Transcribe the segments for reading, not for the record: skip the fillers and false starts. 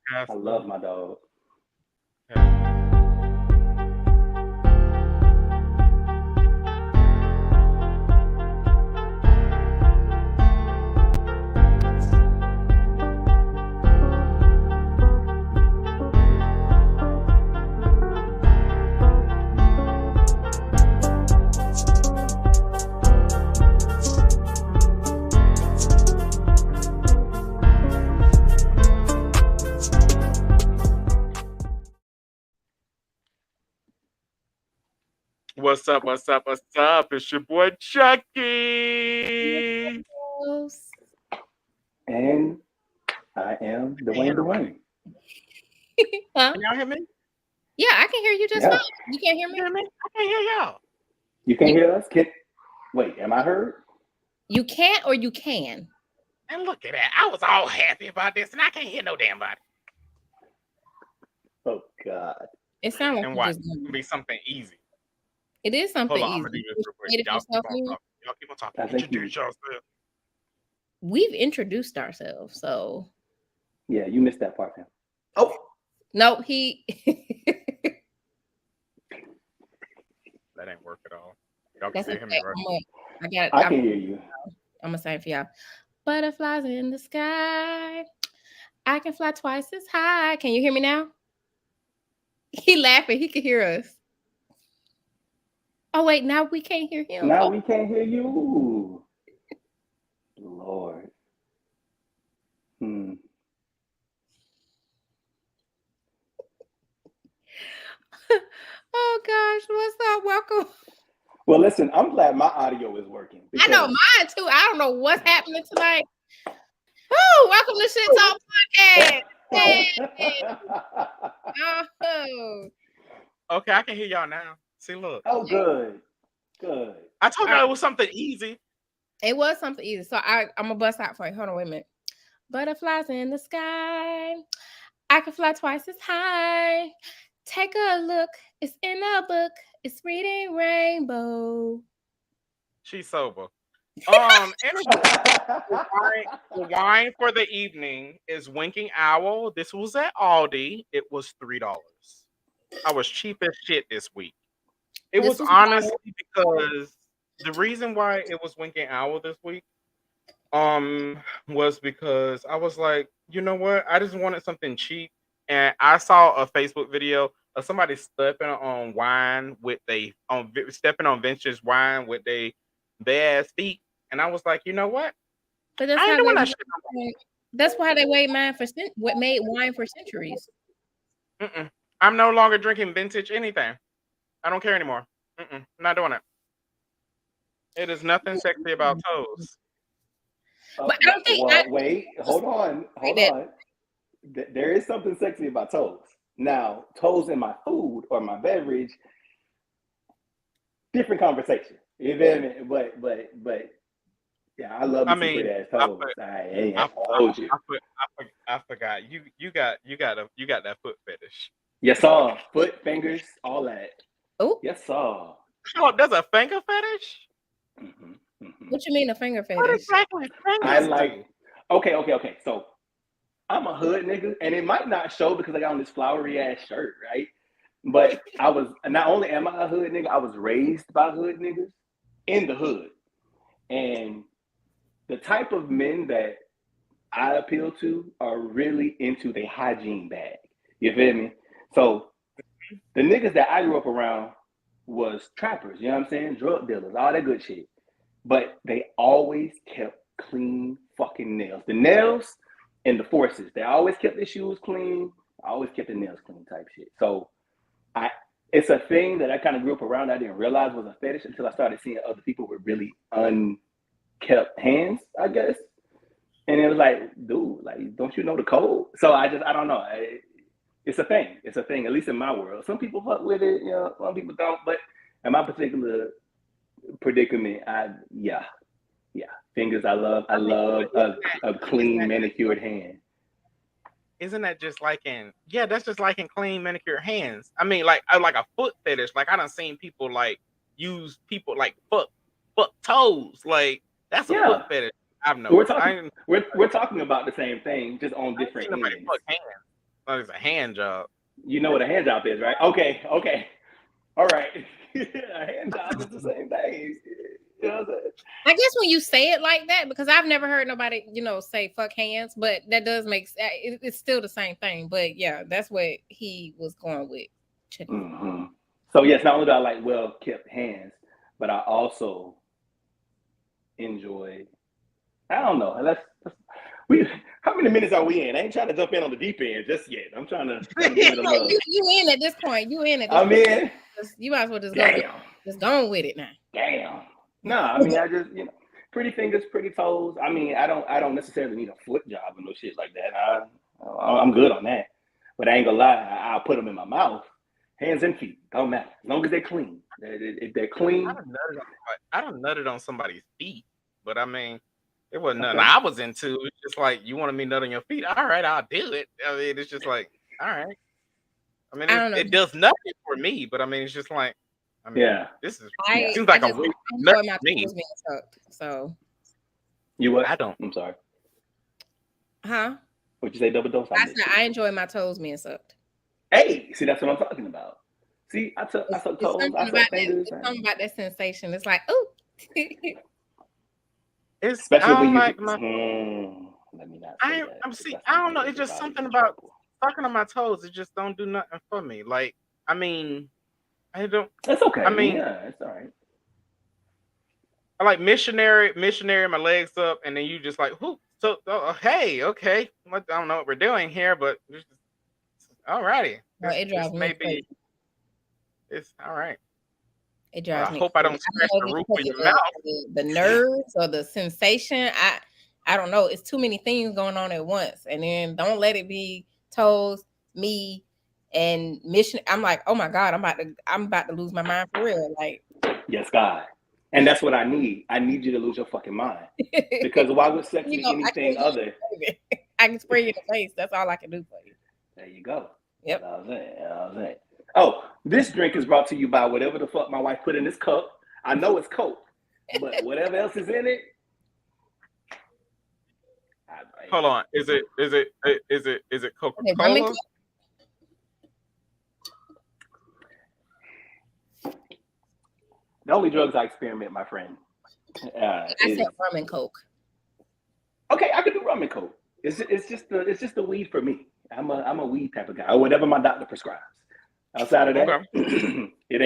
I love my dog. Yeah. What's up? What's up? What's up? It's your boy Chucky. And I am DEWAYNE. Huh? Can y'all hear me? Yeah, I can hear you just Yeah. fine. You can't hear You me? hear me? I can't hear y'all. You can't hear us? Wait, am I heard? You can't or you can? And look at that. I was all happy about this, and I can't hear no damn body. Oh God. It sounds like And you what? just. It's gonna be something easy. It is something Hold on, I'm easy. gonna do this You real quick. created Y'all keep yourself on in. talking. Y'all keep on talking. I think Introduce yourself. We've introduced ourselves, so Yeah, you missed that part, man. Oh, no, he. That ain't work at all. Y'all can That's still okay. hear me, right? I got it. I can hear you. I'm gonna say it for y'all. Butterflies in the sky. I can fly twice as high. Can you hear me now? He laughing. He can hear us. Oh wait, now we can't hear him. Now Oh. we can't hear you. Lord. Oh gosh, what's up? Welcome. Well, listen, I'm glad my audio is working. I know mine too. I don't know what's happening tonight. Oh, welcome to Shit Talk Podcast. Hey. Oh. Okay, I can hear y'all now. See, look. Oh, good. Good. I told y'all it was something easy. It was something easy. So I'm gonna bust out for you. Hold on, wait a minute. Butterflies in the sky. I can fly twice as high. Take a look. It's in a book. It's reading rainbow. She's sober. Anyway, the wine for the evening is Winking Owl. This was at Aldi. It was $3. I was cheap as shit this week. It was honestly because the reason why it was Winking Owl this week was because I was like, you know what? I just wanted something cheap, and I saw a Facebook video of somebody stepping on wine with stepping on vintage wine with they bare ass feet, and I was like, you know what? But that's I ain't how doing they that shit no more. That's why they made wine for centuries. I'm no longer drinking vintage anything. I don't care anymore. I'm not doing it. It is nothing sexy about toes. But I don't think. Wait, hold on. There is something sexy about toes. Now, toes in my food or my beverage, different conversation. You feel me? But yeah, I love me some pretty ass toes. I forgot. You got that foot fetish. Yes, sir. Foot, fingers, all that. Oh, yes, sir. Oh, there's a finger fetish. What you mean a finger fetish? What exactly? I like. Okay. So I'm a hood nigga, and it might not show because I got on this flowery ass shirt, right? But I was not only am I a hood nigga, I was raised by hood niggas in the hood, and the type of men that I appeal to are really into the hygiene bag. You feel me? So the niggas that I grew up around was trappers, you know what I'm saying? Drug dealers, all that good shit. But they always kept clean fucking nails. The nails and the forces. They always kept their shoes clean, always kept the nails clean type shit. So it's a thing that I kind of grew up around. I didn't realize was a fetish until I started seeing other people with really unkept hands, I guess. And it was like, dude, like, don't you know the code? So I don't know. It's a thing. It's a thing, at least in my world. Some people fuck with it, you know, some people don't. But in my particular predicament, yeah. Fingers, I love a clean manicured hand. Isn't that just like that's just like in clean manicured hands. I mean, like a foot fetish. Like I done seen people like use people like foot toes. Like that's a foot fetish. I've noticed. We're talking about the same thing, just on different ends. Fuck hands. Oh, it's a hand job. You know what a hand job is, right? Okay. All right. A hand job is the same thing. You know what I'm saying? I guess when you say it like that, because I've never heard nobody, say fuck hands, but that does make it's still the same thing. But yeah, that's what he was going with. Mm-hmm. So yes, not only do I like well kept hands, but I also enjoy. I don't know. We. How many minutes are we in? I ain't trying to jump in on the deep end just yet. I'm trying to give it a little. You in at this point? You in at this I'm point? in. You might as well just go with it now. Damn. No, I mean I just pretty fingers, pretty toes. I mean I don't necessarily need a foot job or no shit like that. I'm good on that. But I ain't gonna lie, I'll put them in my mouth. Hands and feet, don't matter. As long as they're clean. If they're clean. I don't nutted on somebody's feet, but I mean, it wasn't nothing I was into. It's just like, you wanted me nut on your feet. All right, I'll do it. I mean, it's just like, all right. I mean, it does nothing for me, but I mean, it's just like, I mean, this seems like a weird nut to me. So you what? I don't. I'm sorry. Huh? What'd you say? Double dose? I said I enjoy my toes being sucked. Hey, see, that's what I'm talking about. See, I took toes, I took fingers. It's something about that sensation. It's like, ooh. It's especially when you like let me not say that. I don't know. It's just something about sucking on my toes. It just don't do nothing for me. Like, I mean, I don't. That's okay. I mean, yeah, it's all right. I like missionary my legs up, and then you just like, whoo. So, hey, okay. I don't know what we're doing here, but all righty. Well, it drives me crazy. It's all right. It drives me. I hope I don't scratch the roof of your mouth. The nerves or the sensation. I don't know. It's too many things going on at once, and then don't let it be toes, me, and mission. I'm like, oh my God, I'm about to lose my mind for real. Like, yes, God. And that's what I need. I need you to lose your fucking mind. Because why would sex be anything other? I can spray you in the face. That's all I can do for you. There you go. Yep. That was it. Oh, this drink is brought to you by whatever the fuck my wife put in this cup. I know it's Coke, but whatever else is in it. Hold on. Is it Coca-Cola? The only drugs I experiment, my friend. I said rum and Coke. Okay, I could do rum and Coke. It's just the weed for me. I'm a weed type of guy, or whatever my doctor prescribes. Outside of that, okay. it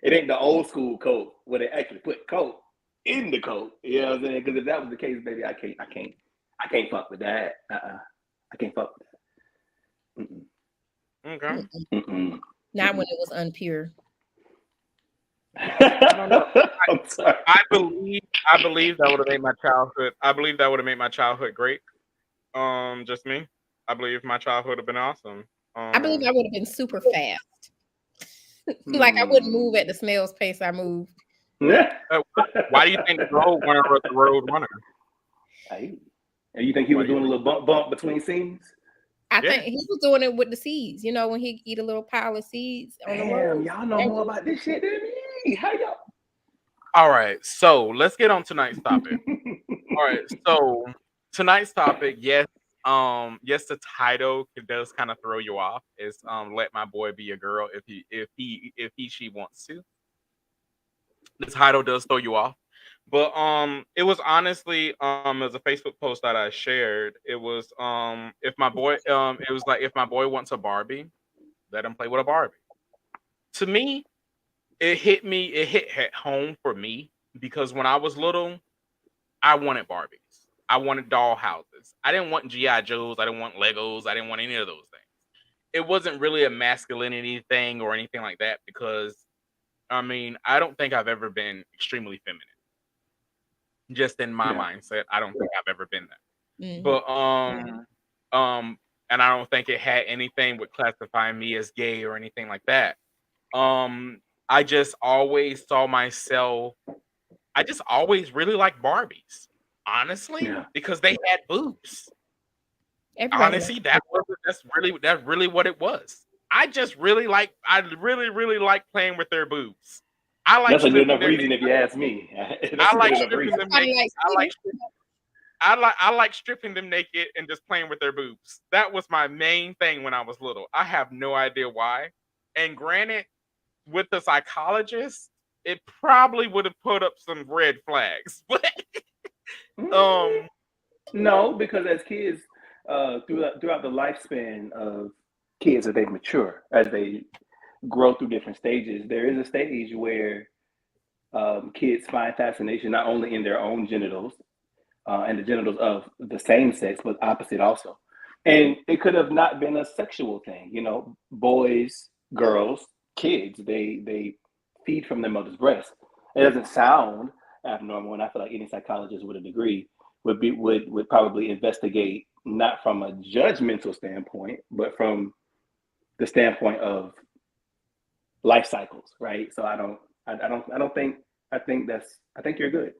ain't the old school Coke where they actually put Coke in the Coke. You know what I'm saying? Because if that was the case, baby, I can't fuck with that. I can't fuck with that. Okay. Not when it was unpure. I don't know. I'm sorry. I believe that would have made my childhood. I believe that would have made my childhood great. Just me. I believe my childhood would have been awesome. I believe I would have been super fast. Like I wouldn't move at the snail's pace I moved. Why do you think the road runner was the road runner? Hey. And you think he was doing a little bump between scenes? I think he was doing it with the seeds. You know, when he eat a little pile of seeds on the road. Y'all know more about this shit than me. How y'all? All right, so let's get on tonight's topic. All right, so tonight's topic, yes, the title does kind of throw you off. It's "Let My Boy Be a Girl" if she wants to. The title does throw you off, but it was honestly as a Facebook post that I shared. It was if my boy it was like, if my boy wants a Barbie, let him play with a Barbie. To me, it hit home for me because when I was little, I wanted Barbies. I wanted doll houses. I didn't want G.I. Joes. I didn't want Legos. I didn't want any of those things. It wasn't really a masculinity thing or anything like that because, I mean, I don't think I've ever been extremely feminine. Just in my mindset, I don't think I've ever been that. Mm-hmm. But and I don't think it had anything with classifying me as gay or anything like that. I just always saw myself. I just always really liked Barbies, honestly, because they had boobs. Honestly, that's really what it was. I really like playing with their boobs. That's a good enough reason if you ask me. I like stripping them naked and just playing with their boobs. That was my main thing when I was little. I have no idea why. And granted, with the psychologist, it probably would have put up some red flags. But Mm, no, because as kids, throughout the lifespan of kids, as they mature, as they grow through different stages, there is a stage where kids find fascination not only in their own genitals and the genitals of the same sex, but opposite also. And it could have not been a sexual thing, you know, boys, girls, kids, they feed from their mother's breast. It doesn't sound abnormal, and I feel like any psychologist with a degree would probably investigate not from a judgmental standpoint, but from the standpoint of life cycles, right? So I don't think I think you're good.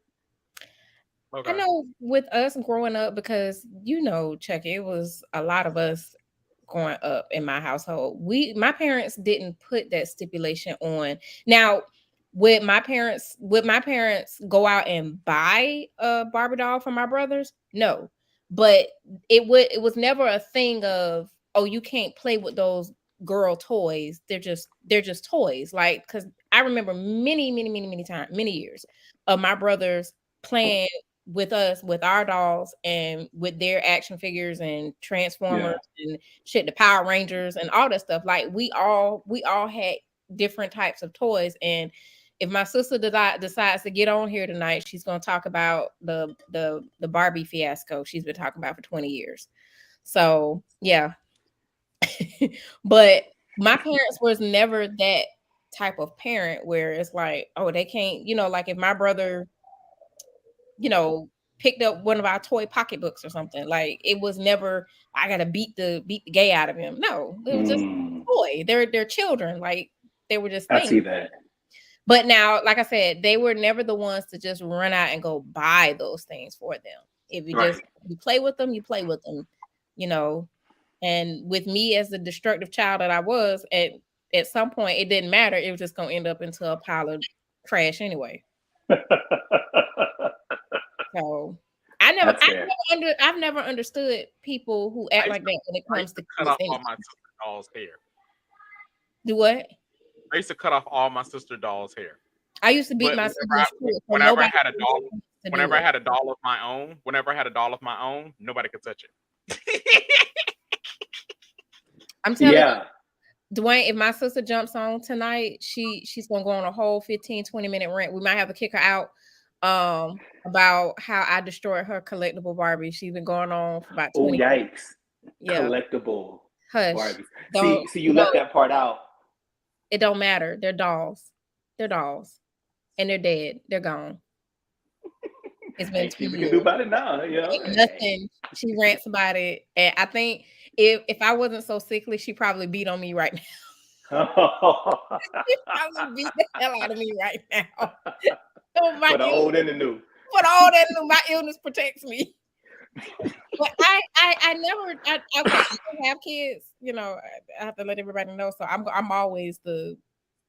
I okay. know with us growing up, because Chuck, it was a lot of us growing up in my household. My parents didn't put that stipulation on. Now, would my parents go out and buy a Barbie doll for my brothers? No. But it was never a thing of, oh, you can't play with those girl toys. They're just toys. Like, because I remember many, many, many, many times, many years of my brothers playing with us, with our dolls, and with their action figures and Transformers Yeah. and shit, the Power Rangers and all that stuff. Like, we all had different types of toys. And if my sister decides to get on here tonight, she's going to talk about the Barbie fiasco she's been talking about for 20 years. So yeah. But my parents was never that type of parent where it's like, oh, they can't, like if my brother, you know, picked up one of our toy pocketbooks or something. Like, it was never, I gotta beat the gay out of him. No, it was just Mm, toy. They're children. Like, they were just I things. see that. But now, like I said, they were never the ones to just run out and go buy those things for them. If Right. you play with them, you play with them, you know. And with me as the destructive child that I was, at some point it didn't matter. It was just gonna end up into a pile of trash anyway. So That's fair. I've never understood people who act I used like to, that when it I comes used to to cut kids off all anyway. my sister dolls' hair. Do what? I used to cut off all my sister dolls' hair. I used to beat But my siblings too, so whenever I nobody had a doll, to do whenever I it. had a doll of my own, nobody could touch it. I'm telling Yeah. you, Dwayne, if my sister jumps on tonight, she's gonna go on a whole 15-20 minute rant. We might have to kick her out about how I destroyed her collectible Barbie. She's been going on for about Oh 20 minutes. yikes. Yeah. Collectible Hush. Barbies. Don't See, you no, left that part out. it don't matter. They're dolls. They're dolls. And they're dead. They're gone. It's been Ain't two shit we can do years. about it now, you know? Ain't nothing. She rants about it. And I think if I wasn't so sickly, she'd probably beat on me right now. She'd probably beat the hell out of me right now. So my For the illness, old and the new. for all that, my illness protects me. But I never, okay, I don't have kids. I have to let everybody know. So I'm always the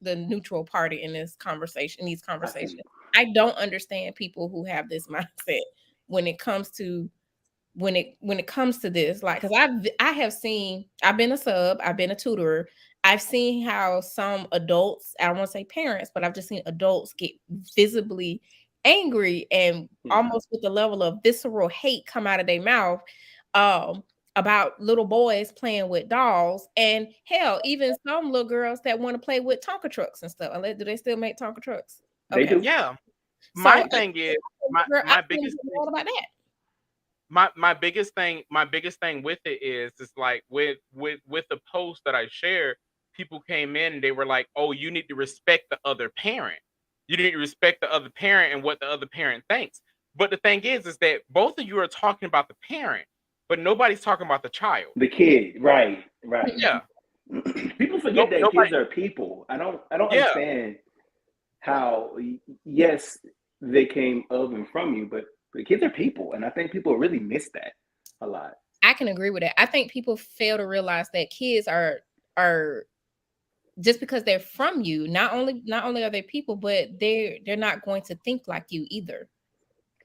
neutral party in this conversation, in these I see. conversations. I don't understand people who have this mindset when it comes to this. Like, because I have seen, I've been a sub, I've been a tutorer. I've seen how some adults, I don't want to say parents, but I've just seen adults get visibly angry and Yeah. almost with the level of visceral hate come out of their mouth um about little boys playing with dolls, and hell, even some little girls that want to play with Tonka trucks and stuff. Do they still make Tonka trucks? They Okay. do. Yeah. So My thing is I my feel biggest all about that. my biggest thing with it is like with the post that I shared, people came in and they were like, "Oh, you need to respect the other parent. You need to respect the other parent and what the other parent thinks." But the thing is that both of you are talking about the parent, but nobody's talking about the child. The kid, right, right. Yeah. People forget that Nobody. kids are people. I don't Yeah. understand how yes, they came of and from you, but the kids are people, and I think people really miss that a lot. I can agree with that. I think people fail to realize that kids are just because they're from you, not only are they people, but they're not going to think like you either.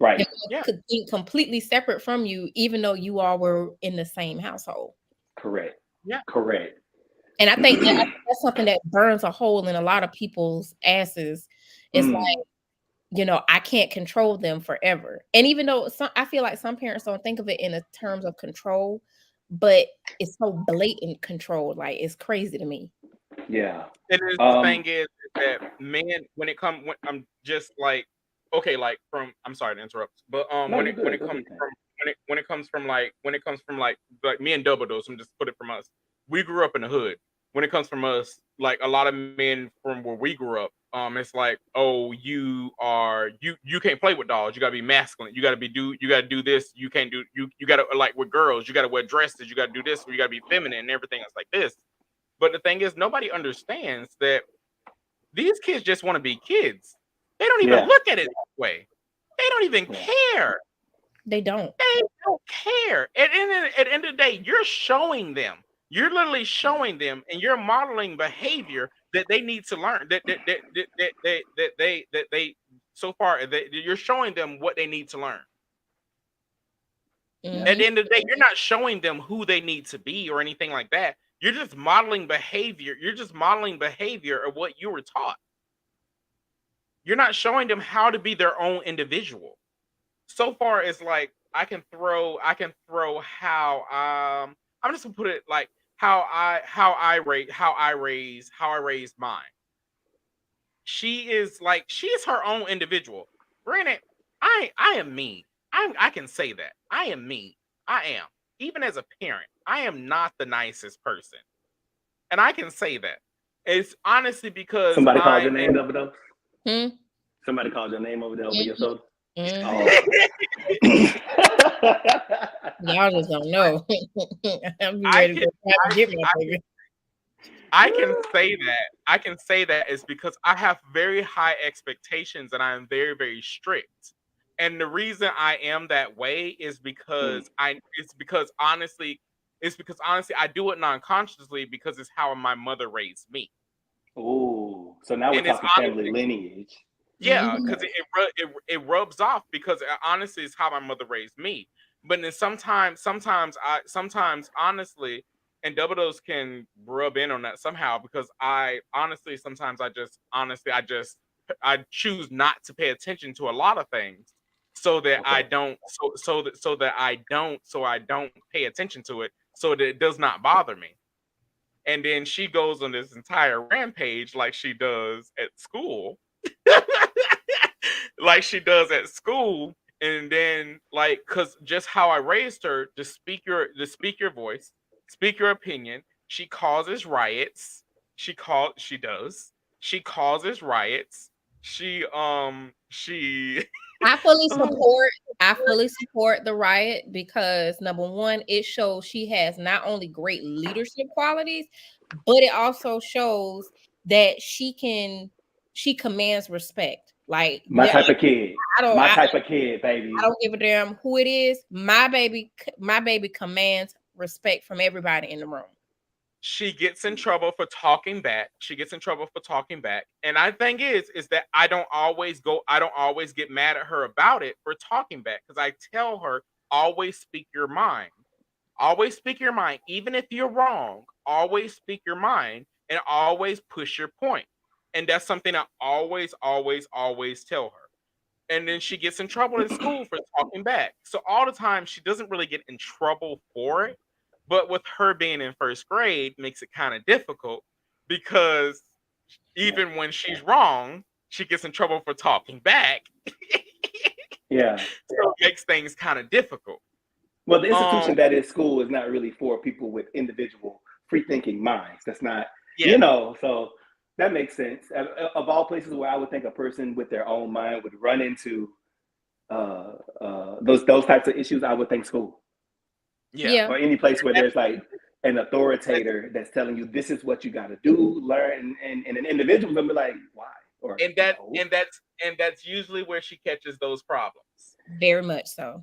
Right. Yeah. Could be completely separate from you, even though you all were in the same household. Correct. Yeah. Correct. And I think that's something that burns a hole in a lot of people's asses. It's like, you know, I can't control them forever. And even though I feel like some parents don't think of it in the terms of control, but it's so blatant control. Like, it's crazy to me. Yeah. And the thing is that men, when it comes, I'm just like, okay, like I'm sorry to interrupt, but No, when you're it good. Go comes ahead, from when it comes from like me and Double Dose, I'm just put it from us. We grew up in the hood. When it comes from us, like a lot of men from where we grew up, it's like, oh, you can't play with dolls. You gotta be masculine. You gotta do this. You can't do you gotta, like with girls, you gotta wear dresses. You gotta do this. You gotta be feminine and everything else like this. But the thing is, nobody understands that these kids just want to be kids. They don't even look at it that way. They don't even care. They don't. They don't care. At the end of the day, you're showing them. You're literally showing them, and you're modeling behavior that they need to learn. You're showing them what they need to learn. Mm-hmm. At the end of the day, you're not showing them who they need to be or anything like that. You're just modeling behavior. You're just modeling behavior of what you were taught. You're not showing them how to be their own individual. So far as like I can throw how I'm just gonna put it like how I raised mine. She is her own individual. Granted, I am me. I can say that. I am me. I am. Even as a parent, I am not the nicest person. And I can say that. It's honestly because somebody called your name over there. Hmm? Somebody called your name over there over your soda. Mm-hmm. Y'all just don't know. I'm ready to get my baby. I can say that. I can say that is because I have very high expectations and I am very, very strict. And the reason I am that way is because honestly I do it non-consciously because it's how my mother raised me. Oh, so now we're And it's talking family lineage. Yeah, because it rubs off because honestly it's how my mother raised me. But then sometimes honestly, and Double Dose can rub in on that somehow because I honestly sometimes I choose not to pay attention to a lot of things so that I don't so I don't pay attention to it so that it does not bother me. And then she goes on this entire rampage like she does at school. Like she does at school. And then cause just how I raised her, to speak your voice, speak your opinion. She causes riots. She does. She causes riots. She I fully support the riot because number one, it shows she has not only great leadership qualities, but it also shows that she commands respect. Like My type of kid. My I type of kid, baby. I don't give a damn who it is. My baby commands respect from everybody in the room. She gets in trouble for talking back. And I think is that I don't always get mad at her about it for talking back because I tell her always speak your mind. Always speak your mind. Even if you're wrong, always speak your mind and always push your point. And that's something I always tell her. And then she gets in trouble in school for talking back. So all the time she doesn't really get in trouble for it. But with her being in first grade makes it kind of difficult because even when she's wrong, she gets in trouble for talking back. Yeah. So it makes things kind of difficult. Well, the institution that is school is not really for people with individual free-thinking minds. That's not, so that makes sense. Of all places where I would think a person with their own mind would run into those types of issues, I would think school. Yeah. Or any place where there's like an authoritator that's telling you this is what you got to do, learn, and an individual gonna be like, why? Or that's usually where she catches those problems. Very much so.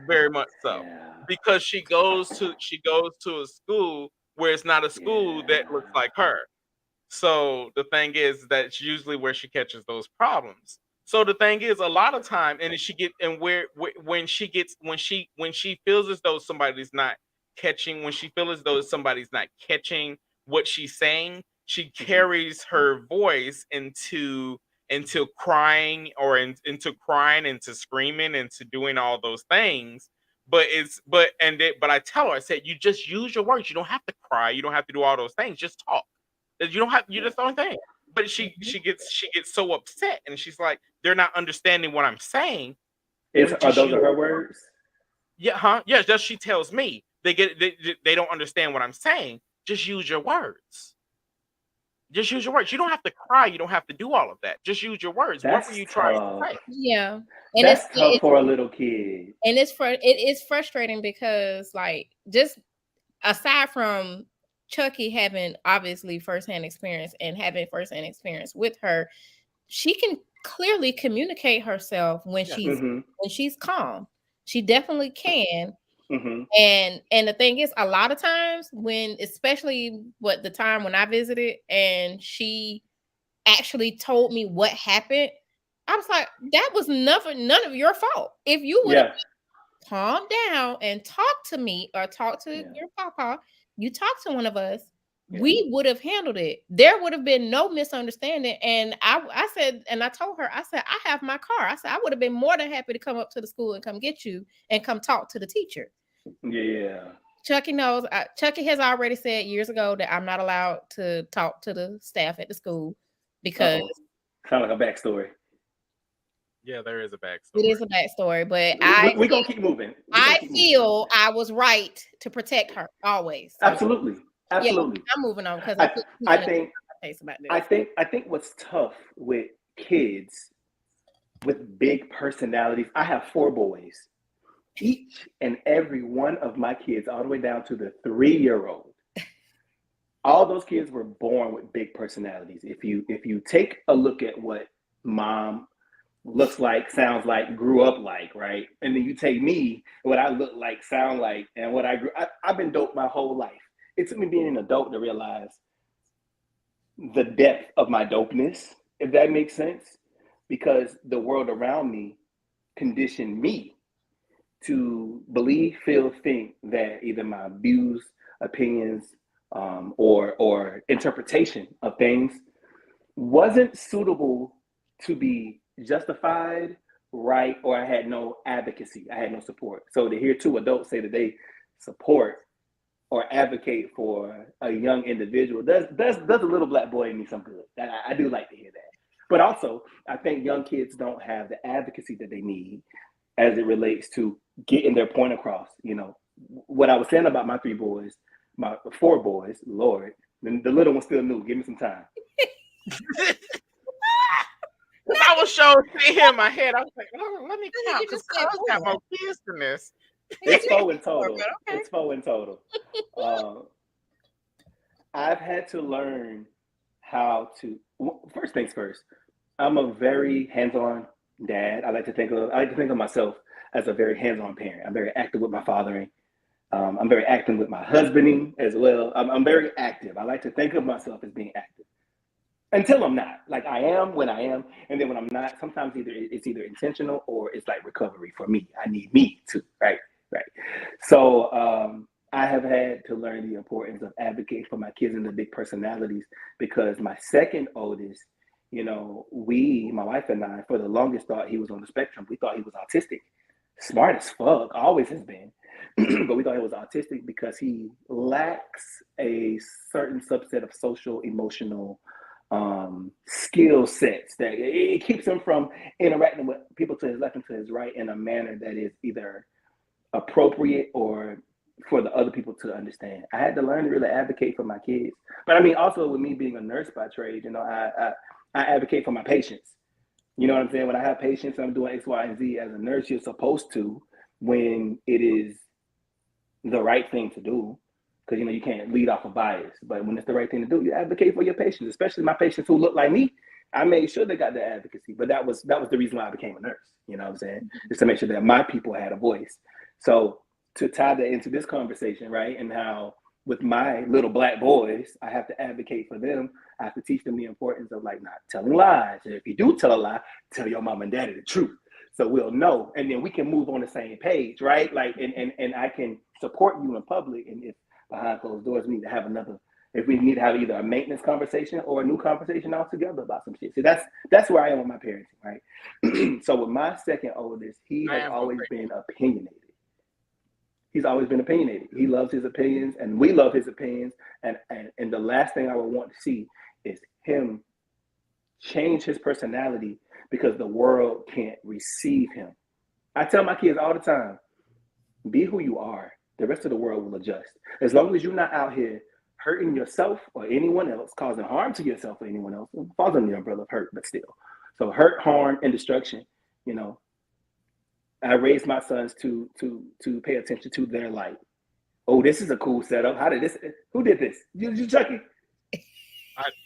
Very much so. Yeah. Because she goes to a school where it's not a school that looks like her. So the thing is that's usually where she catches those problems. So the thing is, a lot of time, and when she feels as though somebody's not catching, when she feels as though somebody's not catching what she's saying, she carries her voice into crying, or into crying, into screaming, into doing all those things. But I tell her, I said, you just use your words. You don't have to cry. You don't have to do all those things. Just talk. You don't have. You just don't think. But she gets so upset, and she's like, they're not understanding what I'm saying. Are those her words? Yeah, huh? Yes, just she tells me they don't understand what I'm saying. Just use your words. Just use your words. You don't have to cry. You don't have to do all of that. Just use your words. What were you trying to say? Yeah, and that's tough for a little kid. And it is frustrating because, like, just aside from Chucky having obviously firsthand experience and having firsthand experience with her, she can clearly communicate herself when she's calm. She definitely can. And the thing is, a lot of times when, especially the time when I visited and she actually told me what happened, I was like, that was none of your fault. If you would have calmed down and talked to me or talk to your papa, you talked to one of us, we would have handled it. There would have been no misunderstanding. And I said, and I told her, I said, I have my car. I said, I would have been more than happy to come up to the school and come get you and come talk to the teacher. Yeah. Chucky knows. Chucky has already said years ago that I'm not allowed to talk to the staff at the school because kind of like a backstory. Yeah, there is a backstory. It is a backstory, but we're gonna keep moving. I feel I was right to protect her always. So, absolutely. Yeah, I'm moving on because I think what's tough with kids with big personalities. I have 4 boys. Each and every one of my kids, all the way down to the 3-year-old, all those kids were born with big personalities. If you take a look at what mom looks like, sounds like, grew up like, right? And then you take me, what I look like, sound like, and what I grew. I've been dope my whole life. It took me being an adult to realize the depth of my dopeness, if that makes sense, because the world around me conditioned me to believe, feel, think that either my views, opinions, or interpretation of things wasn't suitable to be justified, right, or I had no advocacy. I had no support. So to hear 2 adults say that they support or advocate for a young individual does a little black boy in me some good. I do like to hear that. But also, I think young kids don't have the advocacy that they need as it relates to getting their point across. You know, what I was saying about my 3 boys, my 4 boys, Lord, the little one still new. Give me some time. I was showing here in my head. I was like, oh, let me count because Cuz got more kids than this. It's 4 in total. Okay. It's 4 in total. I've had to learn how to. First things first. I'm a very hands-on dad. I like to think of myself as a very hands-on parent. I'm very active with my fathering. I'm very active with my husbanding as well. I'm very active. I like to think of myself as being active. Until I'm not. Like I am when I am. And then when I'm not, sometimes it's either intentional or it's like recovery for me. I need me too, right? Right. So I have had to learn the importance of advocating for my kids and the big personalities because my second oldest, you know, my wife and I, for the longest thought he was on the spectrum. We thought he was autistic. Smart as fuck, always has been. But we thought he was autistic because he lacks a certain subset of social, emotional skill sets that it keeps him from interacting with people to his left and to his right in a manner that is either appropriate or for the other people to understand. I had to learn to really advocate for my kids. But I mean, also with me being a nurse by trade, you know, I advocate for my patients. You know what I'm saying? When I have patients, I'm doing X, Y, and Z as a nurse, you're supposed to when it is the right thing to do. Because, you know, you can't lead off of bias. But when it's the right thing to do, you advocate for your patients, especially my patients who look like me. I made sure they got the advocacy. But that was the reason why I became a nurse. You know what I'm saying? Just to make sure that my people had a voice. So to tie that into this conversation, right, and how with my little black boys, I have to advocate for them. I have to teach them the importance of like not telling lies. And if you do tell a lie, tell your mom and daddy the truth. So we'll know, and then we can move on the same page, right? Like, and I can support you in public. And if behind closed doors we need to have another, if we need to have either a maintenance conversation or a new conversation altogether about some shit. So that's where I am with my parenting, right? So with my second oldest, he has always been opinionated. He's always been opinionated. He loves his opinions, and we love his opinions. And the last thing I would want to see is him change his personality because the world can't receive him. I tell my kids all the time, be who you are. The rest of the world will adjust. As long as you're not out here hurting yourself or anyone else, causing harm to yourself or anyone else, it falls under the umbrella of hurt, but still. So hurt, harm, and destruction, you know, I raised my sons to pay attention to their light. Oh, this is a cool setup. How did this? Who did this? You Chucky?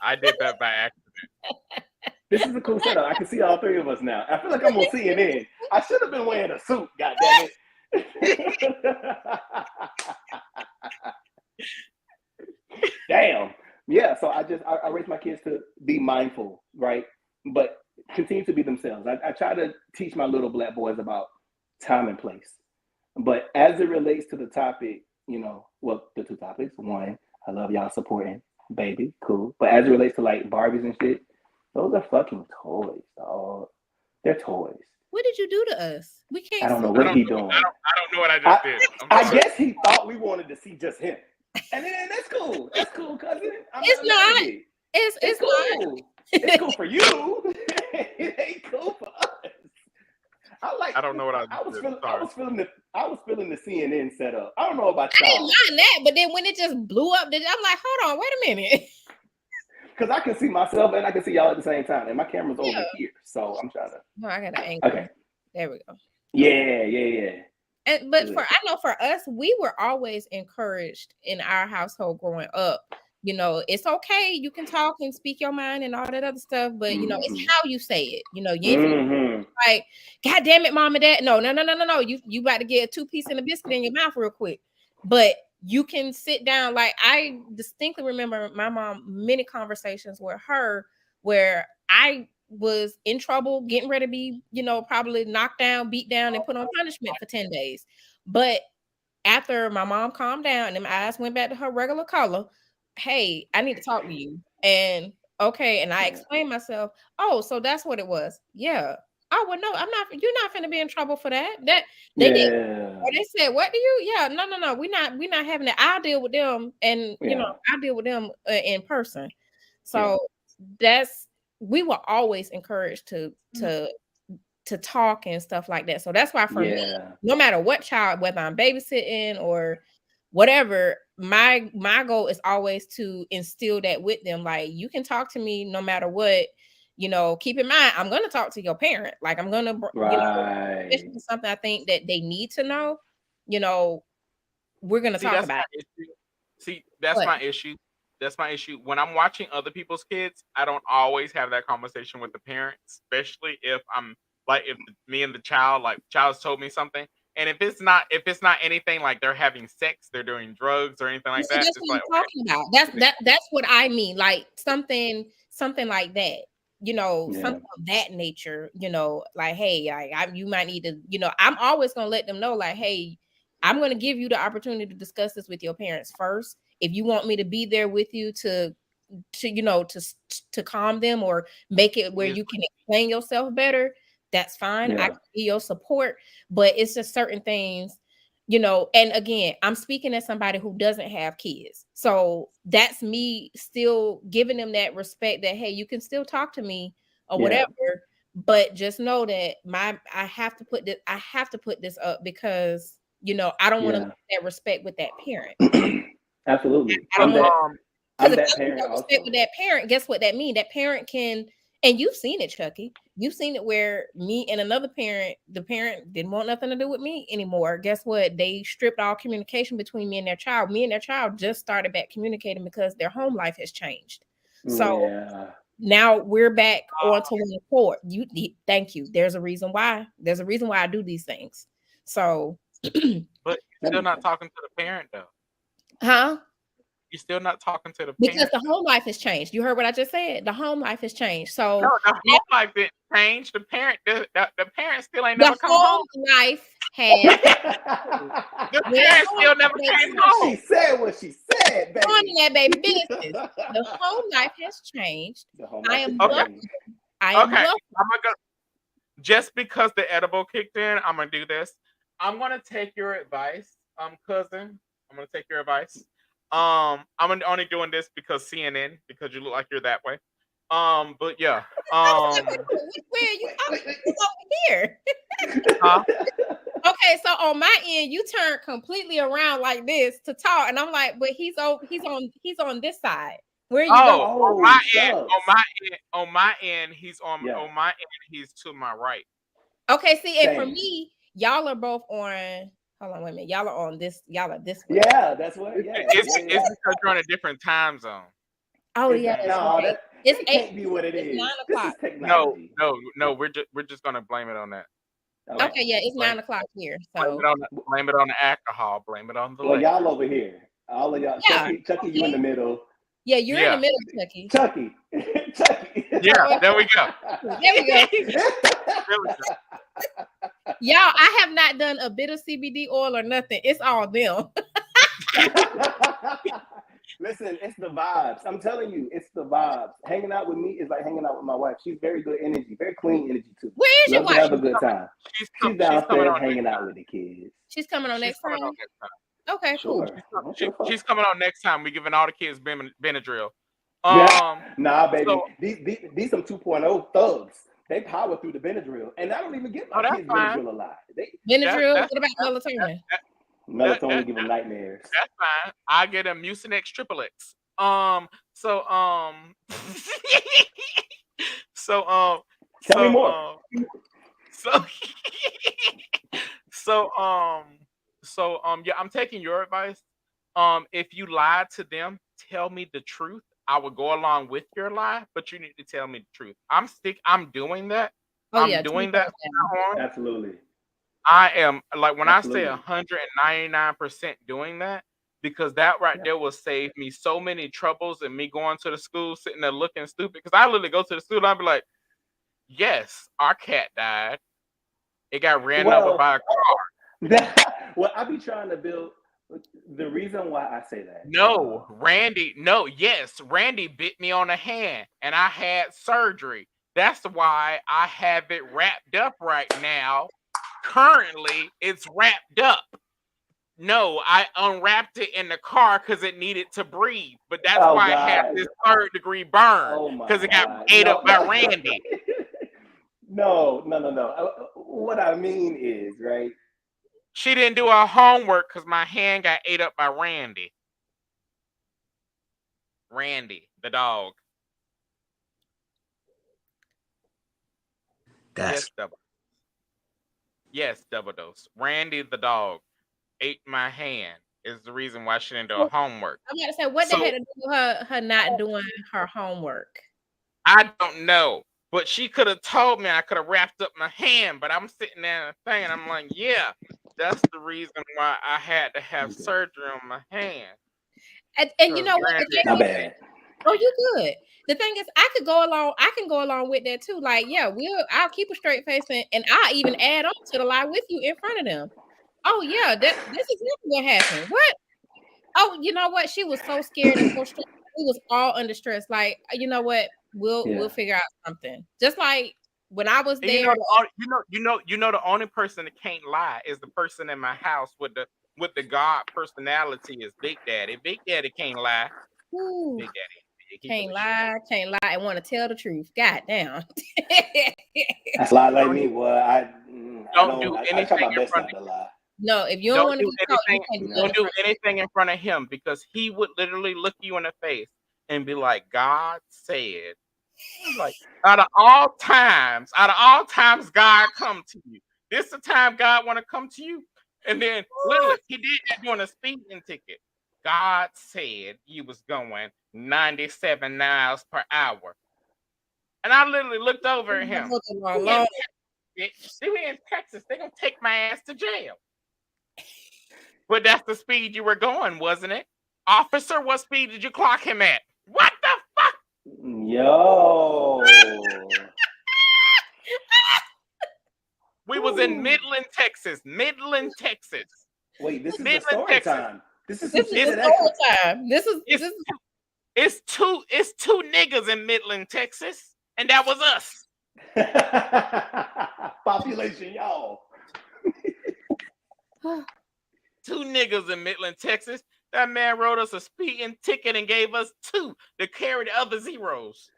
I did that by accident. This is a cool setup. I can see all three of us now. I feel like I'm on CNN. I should have been wearing a suit. God damn it! Damn. Yeah. So I raised my kids to be mindful, right? But continue to be themselves. I try to teach my little black boys about time and place. But as it relates to the topic, you know, well, the two topics. One, I love y'all supporting, baby, cool. But as it relates to like Barbies and shit, those are fucking toys, dog. They're toys. What did you do to us? We can't. I don't know what he doing. I don't know what I just did. I guess he thought we wanted to see just him, and then that's cool. That's cool, cousin. It's not. It's cool. not. It's cool for you. It ain't cool for us. I don't know what I was feeling the CNN setup. I don't know about y'all. I didn't mind that, but then when it just blew up, I'm like, hold on, wait a minute. Because I can see myself and I can see y'all at the same time, and my camera's over here, so I'm trying to. No, I got an angle. Okay. There we go. Yeah. But I know for us, we were always encouraged in our household growing up. You know, it's okay. You can talk and speak your mind and all that other stuff, but you know, it's how you say it. You know, you ain't like, God damn it, mom and dad. No. You about to get a 2-piece and a biscuit in your mouth real quick. But you can sit down. Like I distinctly remember my mom, many conversations with her where I was in trouble, getting ready to be, you know, probably knocked down, beat down, and put on punishment for 10 days. But after my mom calmed down and my eyes went back to her regular color, hey, I need to talk to you. And okay, and I explained myself. Oh, so that's what it was. Yeah. Oh, well, no, you're not finna be in trouble for that. That they did. Or they said, what do you? Yeah, no. We're not having that. I'll deal with them, and you know, I'll deal with them in person. So we were always encouraged to talk and stuff like that. So that's why for me, no matter what child, whether I'm babysitting or whatever, my goal is always to instill that with them. Like, you can talk to me no matter what. You know, keep in mind, I'm going to talk to your parent. Like, I'm going to, you know, especially something I think that they need to know, you know, we're going to talk about it. See, that's my issue. That's my issue. When I'm watching other people's kids, I don't always have that conversation with the parent, especially if I'm like, if me and the child, like, child's told me something. And if it's not anything like they're having sex, they're doing drugs or anything like that. That's what I'm talking about. That's what I mean. Like something like that. You know, something of that nature, you know, like, hey, you might need to, you know, I'm always going to let them know, like, hey, I'm going to give you the opportunity to discuss this with your parents first. If you want me to be there with you to you know, to calm them or make it where you can explain yourself better, that's fine. I can be your support, but it's just certain things, you know, and again, I'm speaking as somebody who doesn't have kids. So that's me still giving them that respect that, hey, you can still talk to me or whatever, but just know that I have to put this up because, you know, I don't want to lose that respect with that parent. Absolutely. I'm that parent also. Respect with that parent, guess what that means? That parent can, and you've seen it, Chucky. You've seen it where me and another parent, the parent didn't want nothing to do with me anymore. Guess what? They stripped all communication between me and their child. Me and their child just started back communicating because their home life has changed. So now we're back onto one accord. Thank you. There's a reason why. There's a reason why I do these things. So, but you're still not talking to the parent though. Huh? You're still not talking to the Because parent. the home life has changed. You heard what I just said? The home life has changed. So No, the home life didn't change. The parent still ain't the never come home home. life has The when parent still never baby, came She home. said what she said, baby. on in that baby business. The home life has changed. The home I life am is Okay. welcome. changed. I am Okay, welcome. I'm gonna just because the edible kicked in, I'm gonna do this. I'm gonna take your advice, cousin. I'm gonna take your advice. Only doing this because CNN, because you look like you're that way. But yeah. Where you over here? Huh? Okay, so on my end, you turn completely around like this to talk, and I'm like, but he's on this side. Where are you going? On my end, shucks. on my end, he's Yeah. on my end, he's to my right. Okay, see, and for Same. me, y'all are both on. Hold on, wait a minute. Y'all are on this. Y'all are this way. Yeah, that's what. Yeah, It's yeah, yeah. because you're on a different time zone. Oh Is yeah, that- that's no, right. that It's it 8. can't be what it It's is. 9 This o'clock. is technology. No. We're just gonna blame it on that. Okay, yeah, it's Blame- 9 o'clock here. Blame So it on the alcohol. Blame it on the Well, liquor. y'all over here. All of y'all. Yeah. Chucky, you in the middle. yeah, you're in the middle, Chucky. Chucky. Chucky. Yeah, there we go. There we go. There we go. Y'all, I have not done a bit of CBD oil or nothing. It's all them. Listen, it's the vibes. I'm telling you, it's the vibes. Hanging out with me is like hanging out with my wife. She's very good energy, very clean energy too. Where is your Love to wife? have a good time. She's She's coming downstairs on hanging next out time. with the kids. She's coming on She's next coming time. on next time. Okay, cool. Sure. I don't give a fuck. She's coming on next time. We're giving all the kids Benadryl. Nah, baby. so- These some 2.0 thugs. They power through the Benadryl, and I don't even get my that's kids fine. Benadryl a lot. Benadryl. that's- What about melatonin? Melatonin give them nightmares. That's fine. I get a Mucinex Triple X. So Tell me more. Yeah, I'm taking your advice. If you lied to them, tell me the truth. I would go along with your lie, but you need to tell me the truth. I'm doing that. Oh I'm yeah, doing that from now on. Absolutely. I am like when Absolutely. I say 199% doing that, because that right there will save me so many troubles and me going to the school sitting there looking stupid. Because I literally go to the school and I'll be like, yes, our cat died. It got ran over by a car. Well, I be trying to build. The reason why I say that. Randy bit me on the hand and I had surgery. That's why I have it wrapped up right now. Currently, it's wrapped up. No, I unwrapped it in the car because it needed to breathe. But that's why I had this 3rd-degree burn because it got ate up by Randy. No. What I mean is, right? She didn't do her homework because my hand got ate up by Randy. Randy, the dog. Yes, double dose. Randy, the dog, ate my hand. Is the reason why she didn't do her homework. I'm about to say, what they had to do with her not doing her homework? I don't know. But she could have told me I could have wrapped up my hand, but I'm sitting there in a thing and I'm like, yeah, that's the reason why I had to have surgery on my hand. And you know what? Not bad. Oh, you good. The thing is, I can go along with that too. Like, yeah, I'll keep a straight face and I'll even add on to the lie with you in front of them. Oh, yeah, this is exactly what happened. What? Oh, you know what? She was so scared and so stressed. We was all under stress. Like, you know what? We'll figure out something. Just like when I was there. You know, the only person that can't lie is the person in my house with the God personality is Big Daddy. Big Daddy can't lie. Ooh, Big Daddy can't lie, and want to tell the truth. God damn. That's a lot like me. Well, I don't do anything I try my in best front not to lie. No, if you don't want to do be anything, don't do anything in front of him because he would literally look you in the face and be like, God said. Like, out of all times, God come to you. This is the time God want to come to you. And then literally, he did that during a speeding ticket. God said you was going 97 miles per hour. And I literally looked over at him. We in Texas. They're going to take my ass to jail. But that's the speed you were going, wasn't it? Officer, what speed did you clock him at? What the fuck? Yo. We was in Midland, Texas. Midland, Texas. Wait, this is Midland, the story Texas. time. This is This is the story time. This is It's two niggas in Midland, Texas, and that was us. Population, y'all. 2 niggas in Midland, Texas. That man wrote us a speeding ticket and gave us 2 to carry the other zeros.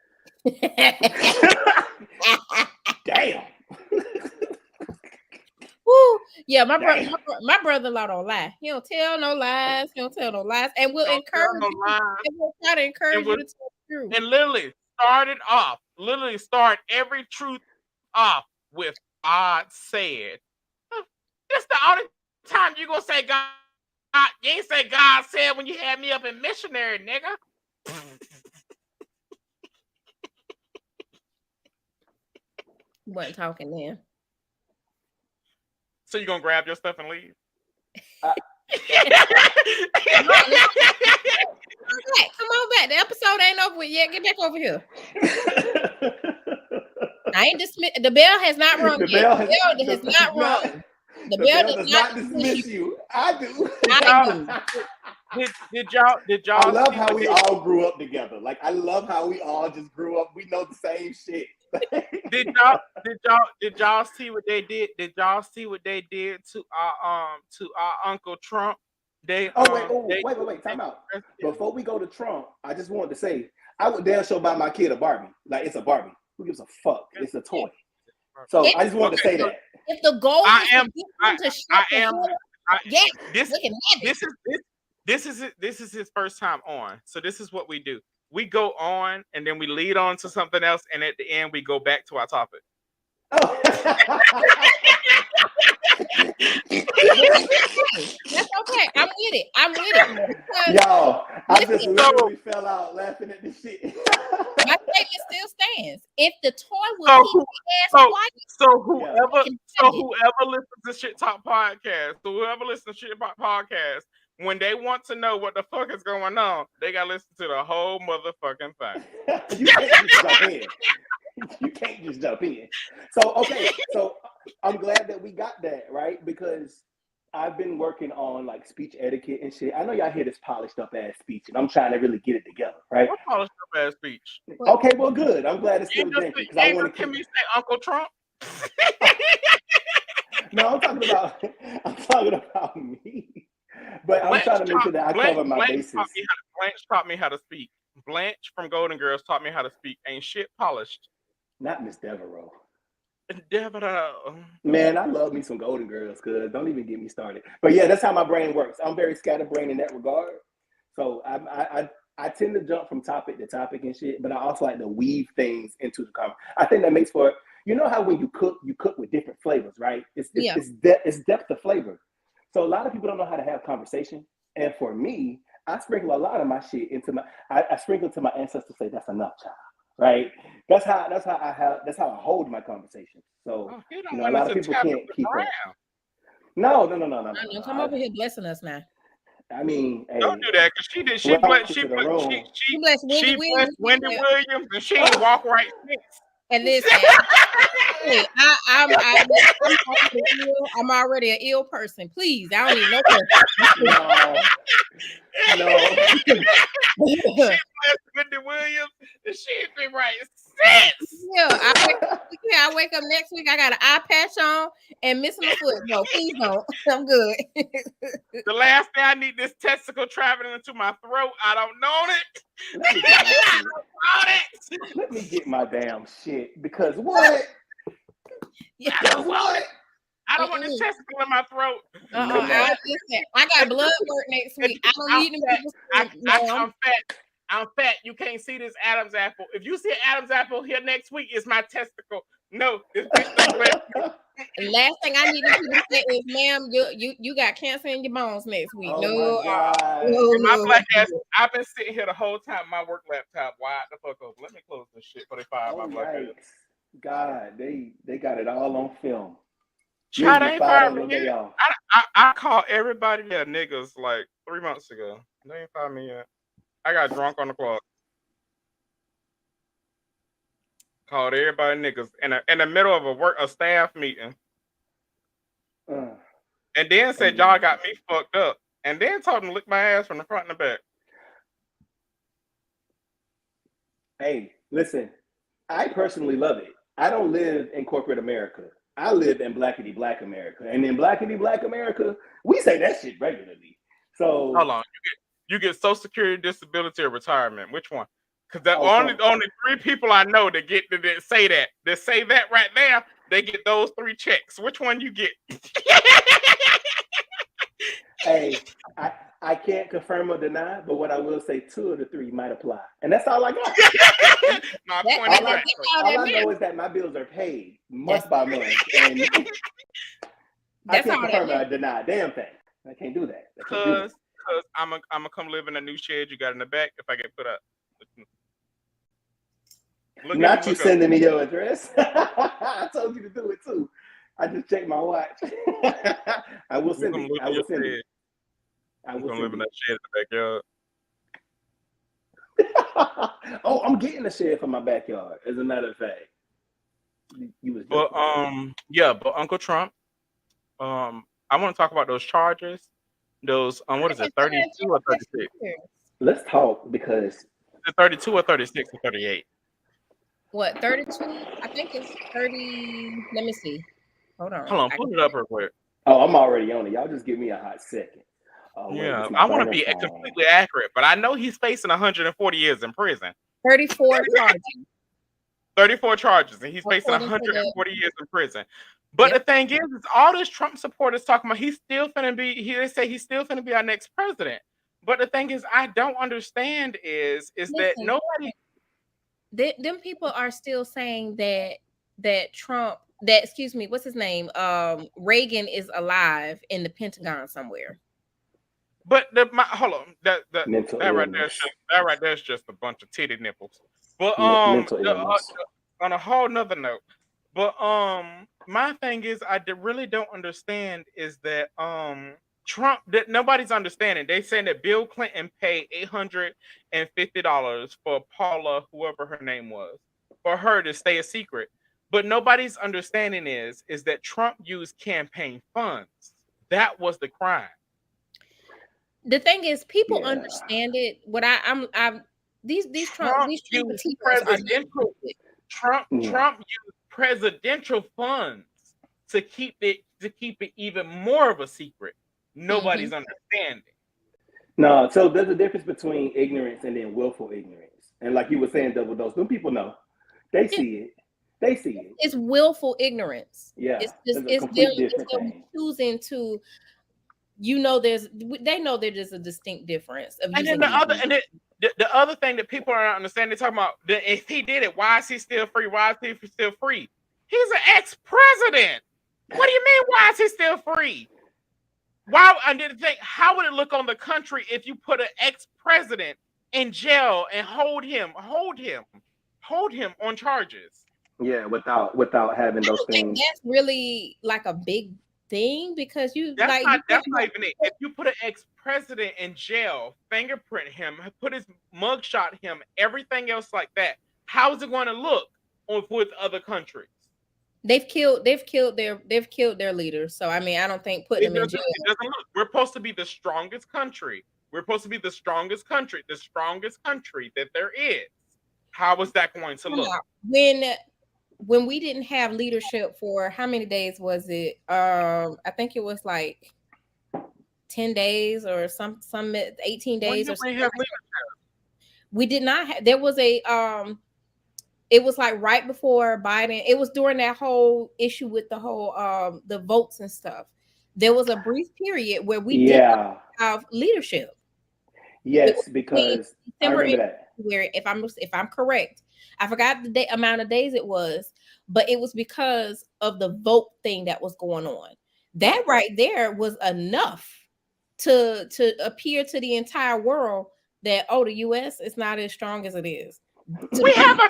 Damn. Woo. Yeah, my brother-in-law don't lie. He don't tell no lies. And we'll encourage you. And we'll try to encourage you to tell the truth. And literally start every truth off with God said. That's the only time you gonna say God. You ain't say God said when you had me up in missionary, nigga. You wasn't talking then. So you gonna grab your stuff and leave? Come on back. The episode ain't over with yet. Get back over here. I ain't dismissed. The bell has not rung yet. The bell has not rung. The bell does not dismiss you. I do. Did y'all? I love how we all grew up together. Like I love how we all just grew up. We know the same shit. Did y'all see what they did? Did y'all see what they did to our Uncle Trump? Wait, time out. Before we go to Trump, I just wanted to say I would damn sure buy my kid a Barbie. Like it's a Barbie. Who gives a fuck? It's a toy. So I just wanted to say that. If the goal This is his first time on. So this is what we do. We go on and then we lead on to something else, and at the end we go back to our topic. Oh. That's okay. I'm with it. Y'all, I just literally fell out laughing at this shit. My statement still stands. If the toy will keep the ass quiet. So whoever listens to Shit Talk Podcast, when they want to know what the fuck is going on, they gotta listen to the whole motherfucking thing. You can't just jump in. So I'm glad that we got that, right? Because I've been working on like speech etiquette and shit. I know y'all hear this polished up ass speech, and I'm trying to really get it together, right? What polished up ass speech? Okay, well, good. I'm glad it's still drinking because I want to. Can we say Uncle Trump? No, I'm talking about me. But I'm trying to make sure that I cover my bases. Blanche taught me how to speak. Blanche from Golden Girls taught me how to speak. Ain't shit polished. Not Miss Devereaux. Devereaux. Man, I love me some Golden Girls, cuz don't even get me started. But yeah, that's how my brain works. I'm very scatterbrained in that regard. So I tend to jump from topic to topic and shit, but I also like to weave things into the conversation. I think that makes for, you know how when you cook with different flavors, right? It's depth of flavor. So a lot of people don't know how to have conversation. And for me, I sprinkle a lot of my shit into I sprinkle to my ancestors, say that's enough, child. Right? That's how I hold my conversation. So a lot of people can't keep up. No. Come over here blessing us now. I mean, don't do that, because she blessed Wendy Williams, and she ain't walk right since. And listen, I'm already an ill person. Please, I don't need no person. No. She blessed Wendy Williams, and she ain't been right since. Yeah, I wake up next week. I got an eye patch on and missing a foot. No, please don't. I'm good. The last thing I need this testicle traveling into my throat. I don't know it. Let me get my damn shit, because what? Yeah. What? I don't want this testicle in my throat. I got blood work next week. I don't need them. I'm fat. You can't see this Adam's apple. If you see an Adam's apple here next week, it's my testicle. No, this bitch the last thing I need to say is, ma'am, you got cancer in your bones next week. No. My black ass. I've been sitting here the whole time. My work laptop wide the fuck open. Let me close this shit before they fire my black ass. God, they got it all on film. Child, I called everybody there niggas like 3 months ago. They ain't find me yet. I got drunk on the clock. Called everybody niggas in the middle of a staff meeting. And then said y'all got me fucked up. And then told them to lick my ass from the front and the back. Hey, listen, I personally love it. I don't live in corporate America. I live in blackity black America. And in blackity black America, we say that shit regularly. So hold on. You get Social Security, disability, or retirement. Which one? Because the only 3 people I know that get that say that right there, they get those 3 checks. Which one you get? Hey, I can't confirm or deny, but what I will say, 2 of the 3 might apply, and that's all I got. All I know is that my bills are paid month by month, and I can't confirm or deny a damn thing. I can't do that. Because I'm gonna come live in a new shed you got in the back if I get put up. Not you sending me your address. I told you to do it too. I just checked my watch. I will send it. I will send it. I will live in that shed in the backyard. Oh, I'm getting a shed for my backyard. As a matter of fact, but Uncle Trump. I want to talk about those charges. Those what is it? 32 or 36? Let's talk because is it 32 or 36 or 38? What 32? I think it's 30. Let me see. Hold on. Pull it up real quick. Oh, I'm already on it. Y'all just give me a hot second. Yeah, I want to be completely accurate, but I know he's facing 140 years in prison. 34 charges. 34 charges, and he's facing 140 years in prison. But the thing is all this Trump supporters talking about he's still finna be. They say he's still finna be our next president. But the thing is, I don't understand is that nobody. Them people are still saying that Trump. That excuse me, what's his name? Reagan is alive in the Pentagon somewhere. But hold on, that right there is just a bunch of titty nipples. But on a whole nother note, but my thing is I really don't understand is that Trump that nobody's understanding. They saying that Bill Clinton paid $850 for Paula, whoever her name was, for her to stay a secret. But nobody's understanding is that Trump used campaign funds. That was the crime. The thing is, people understand it. What these Trump used presidential funds to keep it even more of a secret. Nobody's understanding. No, so there's a difference between ignorance and then willful ignorance. And like you were saying, double dose. Them people know. They see it. They see it. It's willful ignorance. Yeah, it's them choosing to. They know there's a distinct difference. And then the other thing that people are not understanding, they're talking about if he did it, why is he still free? Why is he still free? He's an ex-president. What do you mean? Why is he still free? Why? And then think, how would it look on the country if you put an ex-president in jail and hold him on charges? Yeah, without having those things. That's really like a big thing because that's not even it. If you put an ex-president in jail, fingerprint him, put his mugshot him, everything else like that, how is it going to look with other countries? They've killed their leaders. So I mean, I don't think putting them in jail. It doesn't look. We're supposed to be the strongest country. We're supposed to be the strongest country that there is. How is that going to look? When we didn't have leadership for how many days was it? I think it was like 10 days or some 18 days or something. We did not have. There was a it was like right before Biden. It was during that whole issue with the whole the votes and stuff. There was a brief period where we didn't have leadership. Yes, because I remember that. Where if I'm correct, I forgot the amount of days it was, but it was because of the vote thing that was going on. That right there was enough to appear to the entire world that the U.S. is not as strong as it is. We have a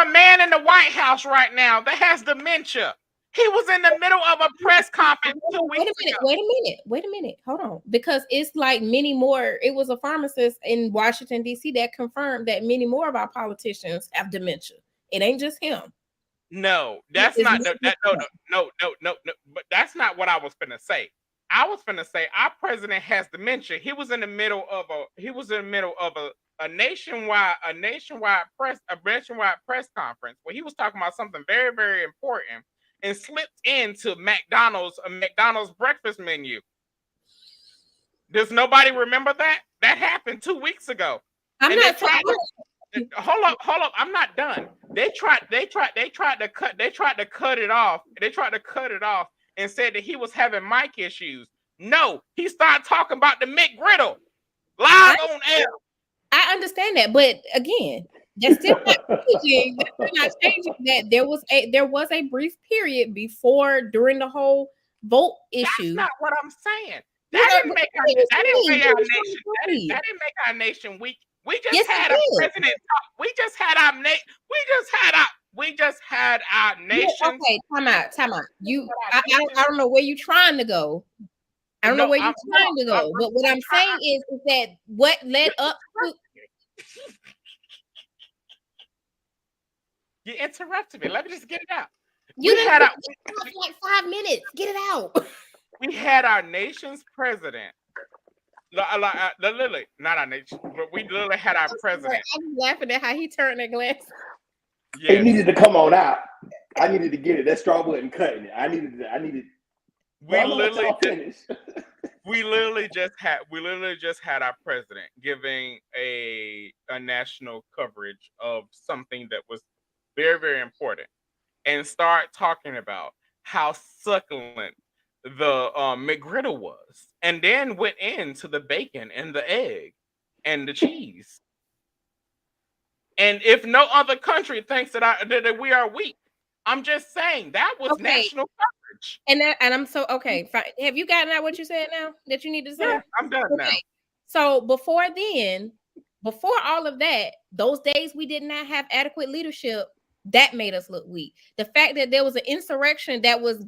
man in the White House right now that has dementia. He was in the middle of a press conference 2 weeks ago. Wait a minute. Hold on. Because it's like many more. It was a pharmacist in Washington, D.C. that confirmed that many more of our politicians have dementia. It ain't just him. No, that's not no. But that's not what I was finna say. I was finna say our president has dementia. He was in the middle of a nationwide press conference where he was talking about something very, very important and slipped into a McDonald's breakfast menu. Does nobody remember that? That happened 2 weeks ago. Hold up. I'm not done. They tried to cut it off. They tried to cut it off and said that he was having mic issues. No, he started talking about the McGriddle live on air. I understand that, but again, that's still not changing. That's not changing that there was a brief period during the whole vote issue. That's not what I'm saying. That didn't make our nation weak. We just had a president talk. We just had our nation. Okay, time out. I don't know where you're trying to go. I don't know where you're trying to go. But what I'm saying is that what led up to. You interrupted me. Let me just get it out. You didn't like 5 minutes. Get it out. We had our nation's president. Literally, not our nation, but we literally had our president. I was laughing at how he turned that glass. Yes. It needed to come on out. I needed to get it. That straw wasn't cutting it. I needed. We literally just had our president giving a national coverage of something that was very, very important, and start talking about how succulent the McGriddle was, and then went into the bacon and the egg and the cheese. And if no other country thinks that we are weak, I'm just saying that was national coverage. And I'm so okay. Fine. Have you gotten out what you said now that you need to say? Yeah, I'm done now. So before all of that, those days we did not have adequate leadership. That made us look weak. The fact that there was an insurrection that was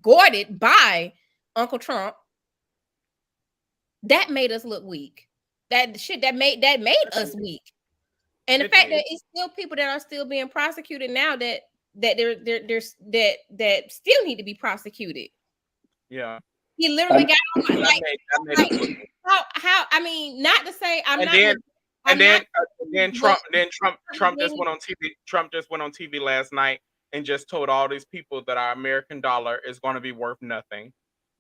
guarded by Uncle Trump, that made us look weak. That made us weak. And the fact that it's still people that are still being prosecuted now that still need to be prosecuted. Yeah. He literally got on how I mean, not to say I'm not. And then Trump just went on TV. Trump just went on TV last night and just told all these people that our American dollar is going to be worth nothing.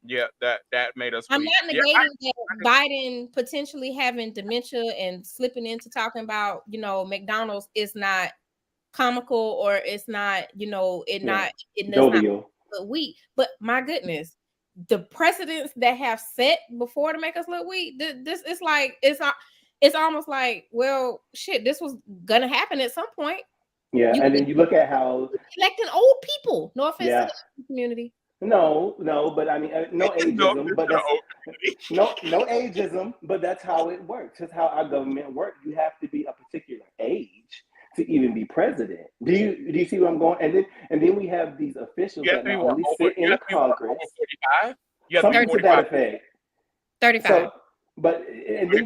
Yeah, that made us. I'm not negating that Biden potentially having dementia and slipping into talking about McDonald's is not comical or it's not look weak. But my goodness, the precedents that have set before to make us look weak. This is like it's almost like, well, shit, this was gonna happen at some point. Yeah, and then you look at how electing old people. No offense to the community. No, but I mean, no ageism, but that's no ageism, but that's how it works. That's how our government works. You have to be a particular age to even be president. Do you see where I'm going? And then we have these officials that not only sit in Congress, something to that effect. 35. So, but and then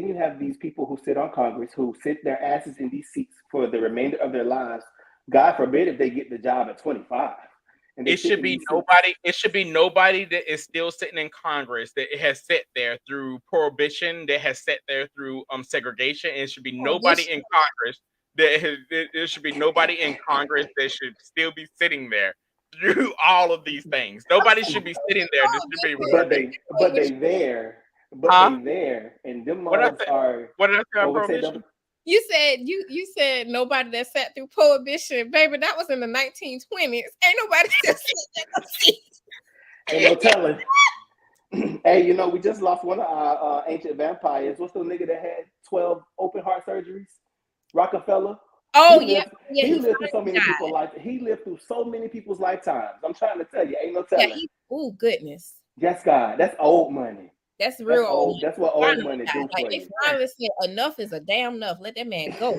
you have these people who sit on Congress who sit their asses in these seats for the remainder of their lives. God forbid if they get the job at 25. It should be nobody. It should be nobody that is still sitting in Congress that has sat there through prohibition, that has sat there through segregation. And it should be nobody in Congress there should be nobody in Congress that should still be sitting there through all of these things. Nobody should be sitting there. But they there. But they there, and them mugs are. What did I say about prohibition? You said nobody that sat through prohibition, baby. That was in the 1920s. Ain't nobody that sat in the seats. Ain't no telling. Hey, we just lost one of our ancient vampires. What's the nigga that had 12 open heart surgeries? Rockefeller. Oh, he lived through so many people's life. He lived through so many people's lifetimes. I'm trying to tell you, ain't no telling. Oh goodness. Yes, God, that's old money. That's real old. That's what old money do for you. They finally said enough is a damn enough. Let that man go.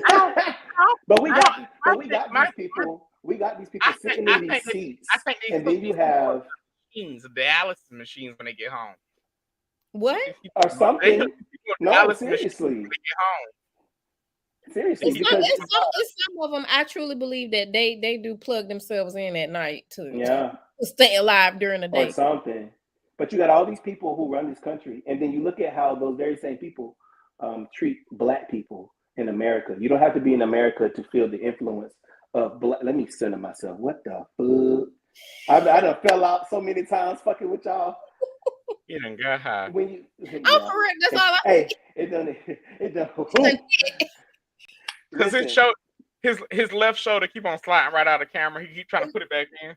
But we got these people. We got these people sitting in these seats, and then you have machines, dialysis machines when they get home. What? Or something. No, seriously. Seriously, because it's some of them. I truly believe that they do plug themselves in at night to stay alive during the day or something. But you got all these people who run this country, and then you look at how those very same people treat Black people in America. You don't have to be in America to feel the influence of Black. Let me center myself. What the fuck? I done fell out so many times fucking with y'all. You done got high. When you, for real, that's all I Hey, it done. Because his left shoulder keep on sliding right out of the camera. He keep trying to put it back in.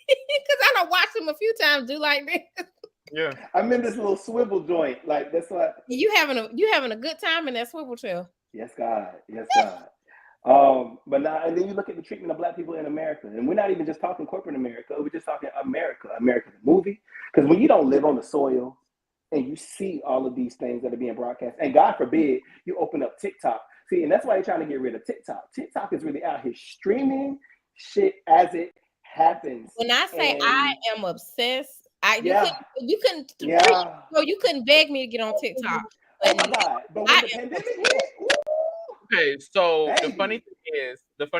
Because I don't watch him a few times do like this. Yeah, I'm in this little swivel joint. Like that's what you having a good time in that swivel chair. Yes, God. Yes, God. But now, and then you look at the treatment of Black people in America, and we're not even just talking corporate America. We're just talking America the movie. Because when you don't live on the soil and you see all of these things that are being broadcast, and God forbid you open up TikTok. See, and that's why you're trying to get rid of TikTok. TikTok is really out here streaming shit as it happens. When I say I am obsessed, you couldn't beg me to get on TikTok. Oh my God! But when the pandemic hit, okay. So the funny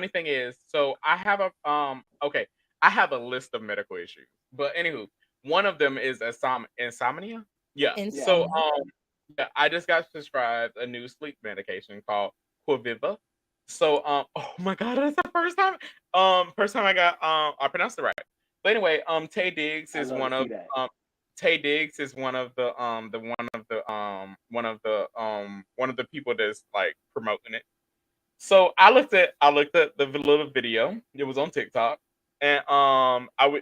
thing is, so I have I have a list of medical issues, but anywho, one of them is insomnia. Yeah. So I just got prescribed a new sleep medication called Quiviva. So oh my God, that's the first time I got I pronounced it right. But anyway, Tay Diggs is one of the people that's like promoting it. So I looked at the little video. It was on TikTok, and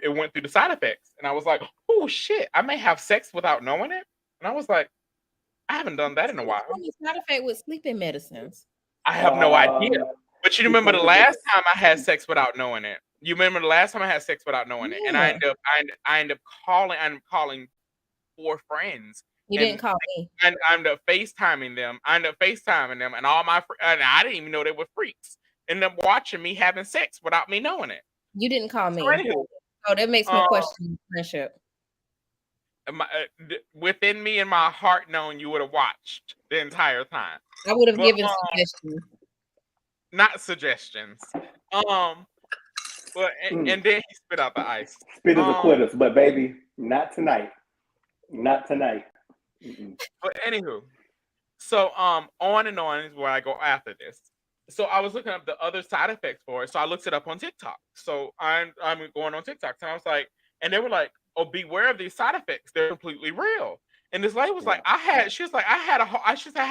it went through the side effects, and I was like, oh shit, I may have sex without knowing it. And I was like, I haven't done that in a while. Side effect with sleeping medicines. I have no idea. But you remember the last time I had sex without knowing it? You remember the last time I had sex without knowing it? And I end up calling 4 friends. You didn't call me. And I ended up FaceTiming them. And all my and I didn't even know they were freaks. End up watching me having sex without me knowing it. You didn't call me. Oh, that makes me question friendship. Within me and my heart knowing you would have watched the entire time. I would have given suggestions. Not suggestions. But and then he spit out the ice. Spit is a quitters, but baby, not tonight. Not tonight. Mm-mm. But anywho, so on and on is where I go after this. So I was looking up the other side effects for it. So I looked it up on TikTok. So I'm going on TikTok, and I was like, and they were like, oh, beware of these side effects. They're completely real. And this lady was like, I had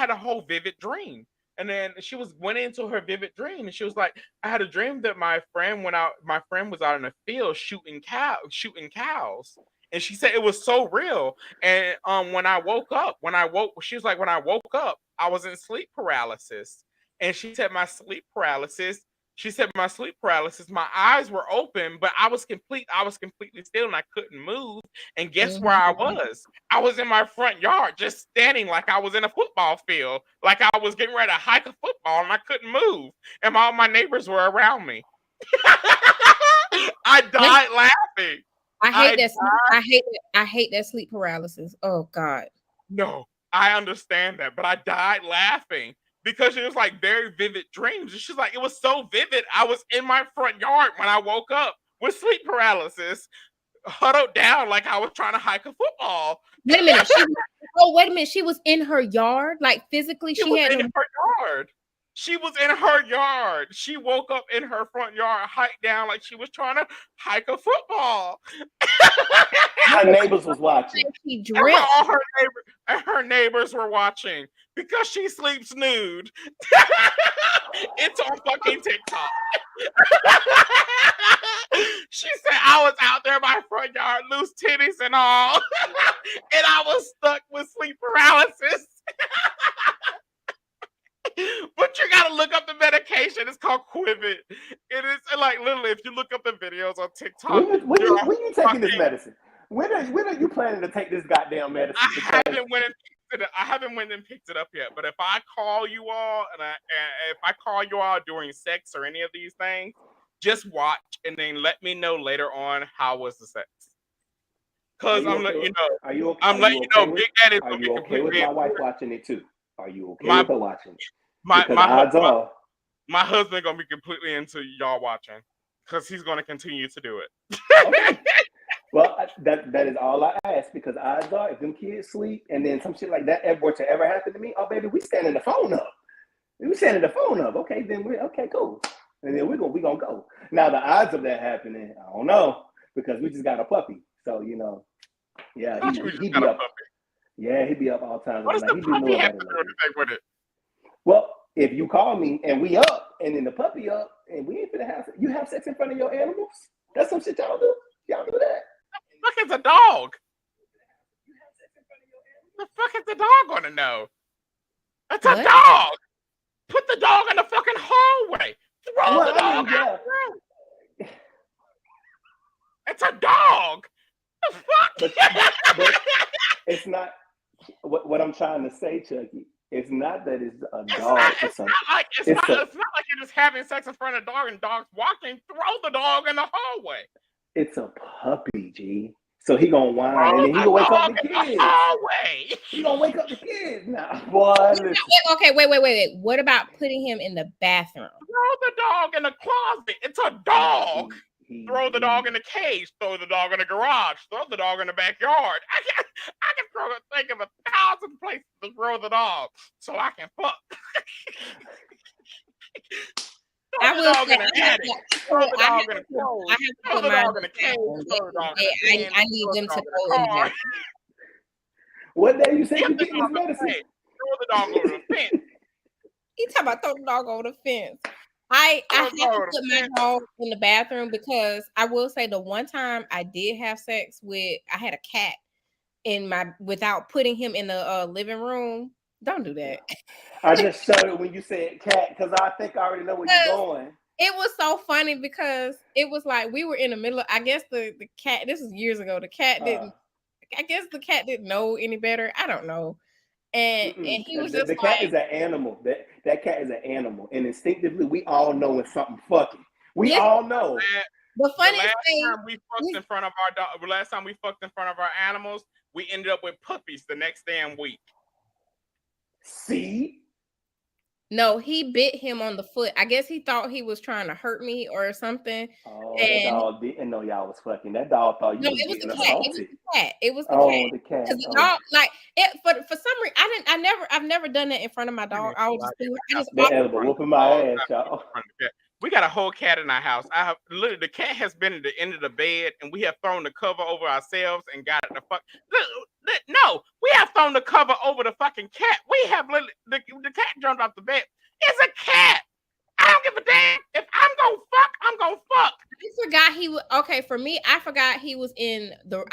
a whole vivid dream. And then she went into her vivid dream, and she was like, I had a dream that my friend was out in the field shooting cows. And she said it was so real. And when I woke up, she was like, when I woke up, I was in sleep paralysis. And she said my sleep paralysis, my eyes were open, but I was completely still and I couldn't move. And guess where I was? I was in my front yard, just standing like I was in a football field, like I was getting ready to hike a football and I couldn't move. And all my neighbors were around me. I died laughing. I hate that sleep paralysis. Oh God. No, I understand that, but I died laughing. Because it was like very vivid dreams. And she's like, it was so vivid. I was in my front yard when I woke up with sleep paralysis, huddled down like I was trying to hike a football. Wait a minute. She was in her yard? Like physically she was in her yard. She was in her yard. She woke up in her front yard, hiked down like she was trying to hike a football. Her neighbors was watching. Her neighbors were watching because she sleeps nude. It's on fucking TikTok. She said I was out there in my front yard, loose titties and all, and I was stuck with sleep paralysis. But you gotta look up the medication. It's called Quivit. It is like literally, if you look up the videos on TikTok. When you taking this medicine? When are you planning to take this goddamn medicine? I haven't went and picked it up yet. But if I call you all if I call you all during sex or any of these things, Just watch and then let me know later on how was the sex. Because I'm letting you know. Are you okay? I'm letting you know. Big Daddy's Are gonna be you okay with completely. my wife watching it too? Are you okay with her watching it? Because my husband gonna be completely into y'all watching because he's gonna continue to do it. Okay. Well, that is all I ask, because odds are, if them kids sleep and then some shit like that were to ever happen to me, oh baby, we standing the phone up. We standing the phone up. Okay, then we're okay, cool. And then we're gonna go. Now the odds of that happening, I don't know, because we just got a puppy. So yeah, he be up. Yeah, he be up all times. What does the puppy have to do with it? Well, if you call me and we up, and then the puppy up, and we ain't finna have you have sex in front of your animals. That's some shit y'all do. Y'all do that. The fuck is a dog? The fuck is the dog gonna know? It's a dog. Put the dog in the fucking hallway. Throw the dog out the room. It's a dog. The fuck? But it's not what I'm trying to say, Chucky. It's not that it's a dog. It's not like you're just having sex in front of a dog and dogs walking. Throw the dog in the hallway. It's a puppy, G. So he gonna whine and then he gonna wake up the kids. He gonna wake up the kids now. Boy, okay, wait. What about putting him in the bathroom? Throw the dog in the closet. It's a dog. Throw the dog in the cage. Throw the dog in the garage. Throw the dog in the backyard. I can think of 1,000 places to throw the dog so I can fuck. I will say, I need them to go in there. What day you say you getting this medicine? Throw the dog over the fence. You talking about throw the dog over the fence? I have to put my dog in the bathroom, because I will say the one time I did have sex with, I had a cat without putting him in the living room. Don't do that. I just showed it when you said cat, because I think I already know where you're going. It was so funny because it was like we were in the middle of, I guess the cat, this was years ago, the cat didn't know any better. I don't know. And he was just the cat is an animal. That cat is an animal. And instinctively, we all know when something fucking. We all know. The funniest thing, last time we fucked in front of our animals, we ended up with puppies the next damn week. See? No, he bit him on the foot. I guess he thought he was trying to hurt me or something. Oh, that dog didn't know y'all was fucking. That dog thought you was getting assaulted. It was the cat. The dog, like it, for some reason, I've never done that in front of my dog. I was just whooping my ass, y'all. We got a whole cat in our house. The cat has been at the end of the bed, and we have thrown the cover over ourselves and got it the fuck. No, we have thrown the cover over the fucking cat. We have literally the cat jumped off the bed. It's a cat. I don't give a damn. If I'm gonna fuck, I'm gonna fuck. I forgot he was okay. For me, I forgot he was in the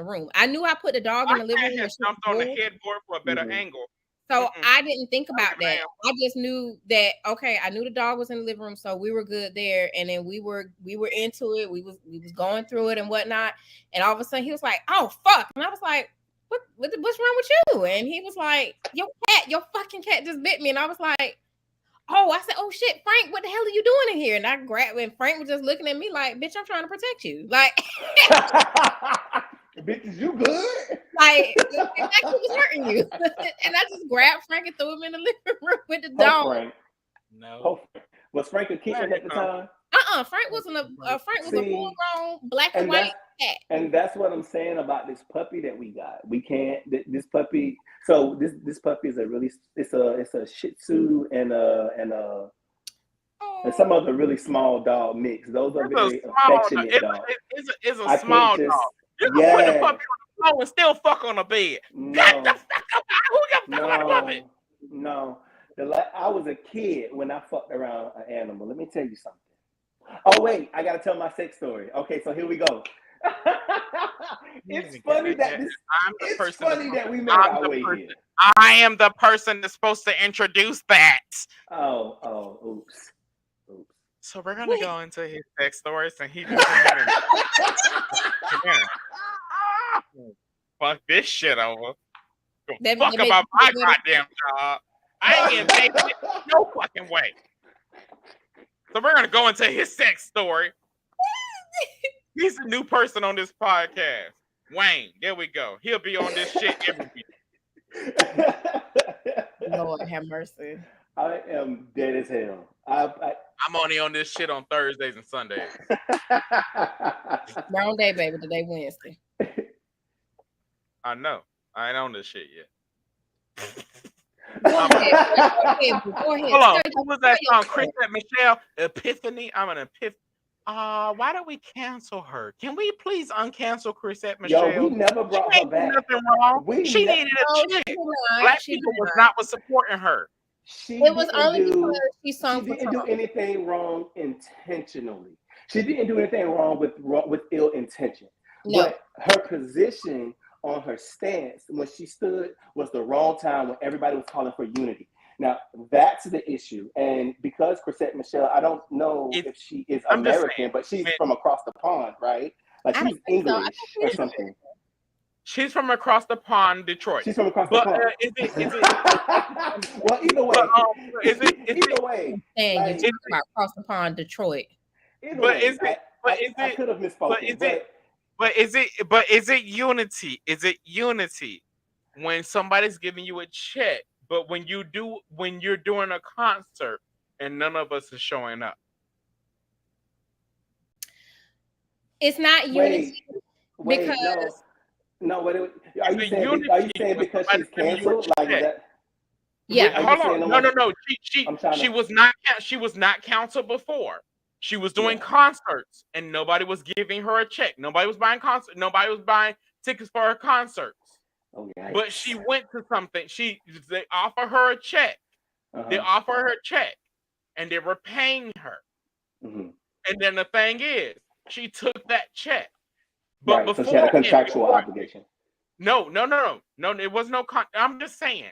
room. I knew I put the dog in the living room. Jumped on the headboard for a better angle. So I didn't think about that. I just knew that, okay, I knew the dog was in the living room, so we were good there. And then we were into it. We was going through it and whatnot. And all of a sudden he was like, "Oh fuck!" And I was like, what's wrong with you?" And he was like, your fucking cat just bit me." And I was like, "Oh," I said, "Oh shit, Frank, what the hell are you doing in here?" And I grabbed, and Frank was just looking at me like, "Bitch, I'm trying to protect you." Like, bitch, is you good? Like he was hurting you. And I just grabbed Frank and threw him in the living room with the dog. Frank. No. Was Frank a kitten at the time? Frank was a full-grown black and white cat. And that's what I'm saying about this puppy that we got. We can't. This puppy. So this puppy is it's a Shih Tzu and some other really small dog mix. Those are very affectionate dogs. It's a small dog. You can put the puppy on the floor and still fuck on the bed. No. No. I was a kid when I fucked around an animal. Let me tell you something. Oh wait, I gotta tell my sex story. Okay, so here we go. It's funny that we made our way here. I am the person that's supposed to introduce that. Oops. So we're gonna go into his sex stories, and he just fuck this shit over. Fuck about my goddamn job. I ain't getting paid no fucking way. So we're gonna go into his sex story. He's a new person on this podcast. Wayne, there we go. He'll be on this shit every week. Lord have mercy. I am dead as hell. I'm only on this shit on Thursdays and Sundays. Wrong day, baby. Today Wednesday. I know. I ain't on this shit yet. Go ahead. Hold on. Who was that song? Chris and Michelle? Epiphany? I'm an epiphany. Why don't we cancel her? Can we please uncancel Chrisette Michelle? Yo, we never brought her back. Nothing wrong. She needed a check. Black people was not supporting her. It was only because she sung. She didn't do anything wrong intentionally. She didn't do anything wrong with ill intention. No. But her position on her stance when she stood was the wrong time when everybody was calling for unity. Now, that's the issue. And because Chrisette Michelle, I don't know if she is American, but she's from across the pond, right? Like she's English or something. She's from across the pond, Detroit. She's from across the pond. Is it? Well, either way. Either way. Like, you're about across the pond, Detroit. I could have misspoken. But is it unity? Is it unity when somebody's giving you a check? But when you're doing a concert and none of us is showing up, it's not unity because no. Are you saying because she's canceled like that? Yeah. Hold on. No. She was not canceled before. She was doing concerts and nobody was giving her a check. Nobody was buying concerts. Nobody was buying tickets for her concerts. Oh, yeah. But she went to something. They offer her a check. They offer her a check, and they were paying her. Mm-hmm. And then the thing is, she took that check. But before, so she had a contractual obligation. No. It was no. I'm just saying.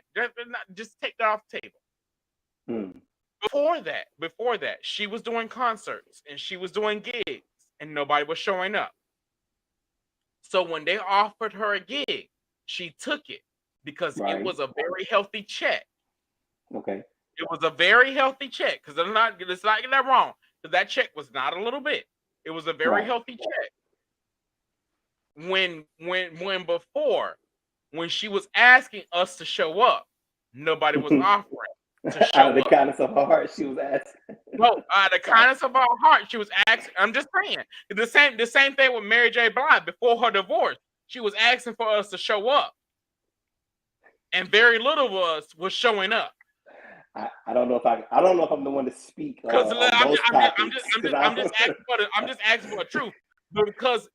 Just take that off the table. Hmm. Before that, she was doing concerts and she was doing gigs, and nobody was showing up. So when they offered her a gig, she took it because it was a very healthy check. Okay. It was a very healthy check because let's not get that wrong. Because that check was not a little bit. It was a very healthy check. When she was asking us to show up, nobody was offering to show out of the kindness of her heart, she was asking. No, out of the kindness of her heart, she was asking. I'm just saying the same thing with Mary J. Blige before her divorce. She was asking for us to show up, and very little of us was showing up. I don't know if I'm the one to speak. Because I'm just asking for the truth.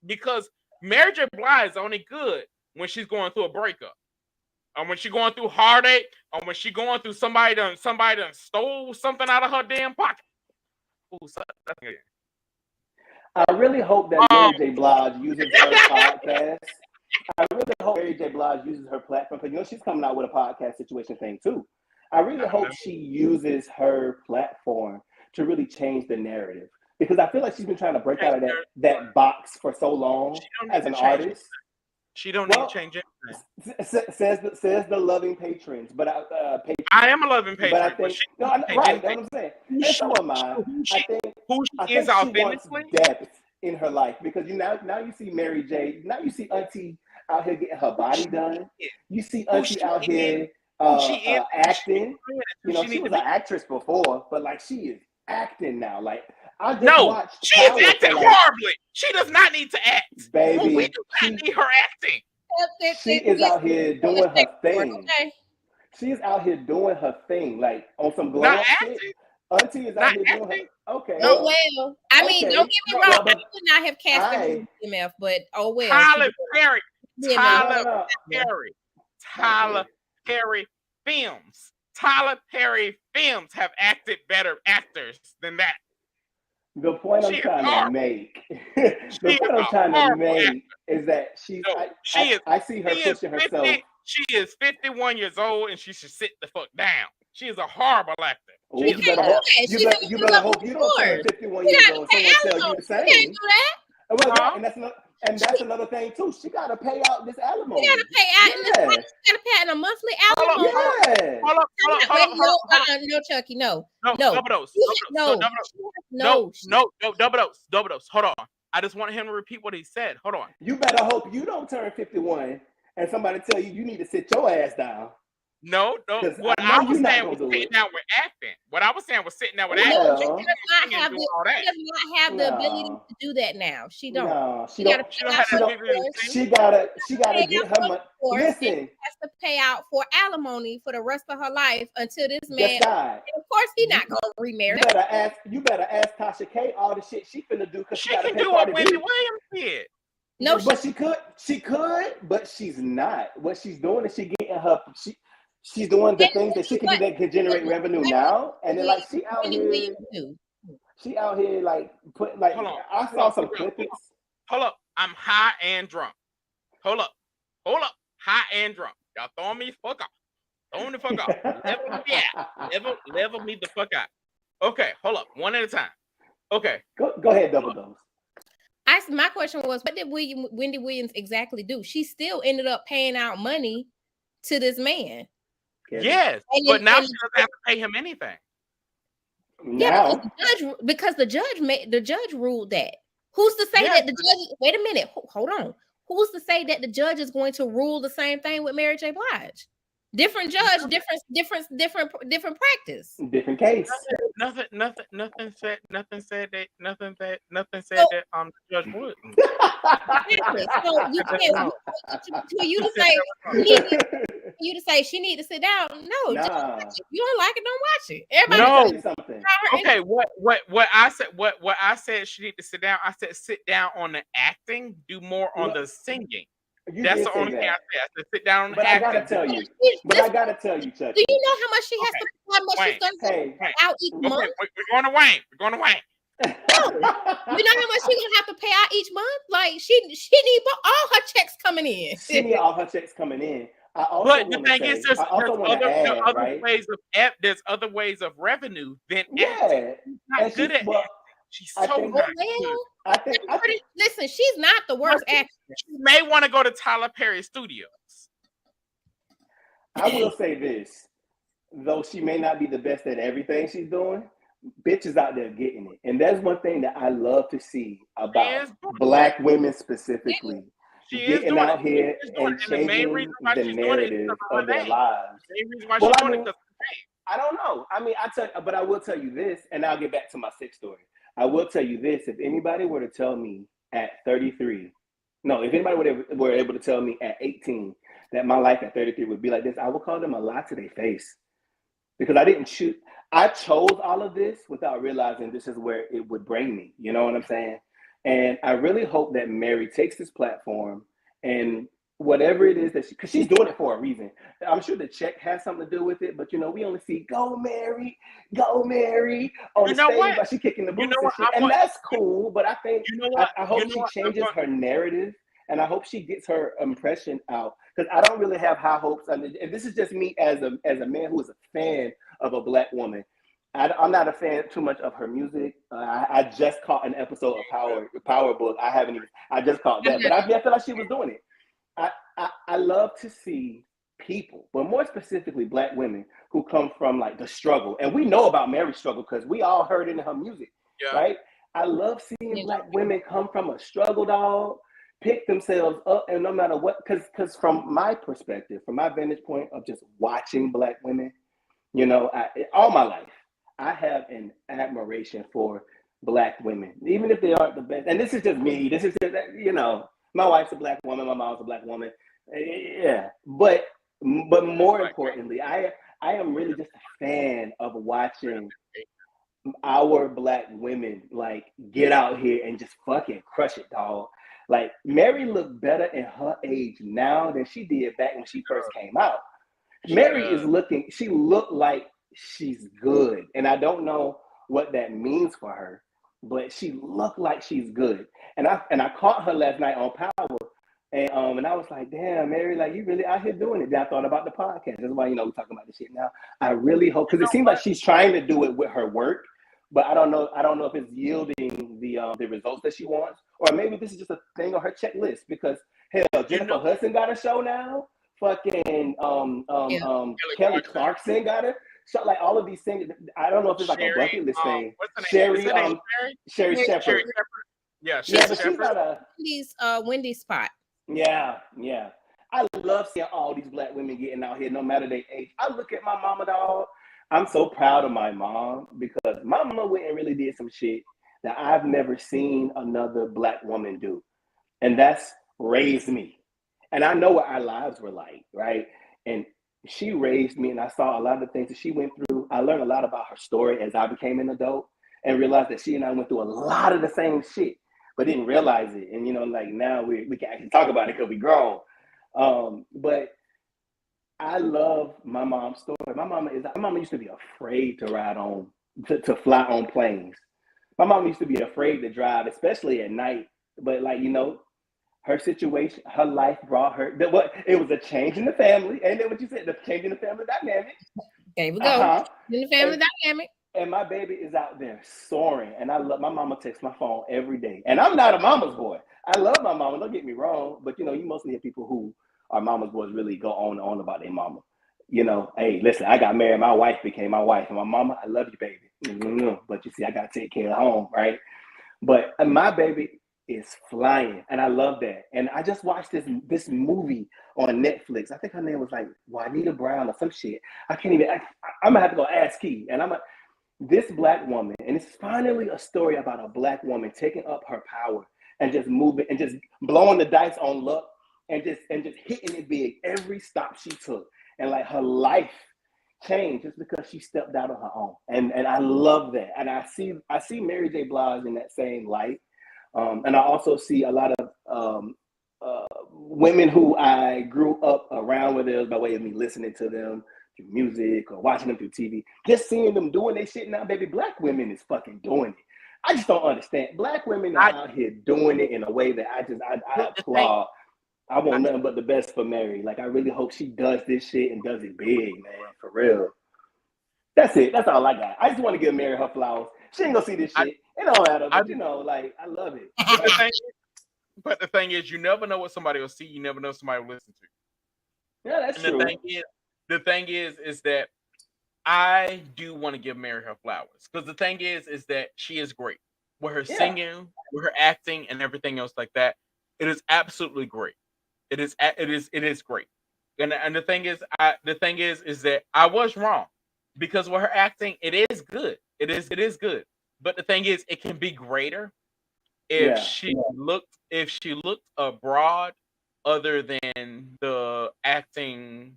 Because Mary J. Blige is only good when she's going through a breakup, or when she's going through heartache, or when she's going through somebody done stole something out of her damn pocket. I really hope that Mary J. Blige uses her podcast. I really hope Mary J. Blige uses her platform because she's coming out with a podcast situation thing too. I really hope she uses her platform to really change the narrative because I feel like she's been trying to break out of that box for so long as an artist. She don't need to change it. Says the loving patrons, but I am a loving patron. But I think that's what I'm saying. And so am I. I think she wants depth in her life because now you see Mary J. Now you see Auntie out here getting her body done. You see Auntie out here acting. She was an actress before, but like she is acting now. Like she is acting horribly. She does not need to act, baby. We do not need her acting. She is out here doing her thing. She is out here doing her thing, like on some glow up shit. Auntie is out here doing her. Okay. Oh well. I mean, don't get me wrong. I would not have cast her MF, but oh well. Tyler Perry films. Tyler Perry films have acted better actors than that. The point I'm trying to make is that I see her pushing herself. She is 51 years old and she should sit the fuck down. She is a horrible actor. You better hope you don't turn 51 years old. Someone tell you the same. You can't do that. Well, and that's not. And that's another thing too. She gotta pay out this alimony. She gotta pay out in this. She gotta pay out in a monthly alimony. Hold up. No, Chucky, no. No, double dose. No, double dose. Hold on. I just want him to repeat what he said. Hold on. You better hope you don't turn 51 and somebody tell you need to sit your ass down. No. What I was saying was sitting down with acting. What I was saying was sitting down with acting. She does not have the ability to do that now. She don't. No, she gotta get her money. Listen, she has to pay out for alimony for the rest of her life until this man. And of course, he's not gonna remarry. You better ask Tasha K all the shit she finna do because she can do what Wendy Williams did. No, but she could, but she's not. What she's doing is she's doing the things that she can do that can generate revenue now, and then like she out here like put like I saw some clips. Hold up, I'm high and drunk. Hold up, high and drunk. Y'all throwing me the fuck off. Level me the fuck out. Okay, hold up, one at a time. Okay, go ahead, double dose. My question was, what did Wendy Williams exactly do? She still ended up paying out money to this man. Yes, but now she doesn't have to pay him anything. Yeah, because the judge ruled that. Who's to say that the judge? Wait a minute, hold on. Who's to say that the judge is going to rule the same thing with Mary J. Blige? Different judge, different practice. Different case. Nothing said that the judge would. So you to say she need to sit down. No, just watch it. You don't like it, don't watch it. Everybody something. Okay, what I said she need to sit down. I said sit down on the acting, do more on the singing. That's the only thing I said. Sit down on the acting. I gotta tell you, Chuck. Do you know how much she has to? How much she's going to pay out each month? We're going to Wayne. No. You know how much she's gonna have to pay out each month? Like she need all her checks coming in. She need all her checks coming in. But the thing is, there's other ways of revenue than acting. Not good at it. She's so good. Listen, she's not the worst actress. She may want to go to Tyler Perry Studios. I will say this, though she may not be the best at everything she's doing, bitches out there getting it. And that's one thing that I love to see about Black women specifically. Getting out here and changing the narrative of their lives. I don't know. I mean, but I will tell you this, and I'll get back to my sex story. I will tell you this: if anybody were to tell me at 33, if anybody were able to tell me at 18 that my life at 33 would be like this, I would call them a lie to their face, because I chose all of this without realizing this is where it would bring me. You know what I'm saying? And I really hope that Mary takes this platform and whatever it is that because she's doing it for a reason. I'm sure the check has something to do with it, but we only see go Mary on the stage, but she kicking the boots and that's cool. But I think I hope she changes her narrative, and I hope she gets her impression out, because I don't really have high hopes. And this is just me as a man who is a fan of a Black woman. I'm not a fan too much of her music. I just caught an episode of Power Book. I just caught that, but I feel like she was doing it. I love to see people, but more specifically Black women who come from like the struggle. And we know about Mary's struggle because we all heard it in her music, right? I love seeing Black women come from a struggle, dog, pick themselves up, and no matter what, because from my perspective, from my vantage point of just watching Black women, all my life, I have an admiration for Black women, even if they aren't the best. And this is just me. This is just, my wife's a Black woman. My mom's a Black woman. Yeah. But more importantly, I am really just a fan of watching our Black women like get out here and just fucking crush it, dog. Like Mary looked better in her age now than she did back when she first came out. Mary she looked like she's good. And I don't know what that means for her, but she looked like she's good. And I caught her last night on Power, and I was like, damn, Mary, like you really out here doing it. Then I thought about the podcast. That's why we're talking about this shit now. I really hope, because it seems like she's trying to do it with her work, but I don't know. I don't know if it's yielding the results that she wants, or maybe this is just a thing on her checklist. Because hell, Jennifer Hudson got a show now. Fucking Kelly Clarkson got it. So like all of these things, I don't know if it's like a bucket list thing. What's her name? Sherry Shepherd. Yeah, but she's not a Wendy's spot. Yeah. I love seeing all these black women getting out here, no matter their age. I look at my mama, dog. I'm so proud of my mom because my mama went and really did some shit that I've never seen another black woman do, and that's raised me. And I know what our lives were like, right? And she raised me, and I saw a lot of the things that she went through. I learned a lot about her story as I became an adult, and realized that she and I went through a lot of the same shit, but didn't realize it. And like now we can actually talk about it because we grown. But I love my mom's story. My mama used to be afraid to ride on to fly on planes. My mom used to be afraid to drive, especially at night. But her situation, her life brought her. It was a change in the family, and then what you said, the change in the family dynamic. There we go. In the family dynamic. And my baby is out there soaring, and I love my mama. Texts my phone every day, and I'm not a mama's boy. I love my mama. Don't get me wrong, but you mostly hear people who are mama's boys really go on and on about their mama. Hey, listen, I got married. My wife became my wife, and my mama, I love you, baby. But you see, I gotta take care of home, right? But my baby is flying, and I love that. And I just watched this movie on Netflix. I think her name was like Juanita Brown or some shit. I can't even. I'm gonna have to go ask Key, and this black woman, and it's finally a story about a black woman taking up her power and just moving and just blowing the dice on luck and just hitting it big every stop she took. And like her life changed just because she stepped out on her own. And I love that. And I see Mary J. Blige in that same light. And I also see a lot of women who I grew up around with us by way of me listening to them through music or watching them through TV. Just seeing them doing their shit now, baby. Black women is fucking doing it. I just don't understand. Black women are out here doing it in a way that I applaud. I want nothing but the best for Mary. Like, I really hope she does this shit and does it big, man, for real. That's it. That's all I got. I just want to give Mary her flowers. She ain't gonna see this shit. It don't matter, but I love it. But the thing is, you never know what somebody will see. You never know what somebody will listen to. Yeah, that's true. The thing is that I do want to give Mary her flowers because the thing is that she is great with her singing, with her acting, and everything else like that. It is absolutely great. It is great. And the thing is that I was wrong because with her acting, it is good. It is good. But the thing is, it can be greater if she looked abroad, other than the acting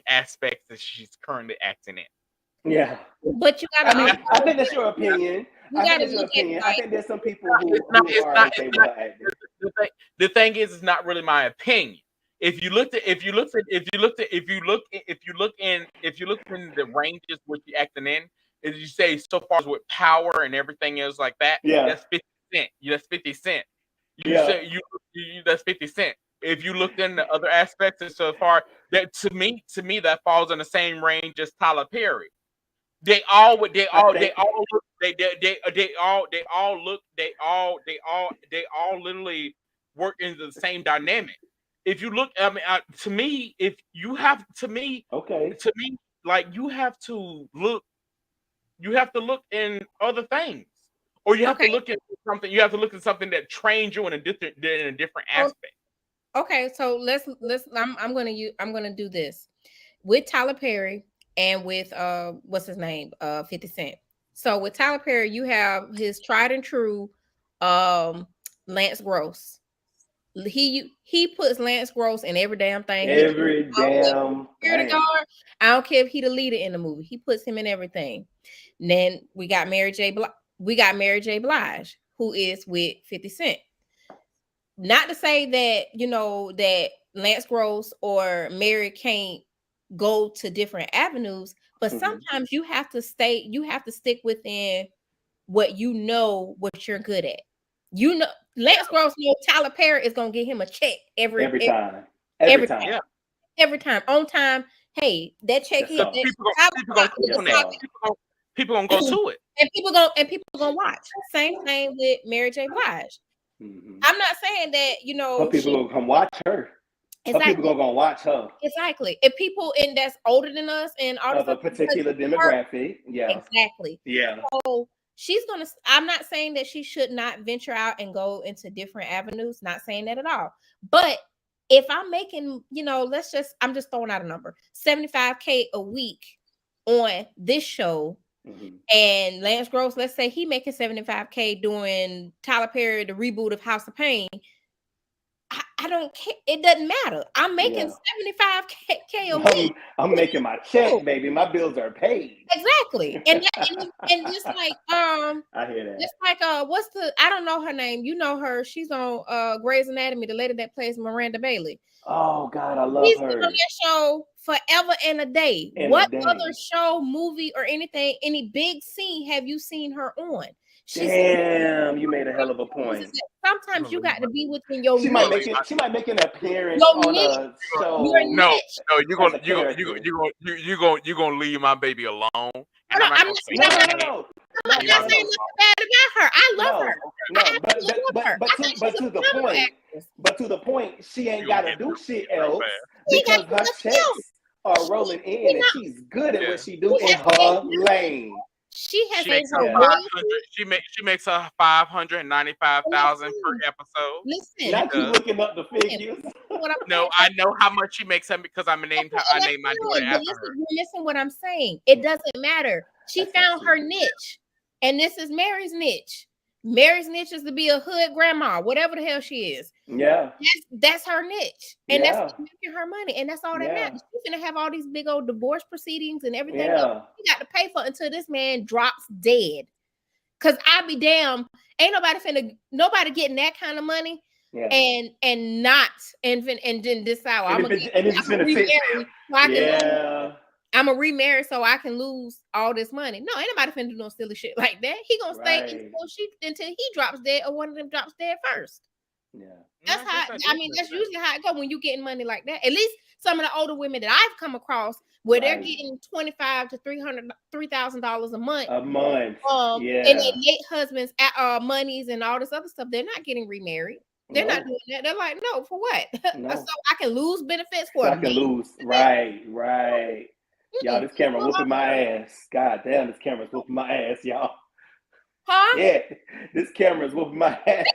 aspects that she's currently acting in. Yeah, but you gotta. I think that's your opinion. I think there's some people who are okay with her acting. The thing is, it's not really my opinion. If you look in the ranges which you acting in, as you say, so far as with power and everything else like that, that's 50 Cent. That's 50 Cent. That's 50 Cent. If you looked in the other aspects, and so far that to me that falls in the same range as Tyler Perry. They all literally work into the same dynamic. If you look, I mean, to me, like you have to look in other things, or you have to look at something. You have to look at something that trains you in a different aspect. Okay, so let's. I'm gonna do this with Tyler Perry and with what's his name, 50 Cent. So with Tyler Perry, you have his tried and true, Lance Gross. He puts Lance Gross in every damn thing. Every damn security guard. I don't care if he the leader in the movie. He puts him in everything. And then we got Mary J. Blige, who is with 50 Cent. Not to say that that Lance Gross or Mary can't go to different avenues, but sometimes you have to stick within what you're good at. Lance Gross knows Tyler Perry is gonna get him a check every time. On time. Hey, that check here. people gonna go to it. And people gonna watch. Same thing with Mary J. Blige. Mm-hmm. I'm not saying that, you know, her people gonna come watch her. Exactly. Her people gonna watch her. Exactly. If people in that's older than us and all of a particular demographic, yeah, exactly, yeah. So she's gonna. I'm not saying that she should not venture out and go into different avenues. Not saying that at all. But if I'm making, you know, I'm just throwing out a number, $75K a week on this show. Mm-hmm. And Lance Gross, let's say he making $75K doing Tyler Perry, the reboot of House of Pain. I don't care. It doesn't matter. I'm making $75K a week. I'm making my check, baby. My bills are paid. Exactly. And just like I hear that. Just like I don't know her name. You know her. She's on Grey's Anatomy, the lady that plays Miranda Bailey. Oh God, I love her. She's been on that show forever and a day. What other show, movie, or anything, any big scene have you seen her on? Damn, you made a hell of a point. Sometimes you got to be within your. She might make an appearance on a show. No, you're gonna leave my baby alone. No. I'm not saying nothing bad about her. I love her. But to the point, she ain't gotta do shit else because her checks are rolling in, and she's good at what she do in her lane. She makes her $595,000 per episode. Listen, not you looking up the figures. No, I know how much she makes because I named my daughter after her. Listen, what I'm saying. It doesn't matter. She found her niche, and this is Mary's niche. Mary's niche is to be a hood grandma, whatever the hell she is. Yeah, that's her niche, and that's what's making her money, and that's all that matters. She's gonna have all these big old divorce proceedings and everything else. She got to pay for until this man drops dead. Cause I be damn, ain't nobody getting that kind of money, and then decide I'm gonna remarry. I'm gonna remarry so I can lose all this money. No, ain't nobody finna do no silly shit like that. He gonna stay until he drops dead or one of them drops dead first. Yeah, that's how. I mean, that's usually how it goes when you getting money like that. At least some of the older women that I've come across, where they're getting $2,500 to $3,000 a month. And they late husbands' monies and all this other stuff. They're not getting remarried. They're not doing that. They're like, no, for what? No. So I can lose benefits for. I can lose. Right. Y'all, this camera whooping my ass. God damn, this camera's whooping my ass, y'all. Huh? Yeah, this camera's whooping my ass.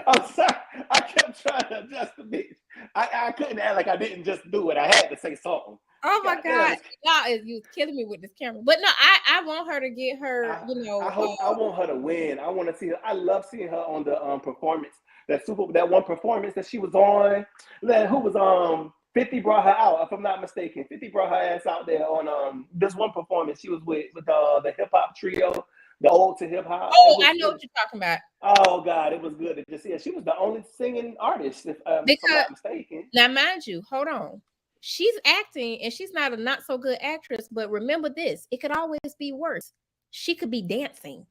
I'm sorry. I kept trying to adjust the bitch. I couldn't act like I didn't just do it. I had to say something. Oh my God. Y'all you killing me with this camera. But no, I want her to get her, I want her to win. I want to see her. I love seeing her on the performance. That one performance that she was on. Who was 50 brought her out, if I'm not mistaken. 50 brought her ass out there on this one performance. She was with the hip hop trio, the old to hip hop. Oh, I know what you're talking about. Oh God, it was good to just see her. She was the only singing artist, if I'm not mistaken. Now, mind you, hold on. She's acting, and she's not a not so good actress. But remember this: it could always be worse. She could be dancing.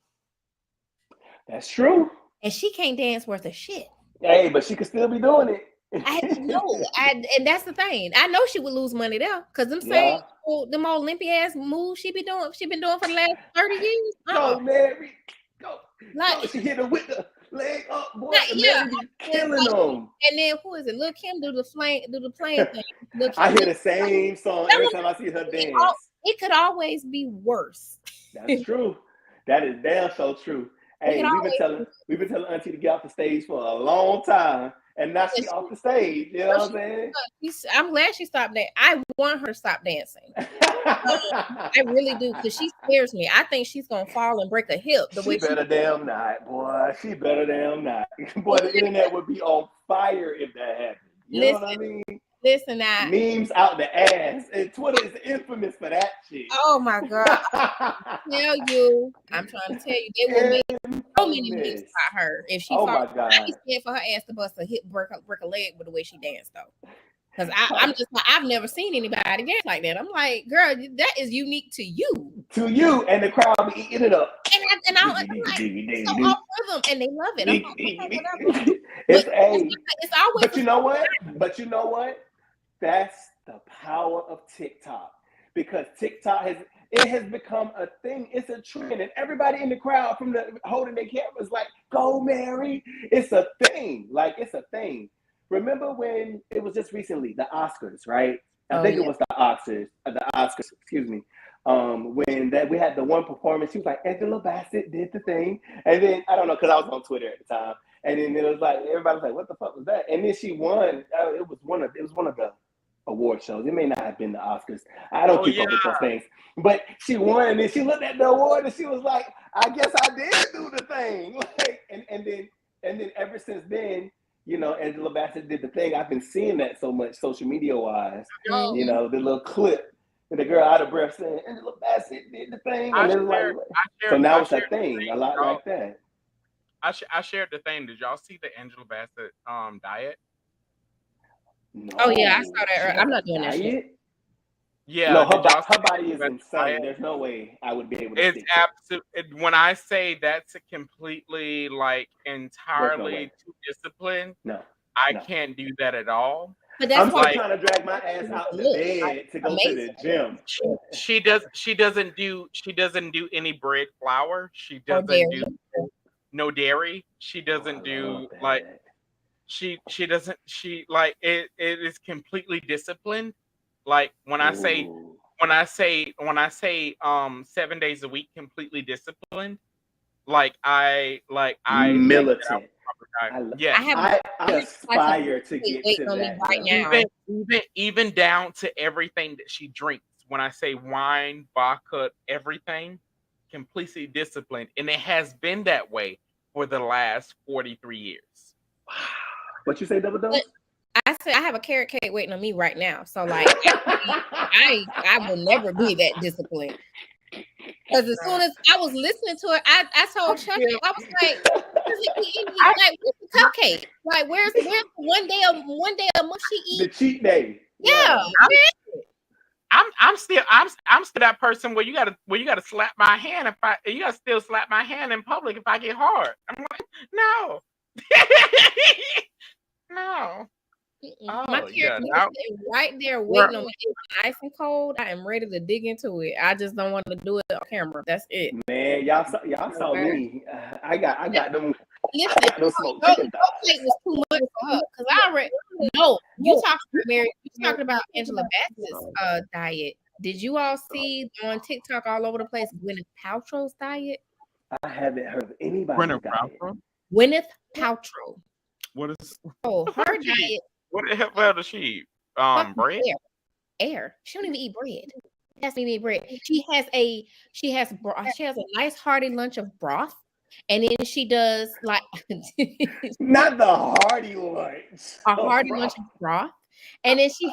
That's true. And she can't dance worth a shit. Hey, but she could still be doing it. I know, and that's the thing. I know she would lose money there because them them Olympic ass moves she been doing for the last 30 years. Go, Mary, go! She hit her with the leg up, boy. Mary be killing them. And then who is it? Lil' Kim do the playing thing. I hear the same song every time I see her dance. It could always be worse. That's true. That is damn so true. Hey, we've been telling Auntie to get off the stage for a long time. And now she's off the stage, you know what I'm saying? I'm glad she stopped that. I want her to stop dancing. I really do, because she scares me. I think she's gonna fall and break a hip. She better damn not, boy. She better damn not. Boy, the internet would be on fire if that happened. You know what I mean? Listen, memes out the ass, and Twitter is infamous for that shit. Oh my God! I'm trying to tell you, they will make so many memes about her if she. Oh my God! I'd be scared for her ass to bust a hip, break a leg with the way she danced though. Because I'm just like, I've never seen anybody dance like that. I'm like, girl, that is unique to you. To you, and the crowd be eating it up. And I'm like, so off rhythm, and they love it. It's always. But you know what? That's the power of TikTok, because TikTok It has become a thing. It's a trend, and everybody in the crowd from the holding their cameras like, "Go, Mary!" It's a thing. Like it's a thing. Remember when it was just recently the Oscars, right? I think it was the Oscars. The Oscars. Excuse me. When that we had the one performance, she was like, Angela Bassett did the thing, and then I don't know because I was on Twitter at the time, and then it was like everybody was like, "What the fuck was that?" And then she won. It was one of the award shows. It may not have been the Oscars. I don't keep up with those things. But she won, and then she looked at the award, and she was like, "I guess I did do the thing." Like, and then ever since then, you know, Angela Bassett did the thing. I've been seeing that so much social media wise. You know, the little clip with the girl out of breath saying Angela Bassett did the thing, and it's like, so now it's a thing, a lot like that. I shared the thing. Did y'all see the Angela Bassett diet? No. Oh yeah, I saw that. I'm not doing that shit. Yeah, no, her body is insane. Diet? There's no way I would be able to. It's absolutely. When I say that's a completely like entirely too disciplined, I can't do that at all. But that's I'm still trying to drag my ass out the bed to go to the gym. She doesn't do any bread flour. She doesn't do no dairy. She doesn't do like. She like it is completely disciplined. Like when I say 7 days a week completely disciplined, like I militant. I aspire to get to that right now. Even down to everything that she drinks. When I say wine, vodka, everything, completely disciplined, and it has been that way for the last 43 years. What you say, Double Dose? I said I have a carrot cake waiting on me right now. So like I will never be that disciplined. Because as soon as I was listening to it, I told Chuck, I was like, where's the cupcake? Like where's the one day a month she eats? The cheat day. Yeah. I'm still that person where you gotta slap my hand you gotta still slap my hand in public if I get hard. I'm like, no. No. My carrot is right there waiting on me. It's nice and cold. I am ready to dig into it. I just don't want to do it on camera. That's it. Man, y'all saw me. I got them. Listen, no plate was too much for her because I already know you talking about Angela Bassett's diet. Did you all see on TikTok all over the place Gwyneth Paltrow's diet? I haven't heard of anybody's diet. Gwyneth Paltrow. What is? Oh, her diet. What the hell does she eat? Bread? Air. She don't even eat bread. She doesn't even eat bread. She has a nice hearty lunch of broth, and then she does like not the hearty lunch. A hearty lunch of broth, and then she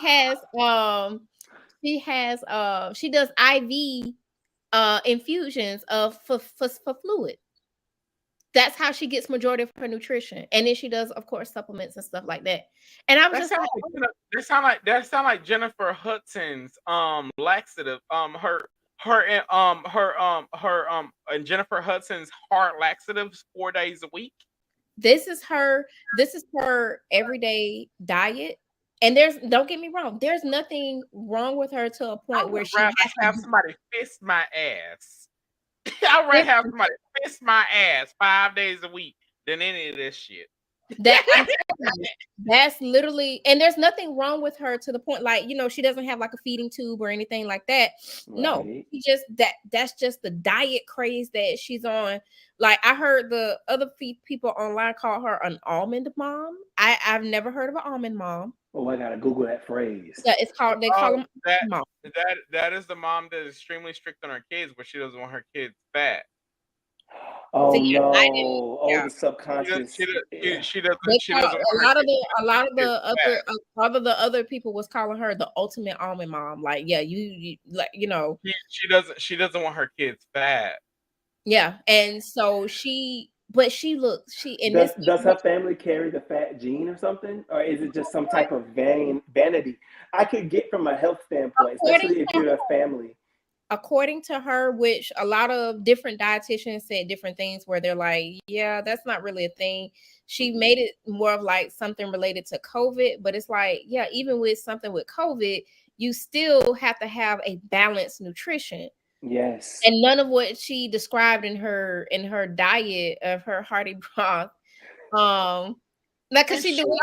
does IV infusions of for fluid. That's how she gets majority of her nutrition, and then she does, of course, supplements and stuff like that. And I was just like, that sound like Jennifer Hudson's laxative. And Jennifer Hudson's hard laxatives 4 days a week. This is her everyday diet. And don't get me wrong, there's nothing wrong with her to a point where she has to have somebody fist my ass. I'd rather have somebody fist my ass 5 days a week than any of this shit. That's literally, and there's nothing wrong with her to the point, like, you know, she doesn't have like a feeding tube or anything like that. Right. No, she just that's just the diet craze that she's on. Like I heard the other people online call her an almond mom. I've never heard of an almond mom. Oh, I gotta Google that phrase. Yeah, they call them mom. That is the mom that is extremely strict on her kids, but she doesn't want her kids fat. Oh no! The subconscious. She doesn't. A lot of the other people was calling her the ultimate almond mom. Like, yeah, you like, you know. She doesn't want her kids fat. Yeah, and so she does her family carry the fat gene or something, or is it just some type of vanity? I could get from a health standpoint, especially if you're a family. According to her, which a lot of different dietitians said different things where they're like, yeah, that's not really a thing. She made it more of like something related to COVID, but it's like, yeah, even with something with COVID, you still have to have a balanced nutrition. Yes. and none of what she described in her diet of her hearty broth. Like, cause And she shit, the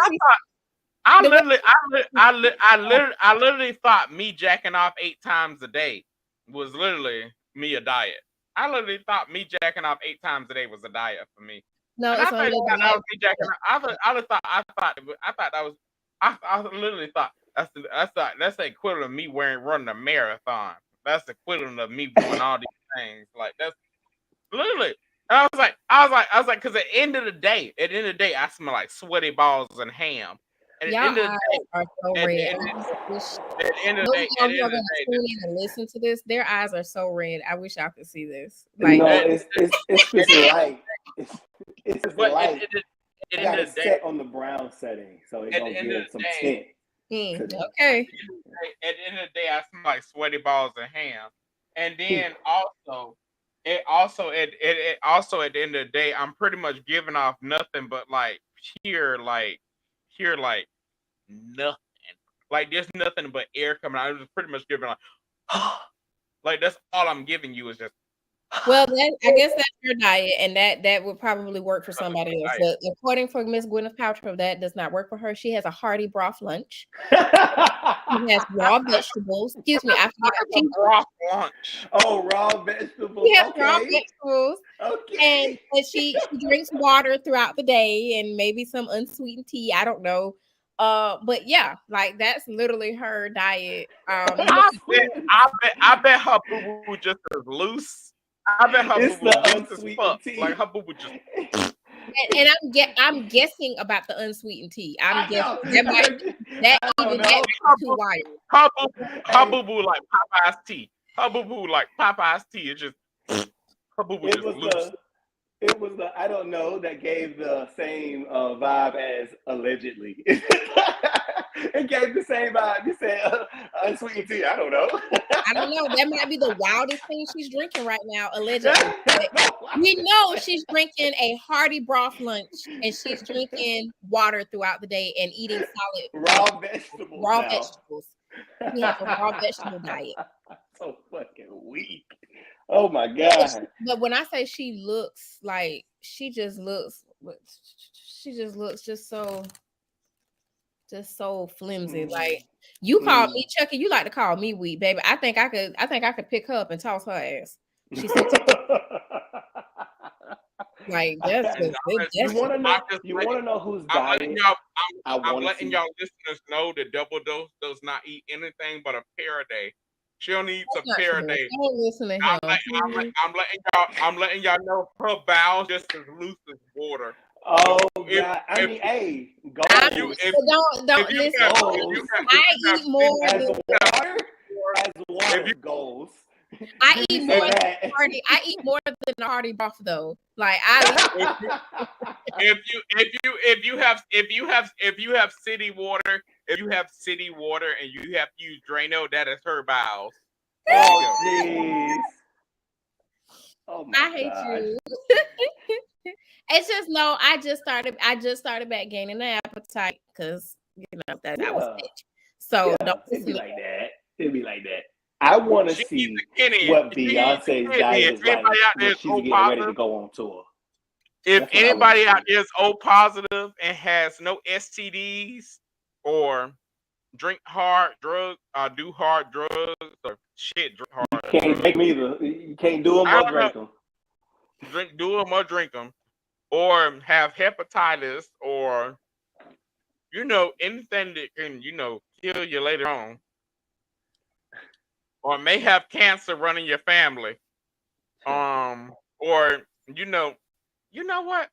I way literally, I literally thought me jacking off 8 times a day was literally me a diet. I literally thought me jacking off 8 times a day was a diet for me. no, And I it's thought only a that diet. was me jacking off. I thought that was. I literally thought that's the equivalent of me running a marathon. That's the equivalent of me doing all these things. Like that's literally. And I was like, because at the end of the day, I smell like sweaty balls and ham. And at the Y'all end of the eyes day, are so at red. the end I of, just wish at the end of the those day, of y'all at the who end are of gonna the day, tune in and listen to this, their eyes are so red. I wish y'all could see this. Like, No, at, it's this light. It's this but light. at the I end got of it the day, set on the brown setting, so it's at the gonna end of give the some day, tint. okay. at the end of the day, I smell like sweaty balls and ham. And then also, it also at the end of the day, I'm pretty much giving off nothing but like here like nothing. Like there's nothing but air coming out. I'm just pretty much giving like that's all I'm giving you is just Well, I guess that's your diet, and that would probably work for somebody else. diet. But according for Miss Gwyneth Paltrow, that does not work for her. She has a hearty broth lunch. She has raw vegetables. Excuse me, I forgot. It's a broth lunch. Oh, raw vegetables. She has raw Okay. vegetables, Okay. and she drinks water throughout the day, and maybe some unsweetened tea. I don't know. But yeah, like that's literally her diet. I bet her boo boo just as loose. I bet her It's boo boo the loose as unsweetened fuck. tea. Like her boo boo just. And I'm guessing about the unsweetened tea. I'm guessing that might I don't know. that too wild. Her boo boo like Popeye's tea. Her boo boo like Popeye's tea. It's just her boo boo It just was loose. the I don't know that gave the same vibe as allegedly. It gave the same vibe. You said unsweetened tea. I don't know. I don't know. That might be the wildest thing she's drinking right now, allegedly. But we know she's drinking a hearty broth lunch, and she's drinking water throughout the day and eating solid raw vegetables. raw now. vegetables. We have a raw vegetable diet. So fucking weak. Oh my god. But when I say she looks like she just looks just so flimsy. Like you call me Chucky, you like to call me weak, baby. I think I could pick her up and toss her ass. She's so like that's just you want to know who's dying? I'm letting y'all listeners know that Double Dose does not eat anything but a pear a day. She only eats a pear a day. Don't listen to him. I'm letting y'all know her bowels just as loose as water. Oh god! I mean, hey, goals. Don't listen. I eat more as than water. As water goals. I eat more than hearty. I eat more than a hearty broth though. Like if you have city water, and you have to use Drano, that is her bowels. Oh jeez. Oh my I hate you. It's just no. I just started back gaining the appetite because that I was sick. So don't it'd be like that. It'd be like that. I want to see what Beyonce's diet is like when she's getting ready to go on tour. If anybody out there is O positive and has no STDs or drink hard drugs, do hard drugs or shit, drink hard. You can't take them either. You can't do them or drink them. Do them or drink them, or have hepatitis, or anything that can kill you later on, or may have cancer running your family, or you know what?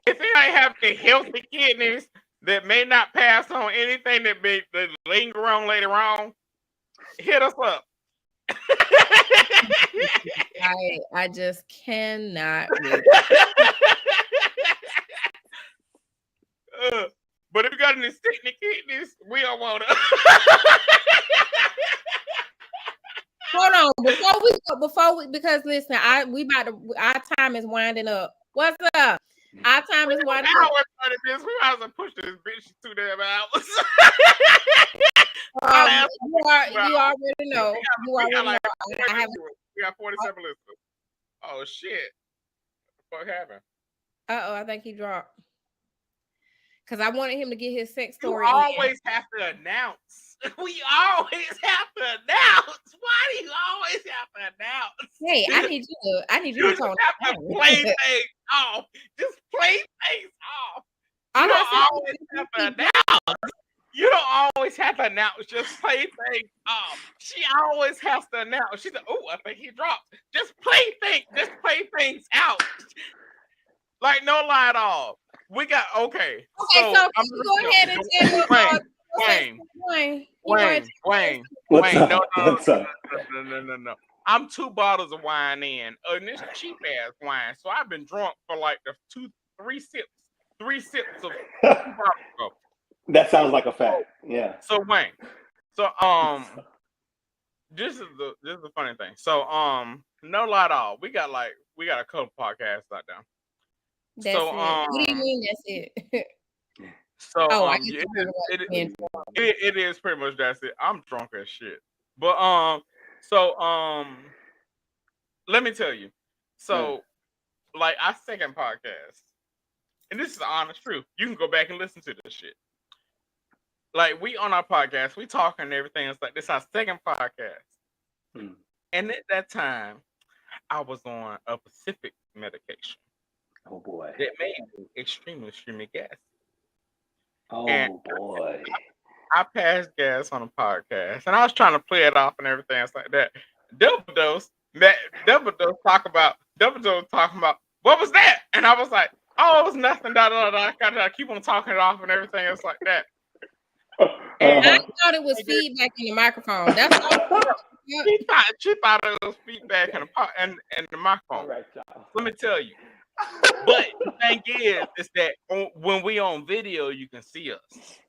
If anybody have the healthy kidneys that may not pass on anything that linger on later on, hit us up. I just cannot. But if you got any sticky kidneys, we don't want to. Hold on, before we because listen, our time is winding up. What's up? Our time is winding Hour up. 30 minutes. We might as well push this bitch 2 damn hours. You already know. You We got already like know. I have. we got 47 listeners. Oh shit! What happened? I think he dropped. Because I wanted him to get his sex You story. always have to announce. We always have to announce. Why do you always have to announce? Hey, I need you You to just tone have to play things off. Just play things off. You don't always have to announce. You don't always have to announce. Just play things off. She always has to announce. She's like, "Oh, I think he dropped." Just play things. Just play things out. Like no lie at all. We got okay. So I'm go ahead and tell me Wayne. What's up? No. What's up? No. I'm 2 bottles of wine in, and this cheap ass wine. So I've been drunk for like the 3 sips of 2 bottles ago. That sounds like a fact. Yeah. So Wayne. So this is the funny thing. So no lie at all. We got a couple podcasts out there. That's it. What do you mean that's it? So it is pretty much that's it. I'm drunk as shit. But let me tell you. So like our second podcast, and this is the honest truth. You can go back and listen to this shit. Like we on our podcast, we talking and everything. It's like this our second podcast. And at that time, I was on a Pacific medication. Oh boy. That made me extremely gassy. Oh boy. I passed gas on a podcast, and I was trying to play it off and everything. It's like that. Double dose talking about what was that? And I was like, oh, it was nothing. I gotta keep on talking it off and everything. It's like that. And I thought it was feedback in the microphone. That's all. She thought it was feedback in the microphone. All right, y'all. Let me tell you. But the thing is that when we on video, you can see us.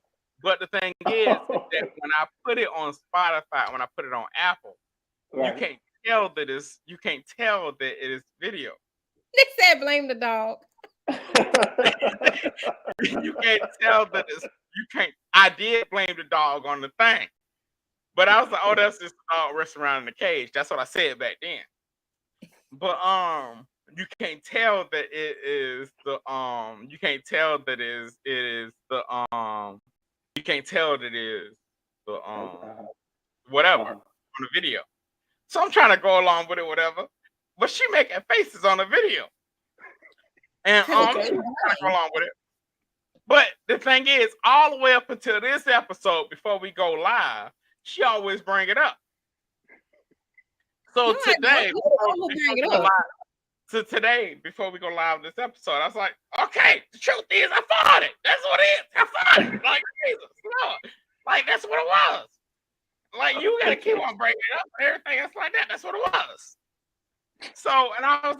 But the thing is that when I put it on Spotify, when I put it on Apple, you can't tell that it is video. They said blame the dog. You can't tell that I did blame the dog on the thing. But I was like, oh, that's just a dog resting around in the cage. That's what I said back then. But you can't tell that it is the you can't tell that it is the whatever on the video. So I'm trying to go along with it, whatever. But she making faces on the video. And I'm trying to go along with it. But the thing is, all the way up until this episode, before we go live, she always bring it up. So today, before we go live this episode, I was like, okay, the truth is I fought it. That's what it is. I fought it. Like, Jesus, Lord. Like, that's what it was. Like, you got to keep on bringing it up and everything else like that. That's what it was. So, and I was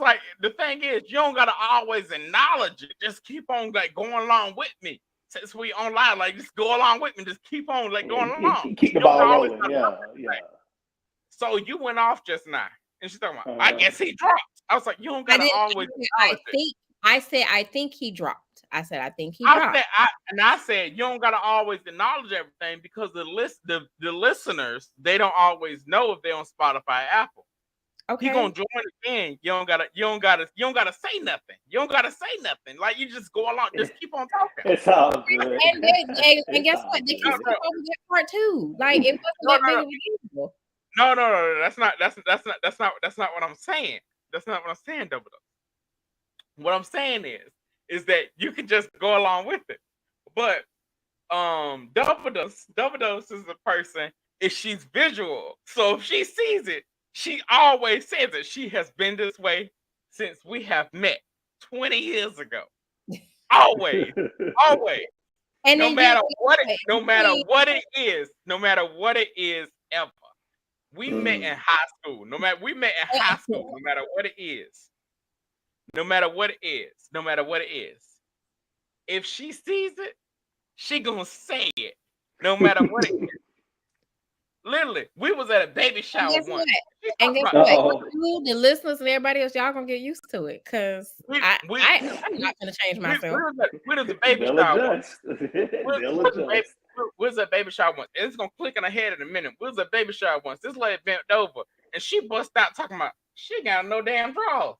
like, the thing is, you don't got to always acknowledge it. Just keep on, like, going along with me. Since we online, like, just go along with me. Just keep on, like, going along. Keep the ball rolling. Yeah. So you went off just now. And she's talking about, I guess he dropped. I was like, you don't got to always I think he dropped. I said, I think he dropped. I said, you don't got to always acknowledge everything because the listeners, they don't always know if they're on Spotify, Apple. Okay. He gonna join again. You don't gotta say nothing. You don't gotta say nothing. Like you just go along, just keep on talking. It's all good. And guess what? They can skip over that part too. Like it wasn't that big of a deal. No. That's not what I'm saying. That's not what I'm saying, Double Dose. What I'm saying is that you can just go along with it. But Double Dose is a person, if she's visual. So if she sees it, she always says it. She has been this way since we have met 20 years ago. Always. And no matter what it is ever. We met in high school. No matter what it is. No matter what it is. If she sees it, she gonna say it. No matter what it is. Literally, we was at a baby shower guess once. And guess what? You, the listeners, and everybody else, y'all gonna get used to it because I'm not gonna change myself. We was a baby shower once. We was at baby shower once. It's gonna click in her head in a minute. We was at baby shower once. This lady bent over and she bust out talking about she got no damn drawers.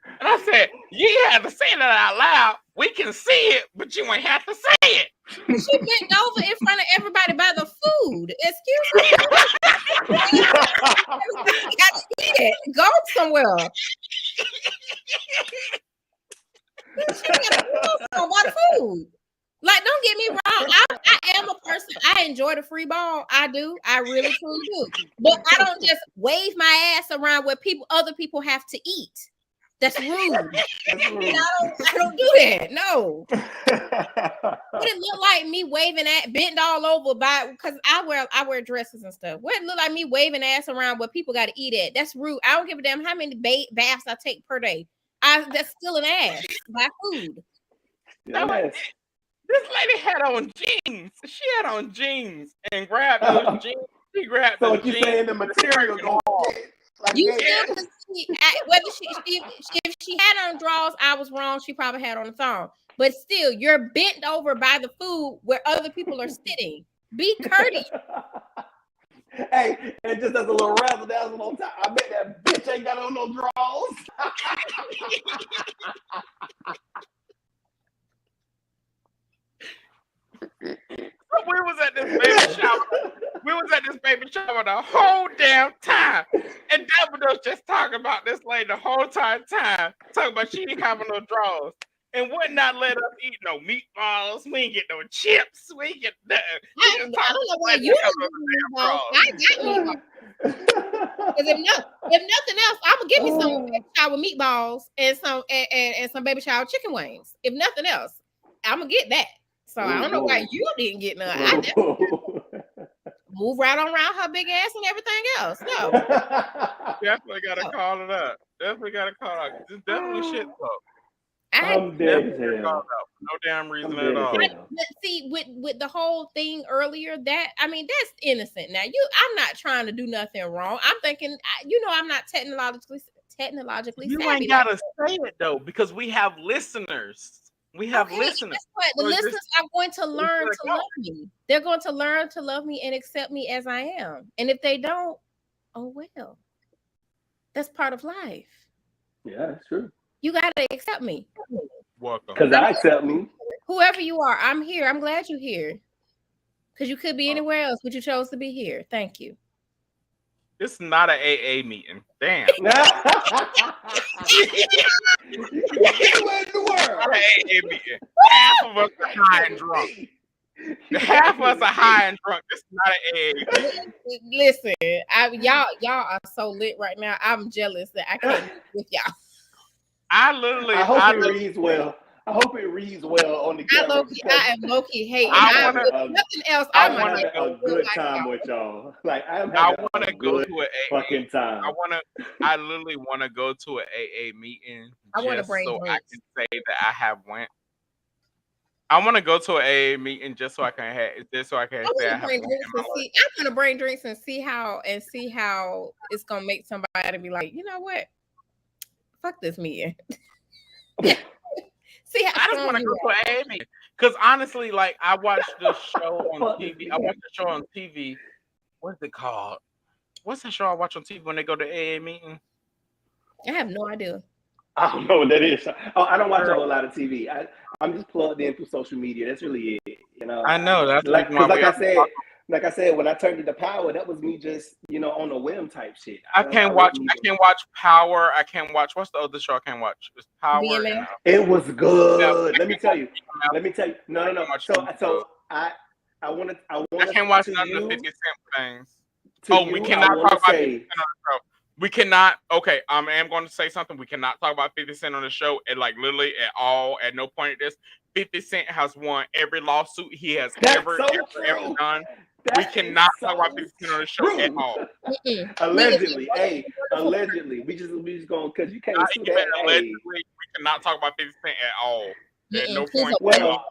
And I said, you have to say that out loud. We can see it, but you ain't have to say it. She bent over in front of everybody by the food. Excuse me. Go somewhere. She got the food. Like, don't get me wrong. I am a person. I enjoy the free ball. I do. I really truly do. But I don't just wave my ass around where other people have to eat. That's rude. I don't do that. No. Would it look like me waving bent all over because I wear dresses and stuff? Would it look like me waving ass around where people got to eat at? That's rude. I don't give a damn how many baths I take per day. That's still an ass. Buy food. Yes. This lady had on jeans. She had on jeans and grabbed those jeans. She grabbed so those jeans. So you saying the material going like you still can see if she had on drawers, I was wrong. She probably had on a thong. But still, you're bent over by the food where other people are sitting. Be courteous. Hey, and just as a little razzle dazzle on top, I bet that bitch ain't got on no drawers. We was at this baby shower. We was at this baby shower the whole damn time. And Devin was just talking about this lady the whole time. Talking about she ain't having no drawers. And would not let us eat no meatballs. We ain't get no chips. We ain't get nothing. I don't know why you don't meatballs. I got meatballs. Because if nothing else, I'm gonna give me some baby shower meatballs and some baby shower chicken wings. If nothing else, I'm gonna get that. So I don't know why you didn't get none. I definitely move right on around her big ass and everything else. No. Definitely gotta call it up. Definitely gotta call it out. It's definitely shit talk. I'm dead. No damn reason at all. But see, with the whole thing earlier, that's innocent. Now I'm not trying to do nothing wrong. I'm thinking, I'm not technologically you savvy. Ain't gotta say it though, because we have listeners. We have listeners. Guess what? The listeners are going to learn to love me. They're going to learn to love me and accept me as I am. And if they don't, oh well. That's part of life. Yeah, that's true. You gotta accept me. Welcome. Because I accept me. Whoever you are, I'm here. I'm glad you're here. Because you could be anywhere else, but you chose to be here. Thank you. This is not an AA meeting. Damn. Half of us are high and drunk. Half of us are high and drunk. This is not an AA. Listen, y'all are so lit right now. I'm jealous that I can't be with y'all. I hope it reads well. I hope it reads well on the camera. I am low-key hating. Nothing else. I want to have a good time with y'all. Like I want to go to a fucking time. I literally want to go to an AA meeting. I want to bring so drinks. I can say that I have went. I want to go to an AA meeting just so I can say I have went. I'm gonna bring drinks and see how it's gonna make somebody be like, you know what? Fuck this meeting. See how I just want to go to an AA meeting. Because honestly, like I watched the show on TV. What is it called? What's the show I watch on TV when they go to AA meeting? I have no idea. I don't know what that is. I don't watch a whole lot of TV. I'm just plugged in through social media. That's really it. I know that's like I said, when I turned into Power, that was me just, on a whim type shit. I can't watch Power. I can't watch. What's the other show I can't watch? It's Power. It was good. Let me tell you. No. So I want to. I can't watch none of the 50 Cent things. We cannot talk about 50 Cent on the show. We cannot. Okay, I am going to say something. We cannot talk about 50 Cent on the show at literally at all. At no point of this. 50 Cent has won every lawsuit he has ever done. We cannot talk about 50 Cent on the show at all. Allegedly. We just going because you can't see that. Allegedly, we cannot talk about 50 Cent at all. At no point. Well,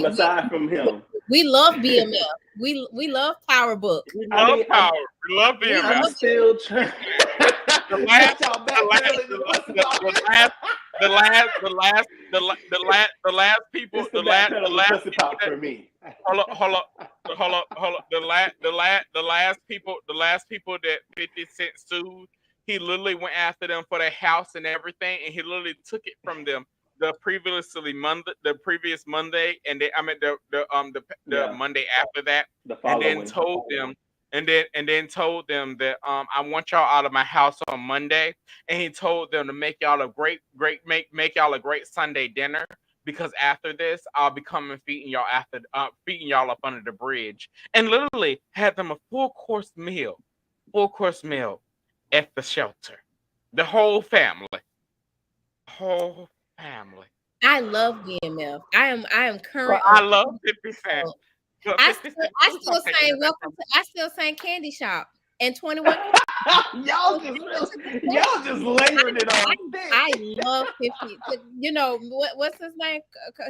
aside from him. We love BMF. We love Power Book. We love Power. We love BMF. I'm still trying. The last people that for me. hold up. The last people that 50 Cent sued, he literally went after them for their house and everything, and he literally took it from them the previous Monday, and the Monday after that, and then told them. And then told them that I want y'all out of my house on Monday, and he told them to make y'all a great Sunday dinner, because after this I'll be coming feeding y'all up under the bridge, and literally had them a full course meal at the shelter, the whole family. I love BMF. I am current. I love 50 Cent. I still sang Candy Shop and 21. y'all just layering it on. I love 50. You know what's his name?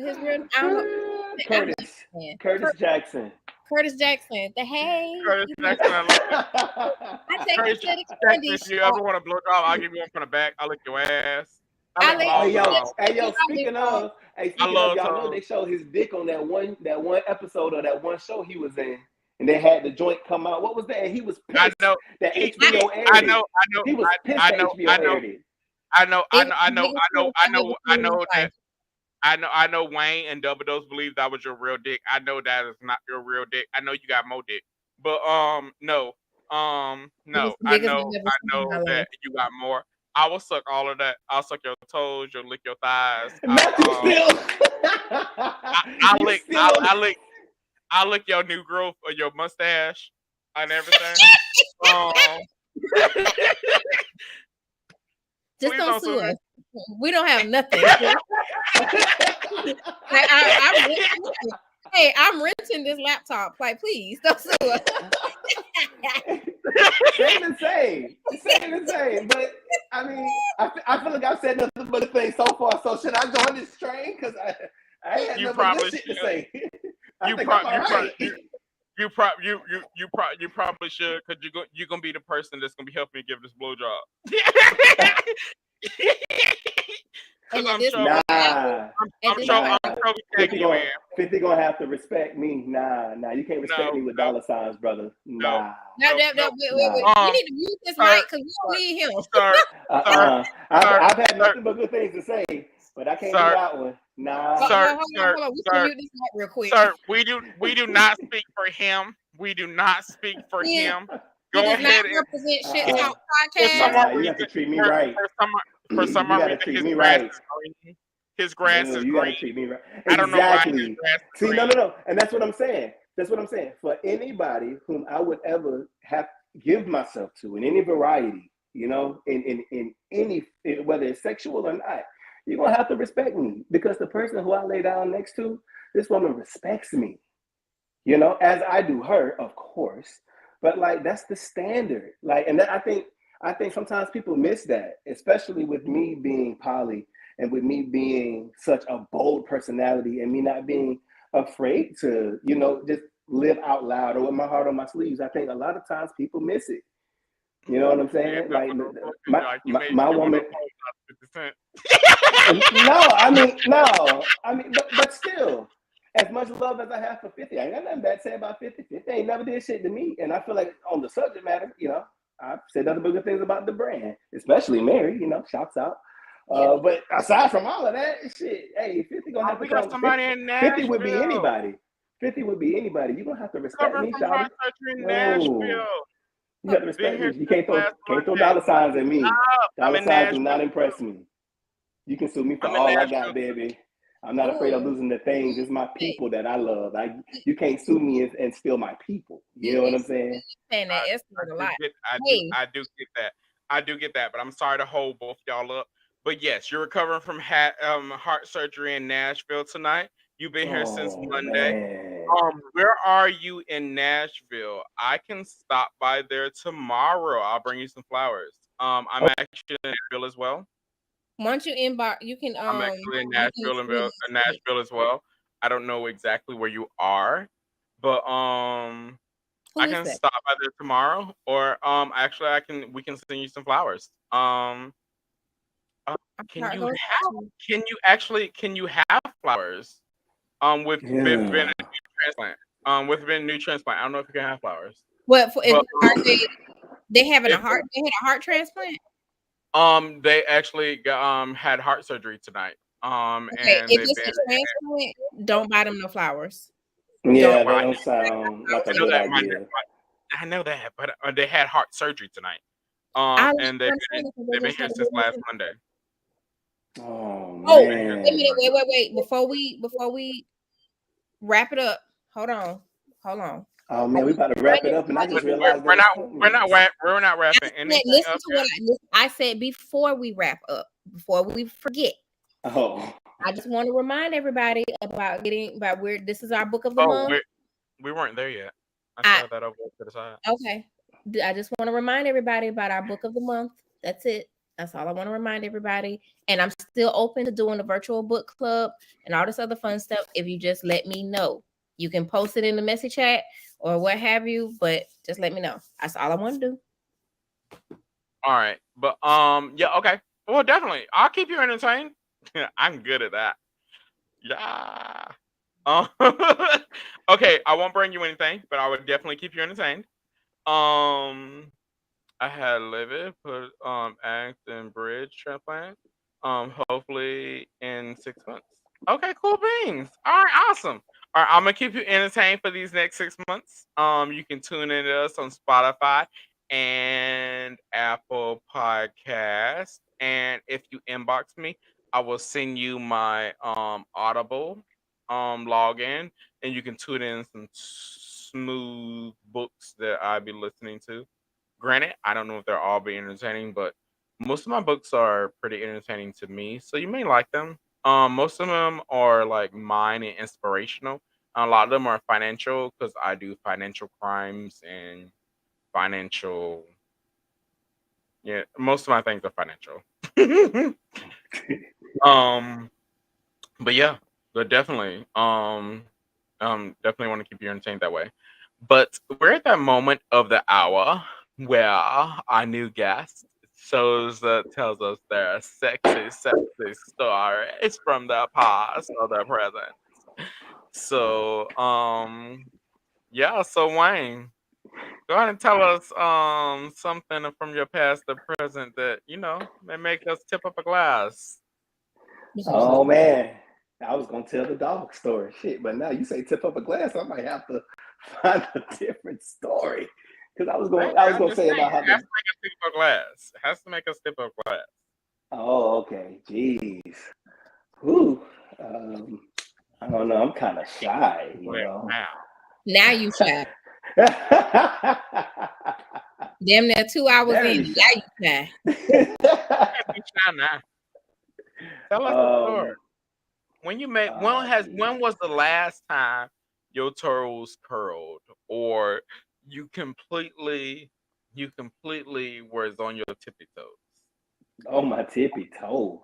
His real I don't know. Curtis Jackson. Curtis Jackson. Curtis Jackson. I take Curtis Jackson. If you ever want a blowjob, I'll give you one from the back. I'll lick your ass. Hey yo, speaking of, y'all know they showed his dick on that one episode of that one show he was in, and they had the joint come out. What was that? And he was pissed. I know that HBO aired it. I know. He was pissed that HBO aired it. I know Wayne and Double Dose believe that was your real dick. I know that is not your real dick. I know you got more dick. But no. I know that you got more. I will suck all of that. I'll suck your toes, you'll lick your thighs. I'll lick your new growth or your mustache and everything. Just don't sue us. We don't have nothing. I'm renting this laptop. Like, please don't sue us. Same the same. But I mean, I feel like I've said nothing but a thing so far. So should I join this train? Because I ain't had nothing but good shit to say. You probably should, because you're gonna be the person that's gonna be helping me give this blowjob. I'm sure 50 gonna have to respect me. Nah, you can't respect me with dollar signs, brother. Nah. Wait. You need to mute this mic because we don't need him. I've had nothing but good things to say, but I can't do that one. Nah. Sir, real quick. Sir, we do not speak for him. We do not speak for him. Go ahead and represent Shit Talk Podcast. You have to treat me right. For some reason, his grass is you green. Gotta treat me right. I don't know why his grass is green. No. And that's what I'm saying. For anybody whom I would ever have give myself to in any variety, in any, whether it's sexual or not, you're gonna have to respect me, because the person who I lay down next to, this woman respects me, as I do her, of course. But like, that's the standard. Like, and I think sometimes people miss that, especially with me being poly and with me being such a bold personality and me not being afraid to, just live out loud or with my heart on my sleeves. I think a lot of times people miss it. You know what I'm saying? Like my woman. But still, as much love as I have for 50, I ain't got nothing bad to say about 50. 50 ain't never did shit to me. And I feel like on the subject matter, I've said nothing but good things about the brand, especially Mary, shouts out. But aside from all of that, shit, hey, 50 gonna have to come. Somebody 50, in Nashville. 50 would be anybody. 50 would be anybody. You're gonna have to respect me, Charlie. You have to respect me. You can't throw dollar signs at me. Dollar signs do not impress me. You can sue me for all I got, baby. I'm not afraid of losing the things. It's my people that I love. You can't sue me and steal my people. You know what I'm saying? Saying that it's a lot. I do get that. But I'm sorry to hold both y'all up. But yes, you're recovering from heart surgery in Nashville tonight. You've been here since Monday. Man. Where are you in Nashville? I can stop by there tomorrow. I'll bring you some flowers. I'm actually in Nashville as well. Once you inbox, you can. I'm actually in Nashville as well. I don't know exactly where you are. But Who I is can that? stop by there tomorrow, or actually we can send you some flowers. Can Not you going have to. can you have flowers? With being Yeah. a new transplant. With being a new transplant. I don't know if you can have flowers. What for? If But are they having a if heart? They had a heart transplant. they actually had heart surgery tonight. Okay, And if they've it's been a transplant, don't buy them no flowers. Don't. Yeah, well, that don't sound like I a know good that idea. I know that, but they had heart surgery tonight. I was And trying to say that because they've they been just here had a since last baby. Monday. Oh Oh, Been here wait a since man. minute. Monday. Wait. Before we wrap it up, hold on. Oh I man, we want about to to wrap remind it up, and I everybody. just realized there was 20 minutes. we're not I wrapping said, anything listen up to yet. I said before we wrap up, before we forget. Oh. I just want to remind everybody about where this is our book of the Oh, month. we weren't there yet. I I saw that over to the side. okay. I just want to remind everybody about our book of the month. That's it. That's all I want to remind everybody. And I'm still open to doing a virtual book club and all this other fun stuff. If you just let me know, you can post it in the message chat or what have you. But just let me know. That's all I want to do. All right, but yeah, okay. Well, definitely, I'll keep you entertained. I'm good at that. Yeah. Um, okay, I won't bring you anything, but I would definitely keep you entertained. Um, I had liver put act and bridge transplant. Hopefully in 6 months. Okay, cool beans. All right, awesome. All right, I'm gonna keep you entertained for these next 6 months. You can tune in to us on Spotify and Apple Podcast. And if you inbox me, I will send you my Audible login, and you can tune in some smooth books that I'll be listening to. Granted, I don't know if they'll all be entertaining, but most of my books are pretty entertaining to me, so you may like them. Most of them are like mine and inspirational. A lot of them are financial because I do financial crimes and financial. Yeah, most of my things are financial. um, but yeah, but definitely, definitely want to keep you entertained that way. But we're at that moment of the hour where our new guest tells us their sexy stories from the past or the present. So, yeah. So Wayne, go ahead and tell us something from your past or present that may make us tip up a glass. Oh man. I was gonna tell the dog story. Shit, but now you say tip up a glass, I might have to find a different story. Because I was I'm gonna just say saying, about how it has the to make us tip up a glass. It has to make us tip up a glass. Oh, okay. Jeez. Whew. I don't know. I'm kind of shy, you Well, know. Now you shy. Damn near 2 hours Very in. Now shy. you shy. can't be shy now. Tell us a story. um, When was the last time your toes curled, or you completely was on your tippy toes? oh, my tippy toes.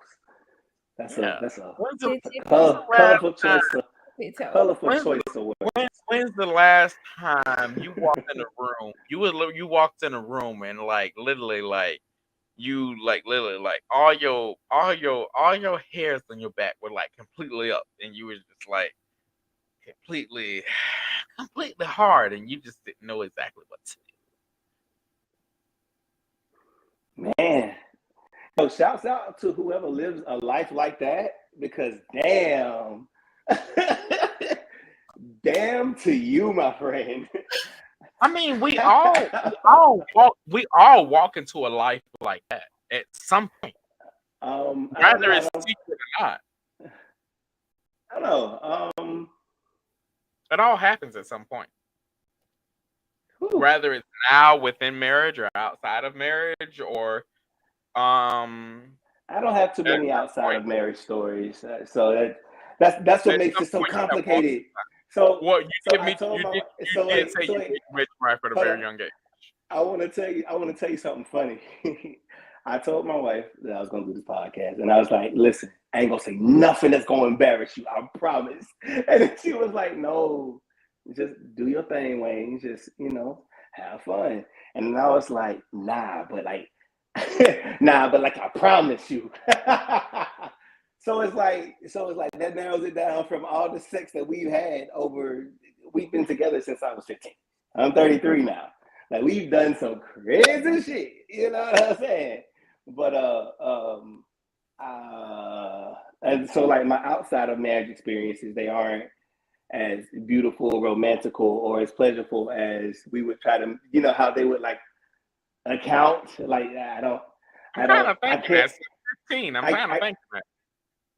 That's a Yeah. that's a, a When's the last colorful time? choice of When's when's the last time you walked in a room? You walked in a room and like literally like all your hairs on your back were like completely up, and you were just like completely completely hard, and you just didn't know exactly what to Man. So shouts out to whoever lives a life like that because damn. Damn to you, my friend. I mean, we all walk into a life like that at some point, I don't whether know. it's secret or not. I don't know. It all happens at some point, Whew. whether it's now within marriage or outside of marriage, or I don't have too at many some outside point, of marriage stories, so that's what at makes some it so point you have walked. complicated. So, Well, so I told my you so did wait, say so you wait, did rich right at a hold very on. young age. I want to tell you something funny. I told my wife that I was going to do this podcast, and I was like, "Listen, I ain't gonna say nothing that's gonna embarrass you. I promise." And then she was like, "No, Just do your thing, Wayne. Just, have fun. And I was like, nah, but like, nah, but like I promise you. So it's like that narrows it down from all the sex that we've had over. We've been together since I was 15. I'm 33 now. Like we've done some crazy shit. You know what I'm saying? But and so like my outside of marriage experiences, they aren't as beautiful, romantical, or as pleasurable as we would try to, how they would like account. Like I'm trying to I think can't, that. 15. I'm I, trying to I, think that.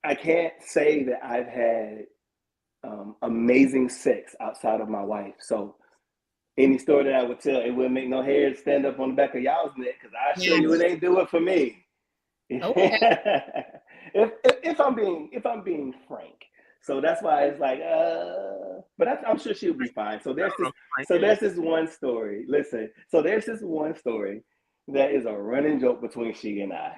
I can't say that I've had amazing sex outside of my wife. So any story that I would tell, it wouldn't make no hairs stand up on the back of y'all's neck because I assure you it ain't do it for me. Okay. if I'm being frank, so that's why it's like, but I'm sure she'll be fine. So there's this one story. Listen, so there's this one story that is a running joke between she and I,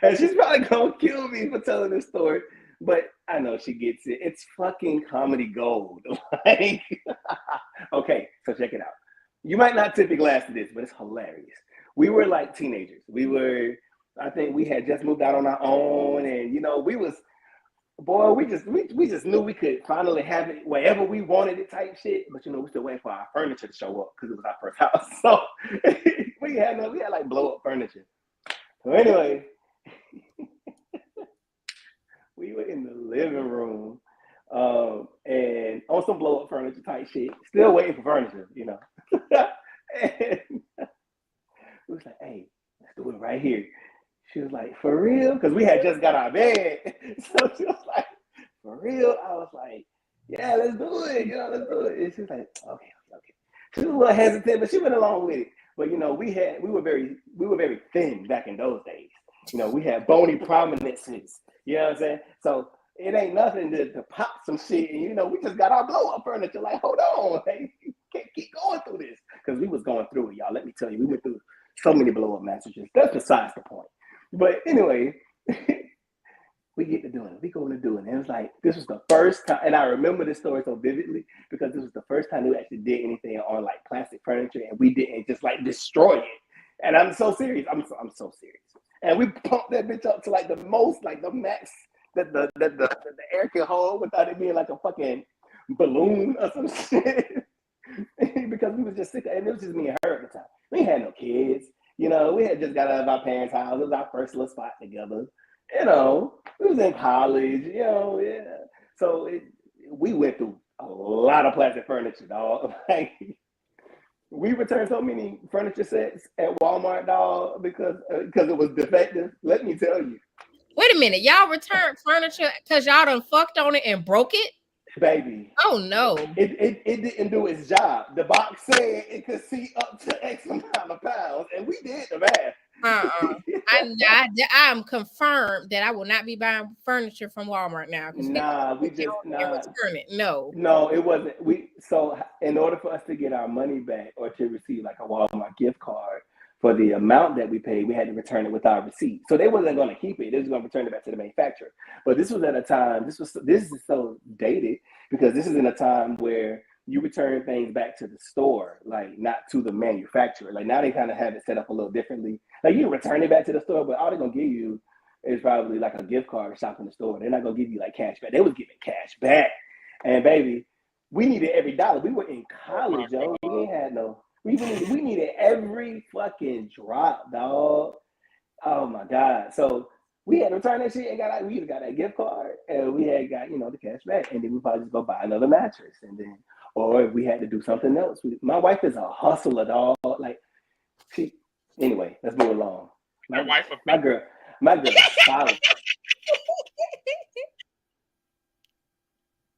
and she's probably gonna kill me for telling this story, but I know she gets it. It's fucking comedy gold. Like, okay, so check it out. You might not tip your glass to this, but it's hilarious. We were like teenagers. I think we had just moved out on our own, and we just knew we could finally have it wherever we wanted it type shit. But we still waiting for our furniture to show up because it was our first house. So we had like blow up furniture. So anyway, we were in the living room, and on some blow up furniture type shit, still waiting for furniture, and we was like, hey, let's do it right here. She was like, for real? Because we had just got our bed. So she was like, for real? I was like, yeah, let's do it. Let's do it. And she was like, okay. She was a little hesitant, but she went along with it. But we were very thin back in those days. We had bony prominences. You know what I'm saying? So it ain't nothing to pop some shit. And we just got our blow up furniture. Like, hold on, hey, you can't keep going through this. Because we was going through it, y'all. Let me tell you, we went through so many blow up messages. That's besides the point. But anyway, we get to doing it. We going to do it. And it was like, this was the first time, and I remember this story so vividly because this was the first time we actually did anything on like plastic furniture, and we didn't just like destroy it. And I'm so serious. I'm so serious. And we pumped that bitch up to like the most, like the max that the air can hold without it being like a fucking balloon or some shit. Because we was just sick, and it was just me and her at the time. We had no kids. We had just got out of our parents' house. It was our first little spot together. We was in college, yeah. So we went through a lot of plastic furniture, dog. Like, we returned so many furniture sets at Walmart, dog, because it was defective. Let me tell you. Wait a minute. Y'all returned furniture because y'all done fucked on it and broke it? Baby. Oh, no. It didn't do its job. The box said it could see up to X amount of pounds, and we did the math. I'm confirmed that I will not be buying furniture from Walmart now. Return it. No, it wasn't. So in order for us to get our money back or to receive like a Walmart gift card for the amount that we paid, we had to return it with our receipt. So they wasn't going to keep it. They was going to return it back to the manufacturer. But this was at a time. This is so dated because this is in a time where you return things back to the store, like not to the manufacturer. Like now they kind of have it set up a little differently. Like you return it back to the store, but all they're gonna give you is probably like a gift card or something in the store. They're not gonna give you like cash back. They was giving cash back. And baby, we needed every dollar. We were in college, yo. We ain't had no. We needed every fucking drop, dog. Oh my God. So we had to return that shit and we either got that gift card and we had got the cash back, and then we probably just go buy another mattress, and then or if we had to do something else. My wife is a hustler, dog. Like anyway, let's move along. My girl is solid.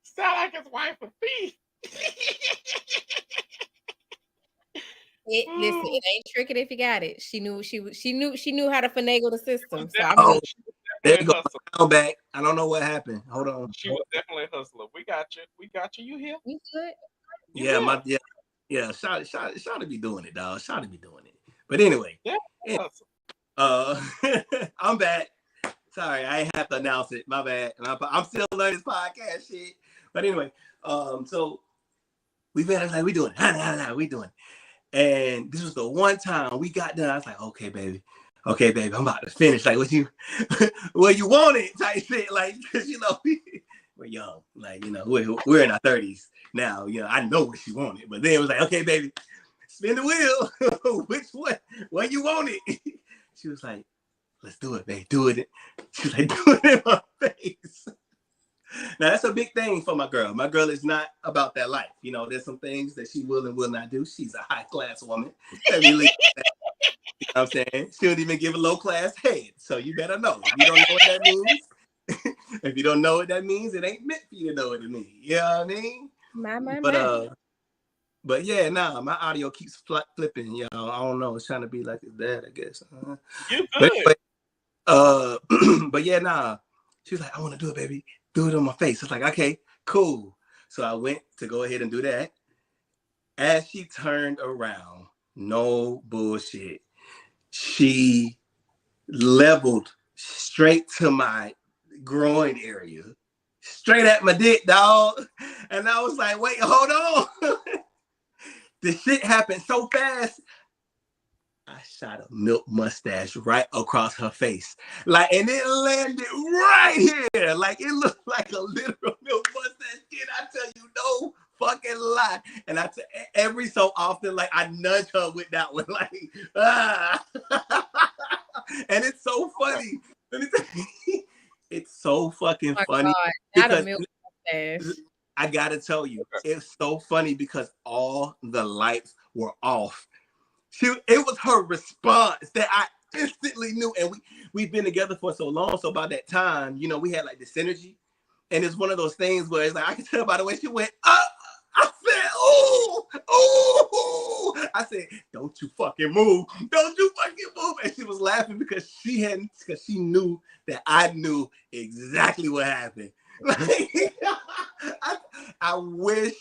Sound like his wife a thief. Listen, it ain't tricking if you got it. She knew how to finagle the system. So there you go. I'm back. I don't know what happened. Hold on. She was definitely a hustler. We got you. You here? You good? Yeah. Shawty be doing it, dog. Shawty be doing it. But anyway, I'm back. Sorry, I ain't have to announce it. My bad. And I'm still learning this podcast shit. But anyway, So we been like, we doing it. We doing it. And this was the one time we got done. I was like, okay, baby, I'm about to finish. Like, what you want it type shit. Like, cause we're young. Like, we're in our 30s now. I know what she wanted. But then it was like, okay, baby, spin the wheel. Which one? What you want it? She was like, let's do it, babe. Do it. She was like, do it in my face. Now that's a big thing for my girl. My girl is not about that life. There's some things that she will and will not do. She's a high class woman. You know what I'm saying? She don't even give a low class head. So you better know. If you don't know what that means, if you don't know what that means, it ain't meant for you to know what it means. You know what I mean? But yeah, my audio keeps flipping. I don't know. It's trying to be like it's dad, I guess. You good? But yeah, she was like, I want to do it, baby. Do it on my face. It's like, okay, cool. So I went to go ahead and do that. As she turned around, no bullshit, she leveled straight to my groin area, straight at my dick, dog. And I was like, wait, hold on. The shit happened so fast. I shot a milk mustache right across her face. And it landed right here. Like, it looked like a literal milk mustache. Kid, I tell you, no fucking lie. And every so often, I nudge her with that one. And it's so funny. It's so fucking funny. God, not a milk mustache. I gotta tell you, it's so funny because all the lights were off. It was her response that I instantly knew. And we've been together for so long. So by that time, we had the synergy. And it's one of those things where it's I can tell by the way she went, I said, ooh. I said, don't you fucking move. Don't you fucking move. And she was laughing because she knew that I knew exactly what happened. I wish,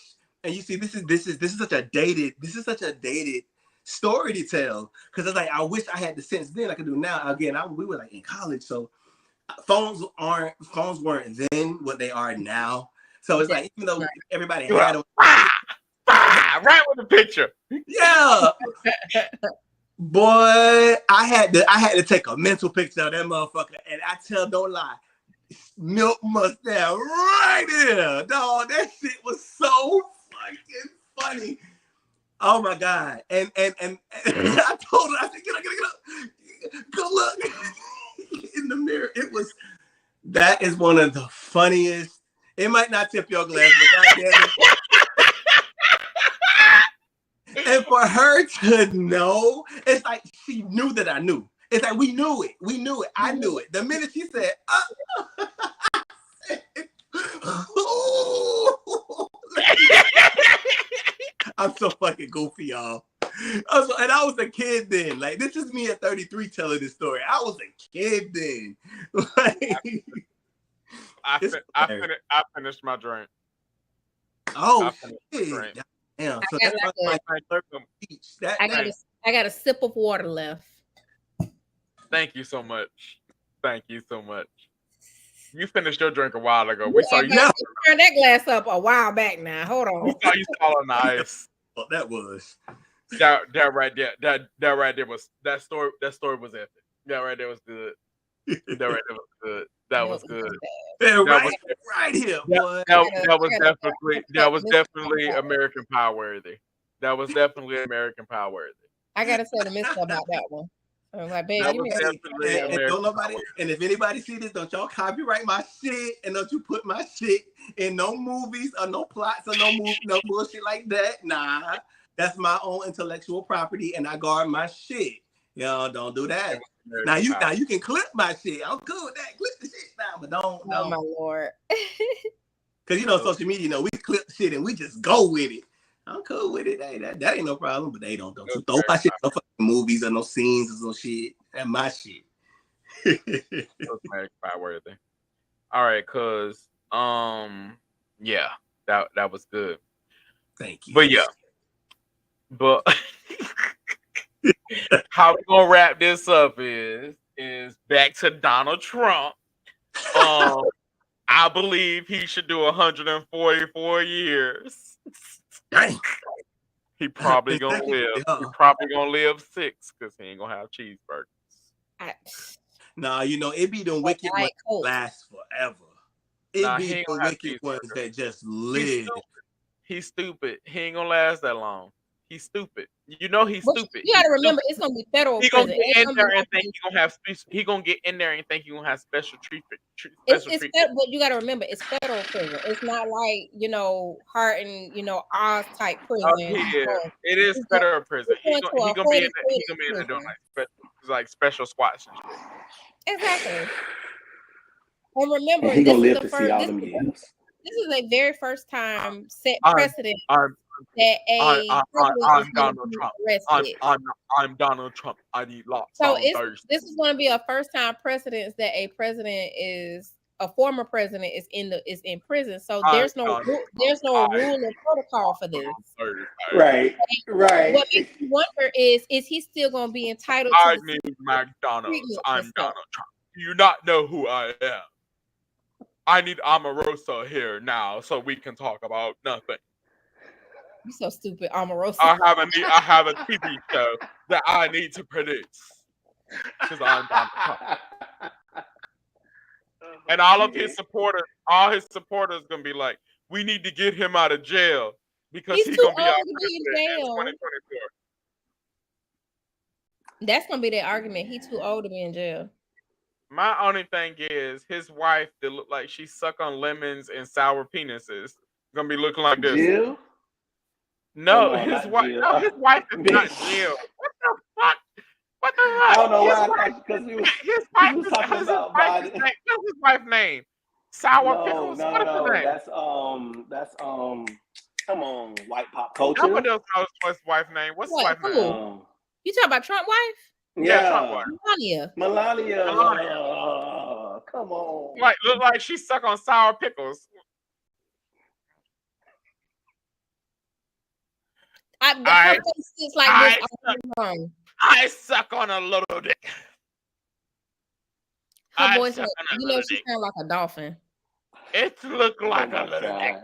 and you see, this is such a dated story to tell, because it's I wish I had the sense then I could do now. Again, we were in college, so phones weren't then what they are now. So it's even though everybody had them, right with the picture. Yeah. Boy, I had to take a mental picture of that motherfucker, and I don't lie, milk mustache right there, dog. That shit was so fucking funny. Oh my God. And I told her, I said, get up. Go look in the mirror. That is one of the funniest. It might not tip your glass, but goddamn it. And for her to know, it's she knew that I knew. It's we knew it. We knew it. I knew it. The minute she said, I'm so fucking goofy, y'all. I was a kid then. This is me at 33 telling this story. I was a kid then. I finished my drink. Oh shit! Damn. So I got a sip of water left. Thank you so much. You finished your drink a while ago. We saw you turn that glass up a while back now. Hold on. We saw you swallowing the ice. Well, that was that right there. That right there was that story was epic. That right there was good. That right there was good. That was good. Right here, boy. That was definitely American Power worthy. That was definitely American Power worthy. I gotta tell the mister about that one. I'm like, baby, and if anybody see this, don't y'all copyright my shit, and don't you put my shit in no movies or no plots or no bullshit like that. Nah, that's my own intellectual property, and I guard my shit. Don't do that. Now you can clip my shit. I'm cool with that. Clip the shit now, but don't. Oh my Lord. Because social media, we clip shit and we just go with it. I'm cool with it. Hey, that ain't no problem. But they don't you throw my shit no fucking movies or no scenes or no shit. That's my shit. Worthy. All right, cause yeah, that was good. Thank you. But yeah, how we gonna wrap this up is back to Donald Trump. I believe he should do 144 years. Dang. He probably gonna live. He probably gonna live 6 because he ain't gonna have cheeseburgers. Nah, you know, it be the wicked ones that last forever. It be the wicked ones that just live. He's stupid. He ain't gonna last that long. He's stupid. You know he's stupid. You gotta remember, it's gonna be federal He prison. gonna get in there and think he gonna have. He gonna get in there and think he gonna have special treatment. But you gotta remember, it's federal prison. It's not like, you know, Hart and Oz type prison. It is federal prison. He gonna be in there doing like special squats and shit. Exactly. And remember, he gonna live to see all them years. This is a very first time set precedent that I'm Donald Trump. I'm Donald Trump. I need lots. So this is going to be a first time precedent that a former president is in prison. So there's no rule or protocol for this. Right. What makes me wonder is he still going to be entitled to need McDonald's. I'm Donald Trump. Do you not know who I am? I need Omarosa here now so we can talk about nothing. You're so stupid, Omarosa. I have a TV show that I need to produce because I'm Donald Trump. And all his supporters gonna be like, we need to get him out of jail because he's gonna be out of jail in 2024. That's gonna be their argument. He's too old to be in jail. My only thing is his wife that look like she suck on lemons and sour penises gonna be looking like this. Jill? No, his wife. No, his wife is not Jill. What the fuck? What the fuck? I don't know why. Because he was talking about Biden. What's his wife's name? Sour pickles. No. That's come on, white pop culture. Nobody else knows what's his wife's name. What's his wife's name? You talking about Trump wife? Yeah, Trump wife. Melania. Come on. Like, look like she suck on sour pickles. I suck on a little dick. Her voice, she sounds like a dolphin. It look like a little dick.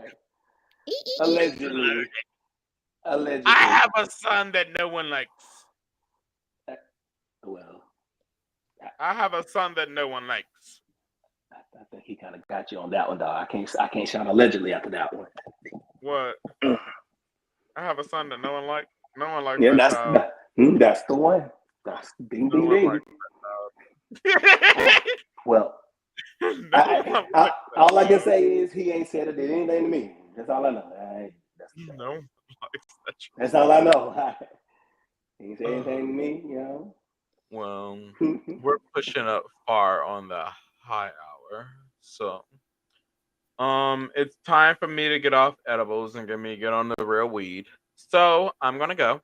Allegedly. I have a son that no one likes. Well, I have a son that no one likes. I think he kind of got you on that one, dog. I can't shout allegedly after that one. What? I have a son that no one likes. No one likes. Yeah, that's the one. That's ding ding ding. Well, all I can say is he ain't said or did anything to me. That's all I know. That's all I know. He ain't said anything to me, you know. Well, we're pushing up far on the high hour, so it's time for me to get off edibles and get on the real weed. So I'm gonna go.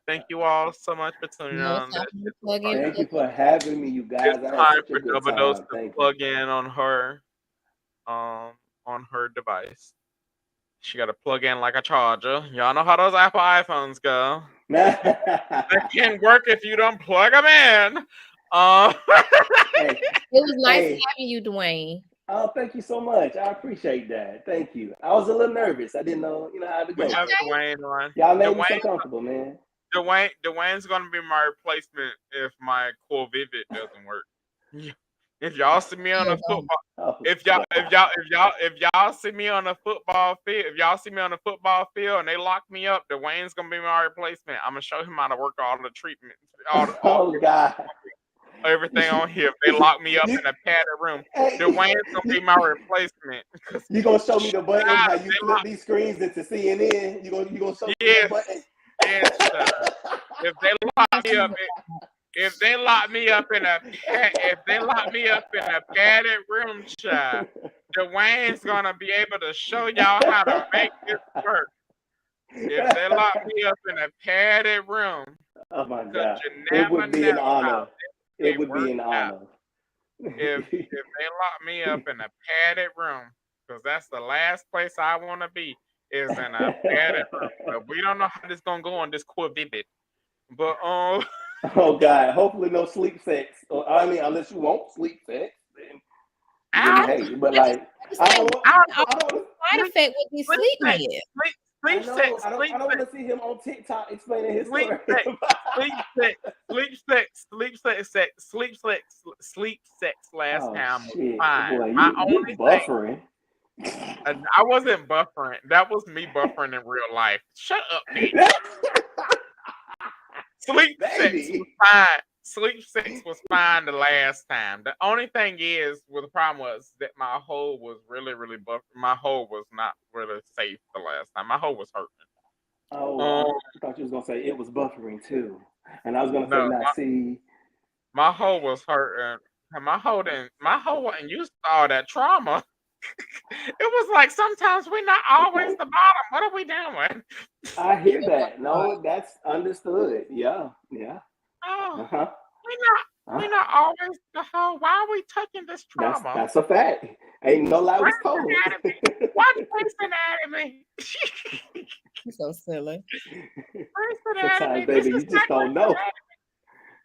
Thank you all so much for tuning on. Thank you for having me, you guys. It's time for Overdose to plug in on her device. She got to plug in like a charger. Y'all know how those Apple iPhones go. They can't work if you don't plug them in. It was nice having you, Dwayne. Oh, thank you so much. I appreciate that. Thank you. I was a little nervous. I didn't know, how to go. We have Dwayne on. Y'all made me so comfortable, man. Dwayne's gonna be my replacement if my Core Vivid doesn't work. If y'all see me on a football, if y'all see me on a football field, and they lock me up, Dwayne's gonna be my replacement. I'm gonna show him how to work all the treatment, God, everything on here. If they lock me up in a padded room, Dwayne's gonna be my replacement. You gonna show me the button how you flip these screens into CNN? You gonna show me the button? Yes, if they lock me up in a padded room, child, Dwayne's gonna be able to show y'all how to make this work. If they lock me up in a padded room, oh my God, it would be an honor. It would be an honor. If they lock me up in a padded room, because that's the last place I want to be, is in a padded room. But we don't know how this gonna go on this Core Vivid. But oh God, hopefully no sleep sex. I mean, unless you want sleep sex, then hey, but like, Just I say don't want, I all I don't, side effect with these sleep sleep sex, meds. sleep sex, I sleep don't want sex, to see him on TikTok explaining his sleep story. sex, sleep sex, sleep sex, sleep sex last Oh time was shit, fine. boy, My you only thing, buffering. I wasn't buffering. That was me buffering in real life. Shut up, bitch. Sleep sex was Baby. fine. Sleep sex was fine the last time. The only thing is, well, the problem was that my hole was really, really buff. My hole was not really safe the last time. My hole was hurting. Oh, Um, I thought you was gonna say it was buffering too, and I was gonna say, no, now see, my hole was hurting. And my hole wasn't used to all that trauma. It was like sometimes we're not always okay, the bottom. What are we doing? I hear that. No, that's understood. Yeah, yeah. Oh, Uh huh. we're not always the whole. Why are we touching this trauma? That's a fact. Ain't no lie was Grey's told. Anatomy. Watch Grey's Anatomy. You're so silly. Grey's Sometimes, Anatomy. This baby, is you just not don't Grey's know. Anatomy.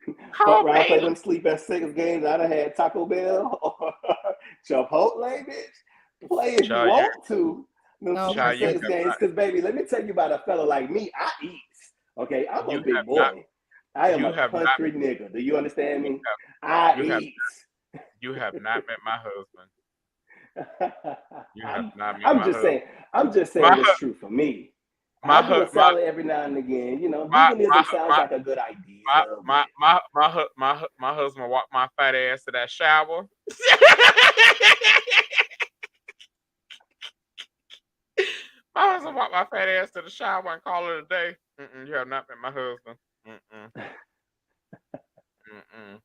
Fuck Call around, play me. them sleep at six games. I'd have had Taco Bell or Chipotle, bitch. Play if you Child, want to. Them Oh sleep my child, you sex have goodness. games, because baby, let me tell you about a fella like me. I eat. Okay, I'm a you big have not boy. I am you a have not country nigga. Do you understand you me? have I you have eat. you have not met my husband. You have I'm, not met I'm my just husband. saying. I'm just My saying what's hu- true for me. my I do hu- a salad every now and again. You know, veganism sounds my like a good idea, but my husband walked my fat ass to that shower. My husband walked my fat ass to the shower and call it a day. You have not met my husband. Mm-mm. Mm-mm.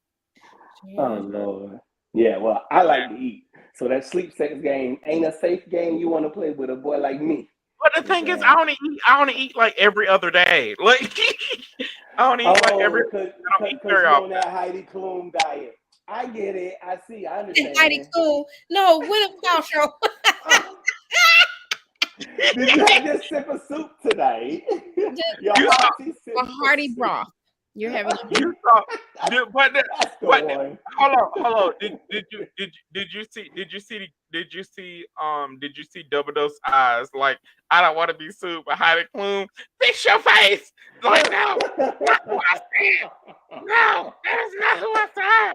oh Yeah. Lord. Yeah, well, I like to eat. So that sleep sex game ain't a safe game you want to play with a boy like me. But the thing is, I only eat like every other day. Like I only eat like every. Oh, I don't eat cause very you on often. that Heidi Klum diet. I get it. I see. I Heidi understand. Klum. No, William Show. Did you have your sip of soup tonight? Your You saw, hearty sip A of hearty soup. broth. You're having you saw, That's the but one. hold on. Did you see Double Dose eyes? Like, I don't want to be sued by Heidi Klum. Fix your face. Like, no, not who I said. No, that is not who I said.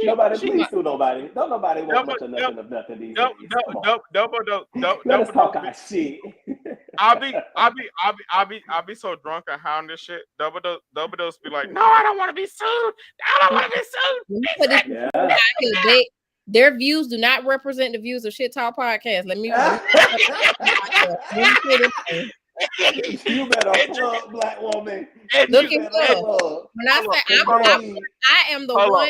Nobody, She please sue nobody. Don't nobody want double much of nothing of nothing these double days. Come on. double dose Let us double dose. talk our shit. I'll be so drunk and hound this shit. Double dose be like, no, I don't want to be sued. I don't want to be sued. Let me put this Yeah. out here. Their views do not represent the views of Shit Talk Podcast. Let me You better plug, black woman. look You at better love. plug. When I say Cause baby, I am the Hold one,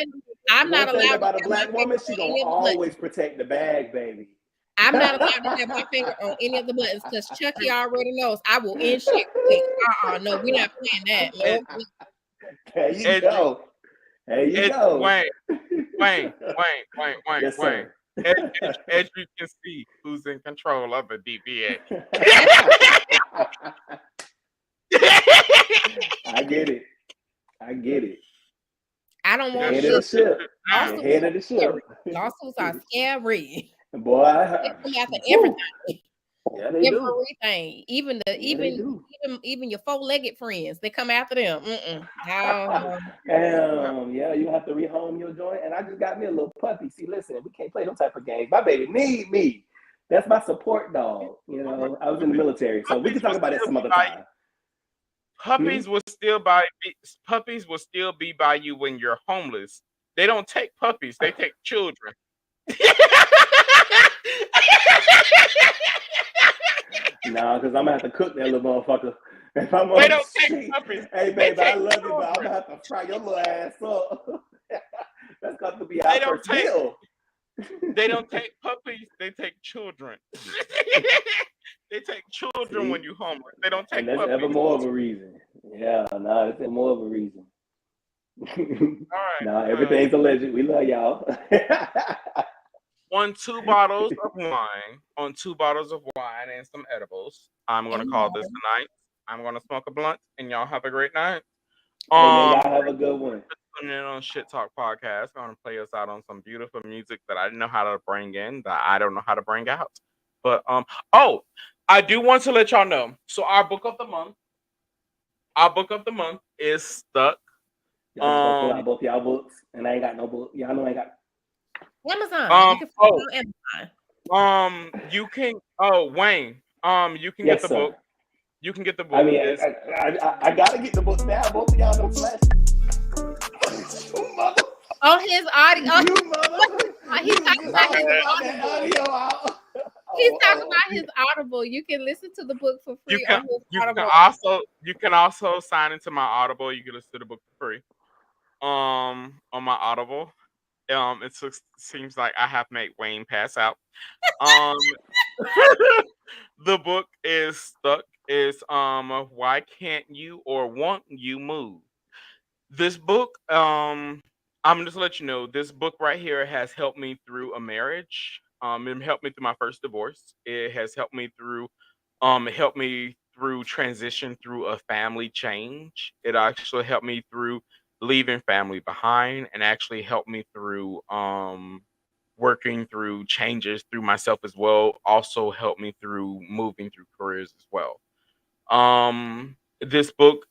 I'm not one thing allowed to about a have my black finger woman, she on gonna any of the buttons. always protect the bag, baby. I'm not allowed to have my finger on any of the buttons because Chucky already knows I will end shit quick. No, we're not playing that. No. There you Edgy, go. There you go. Wayne. Yes, sir. As you can see, who's in control of the DBA. I get it. I get it. I don't want Head of the shit. ship. Lawsuits Head are of the ship. scary. Lawsuits are scary. Boy, They come after everything. yeah, they do. Everything. Even Yeah, they do. even your four-legged friends, they come after them. No. Yeah, you have to rehome your joint. And I just got me a little puppy. See, listen, we can't play them type of games. My baby need me. That's my support dog. You know, I was in the military, so we can talk about it some other time. Puppies will still be by you when you're homeless. They don't take puppies, they take children. No, because I'm gonna have to cook that little motherfucker. If I'm on They the don't take street. puppies. Hey, They baby, I take love you, but I'm children. gonna have to fry your little ass up. That's got to be They our don't first take meal. they don't take puppies, they take children. They take children when See? you're homeless. They don't take And that's puppies. ever more of a reason. Yeah, no, that's more of a reason. All right. No, everything's alleged. We love y'all. On 2 bottles of wine, and some edibles. I'm gonna call this tonight. I'm gonna smoke a blunt, and y'all have a great night. Hey man, y'all have a good one. tuning in on Shit Talk Podcast. I'm gonna play us out on some beautiful music that I didn't know how to bring in, that I don't know how to bring out. But oh, I do want to let y'all know. So our book of the month is Stuck. Y'all just gonna pull out both y'all books, and I ain't got no book. Y'all know I ain't got. Amazon. You can find it on Amazon. You can. Oh, Wayne. You can Yes, get the sir. book. You can get the book. I mean, I gotta get the book now. Both of y'all know Flash. Oh, his audio. Oh, You mother. he's talking about his that audio out. He's talking about his Audible. You can listen to the book for free on his Audible. You can also sign into my Audible. You can listen to the book for free. On my Audible. It seems like I have made Wayne pass out. The book is Stuck. Is Why Can't You or Won't You Move? This book, I'm just let you know, this book right here has helped me through a marriage. It helped me through my first divorce. It has helped me through transition through a family change. It actually helped me through leaving family behind, and actually helped me through working through changes through myself as well. Also helped me through moving through careers as well. This book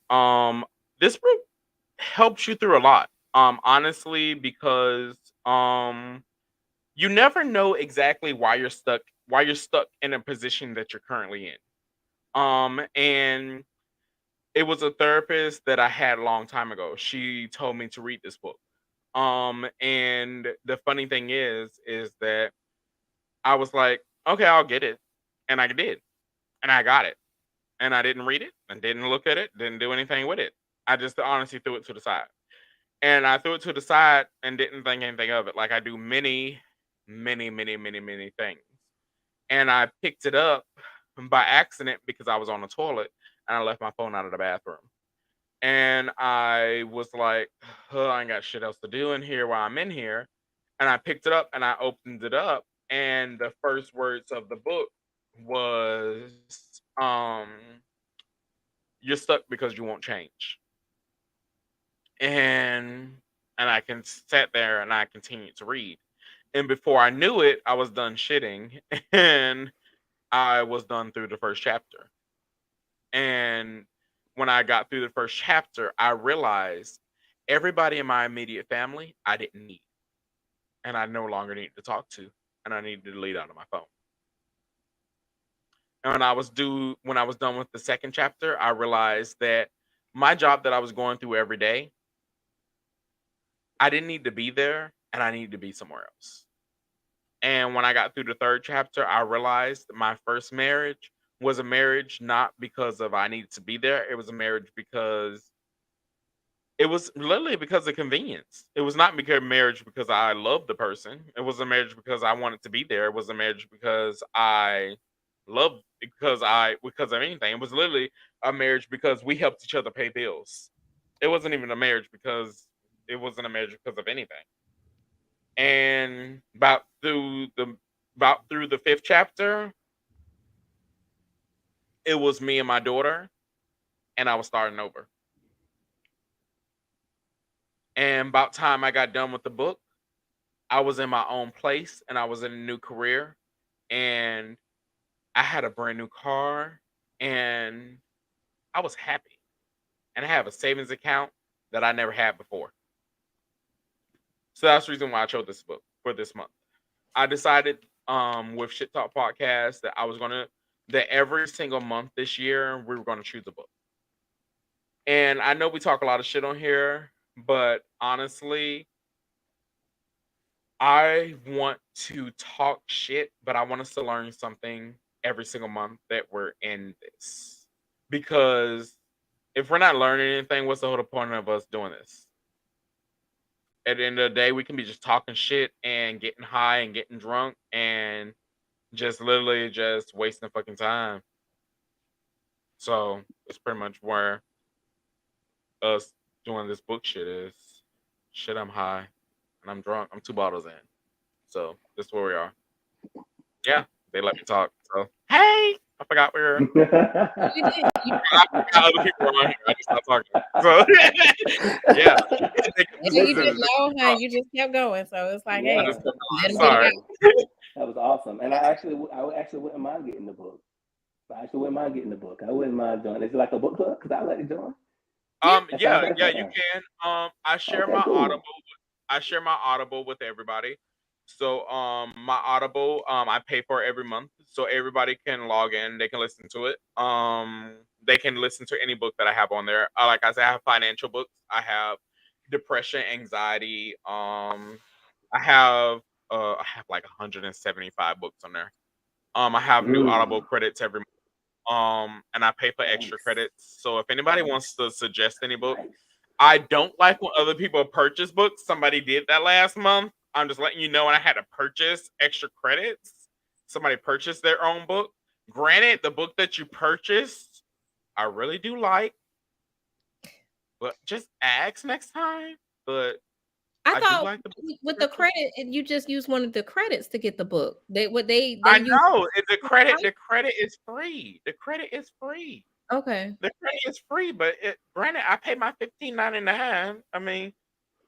helps you through a lot. Honestly, because you never know exactly why you're stuck in a position that you're currently in. And it was a therapist that I had a long time ago. She told me to read this book. And the funny thing is that I was like, okay, I'll get it. And I did. And I got it. And I didn't read it and didn't look at it, didn't do anything with it. I just honestly threw it to the side. And I threw it to the side and didn't think anything of it. Like I do many, many, many, many, many things. And I picked it up by accident because I was on the toilet and I left my phone out of the bathroom. And I was like, I ain't got shit else to do in here while I'm in here. And I picked it up and I opened it up. And the first words of the book was, you're stuck because you won't change. And I can sat there and I continued to read. And before I knew it, I was done shitting and I was done through the first chapter. And when I got through the first chapter, I realized everybody in my immediate family I didn't need. And I no longer needed to talk to. And I needed to delete out of my phone. And when I was done with the second chapter, I realized that my job that I was going through every day, I didn't need to be there and I needed to be somewhere else. And when I got through the third chapter, I realized my first marriage was a marriage not because of I needed to be there. It was a marriage because it was literally because of convenience. It was not because marriage because I loved the person. It was a marriage because I wanted to be there. It was a marriage because I loved because of anything. It was literally a marriage because we helped each other pay bills. It wasn't even a marriage because it wasn't a marriage because of anything. And about through the fifth chapter, it was me and my daughter, and I was starting over. And about time I got done with the book, I was in my own place and I was in a new career, and I had a brand new car, and I was happy. And I have a savings account that I never had before. So that's the reason why I chose this book for this month. I decided with Shit Talk Podcast that every single month this year we were gonna choose a book. And I know we talk a lot of shit on here, but honestly, I want to talk shit, but I want us to learn something every single month that we're in this. Because if we're not learning anything, what's the whole point of us doing this? At the end of the day, we can be just talking shit and getting high and getting drunk and just literally just wasting fucking time. So it's pretty much where us doing this book shit is. Shit, I'm high and I'm drunk. I'm 2 bottles in. So this is where we are. Yeah, they let me talk. So hey. I forgot where. You did. I forgot other people were on here. I just stopped talking. So yeah. You didn't know, huh? You just kept going. So it's like, Yeah. hey, let him Sorry. That was awesome, and I actually wouldn't mind getting the book. I actually wouldn't mind getting the book. I wouldn't mind joining. Is it like a book club? Because I like to join. That sounds Yeah, like yeah, fun. you can. I share Okay, my cool. Audible. I share my Audible with everybody. So my Audible I pay for every month, so everybody can log in. They can listen to it. They can listen to any book that I have on there. Like I said, I have financial books. I have depression, anxiety. I have like 175 books on there. I have new Audible credits every month. And I pay for extra Nice. credits. So if anybody wants to suggest any book, Nice. I don't like when other people purchase books. Somebody did that last month. I'm just letting you know, and I had to purchase extra credits. Somebody purchased their own book. Granted, the book that you purchased, I really do like, but just ask next time. But I I do thought like the book. with the credit, you just use one of the credits to get the book. They I use. know the credit is free. The credit is free. Okay. The credit is free, but granted, I pay my $15.99. I mean,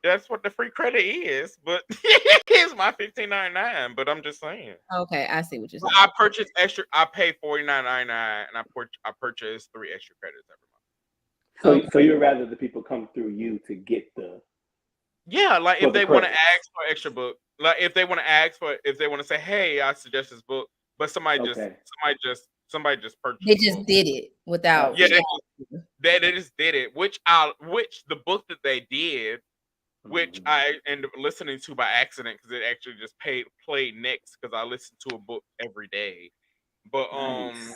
that's what the free credit is, but it's my $15.99. But I'm just saying. Okay, I see what you're saying. I purchase extra. I pay $49.99, and I purchase 3 extra credits every month. So you would rather the people come through you to get the Yeah, like if the they want to credits. ask for extra book, like if they want to ask for, if they want to say, hey, I suggest this book, but somebody just purchased They the just book. did it without. Yeah, they just did it. Which the book that they did, which I ended up listening to by accident because it actually just played next because I listen to a book every day. But Nice.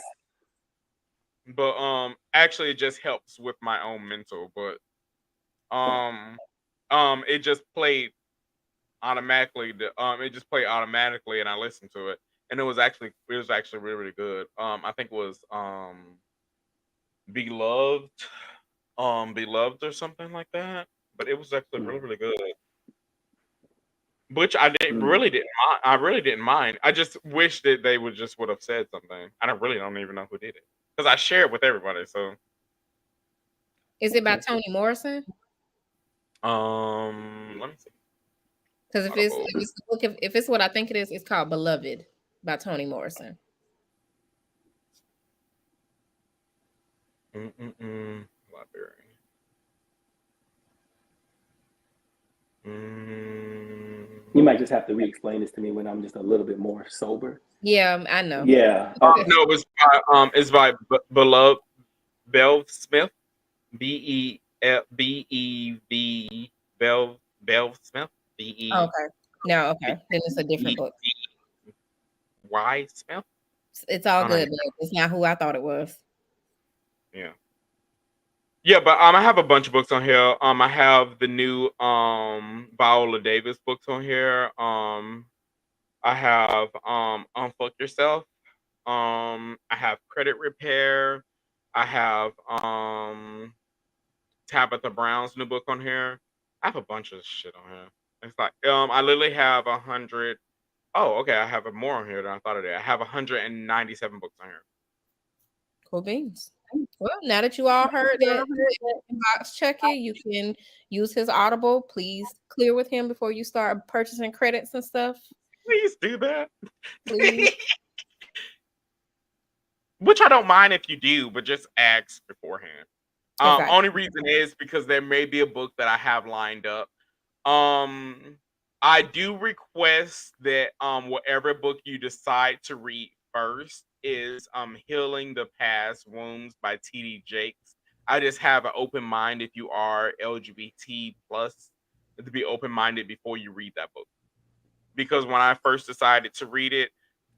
actually it just helps with my own mental. But it just played automatically. It just played automatically, and I listened to it, and it was actually really, really good. I think it was Beloved, Beloved or something like that. But it was actually really, really good. Which I really didn't mind. I really didn't mind. I just wish that they would have said something. I really don't even know who did it because I share it with everybody. So, Is it by Toni Morrison? let me see. Because if it's the book, if it's what I think it is, it's called Beloved by Toni Morrison. Library. You might just have to re-explain this to me when I'm just a little bit more sober. Yeah, I know. Yeah. No, it's by Beloved Bev Smith. Bev Smith. Okay. No, okay. Then it's a different book. Y Smith. It's all good, but it's not who I thought it was. Yeah. Yeah, but I have a bunch of books on here. I have the new Viola Davis books on here. I have Unfuck Yourself. I have Credit Repair. I have Tabitha Brown's new book on here. I have a bunch of shit on here. It's like I literally have 100. Oh, okay. I have more on here than I thought I did. I have 197 books on here. Cool beans. Well, now that you all heard that inbox check it, you can use his Audible. Please clear with him before you start purchasing credits and stuff. Please do that. Please. Which I don't mind if you do, but just ask beforehand. Exactly. Only reason is because there may be a book that I have lined up. I do request that whatever book you decide to read first is Healing the Past Wounds by T.D. Jakes. I just have an open mind if you are LGBT plus to be open-minded before you read that book. Because when I first decided to read it,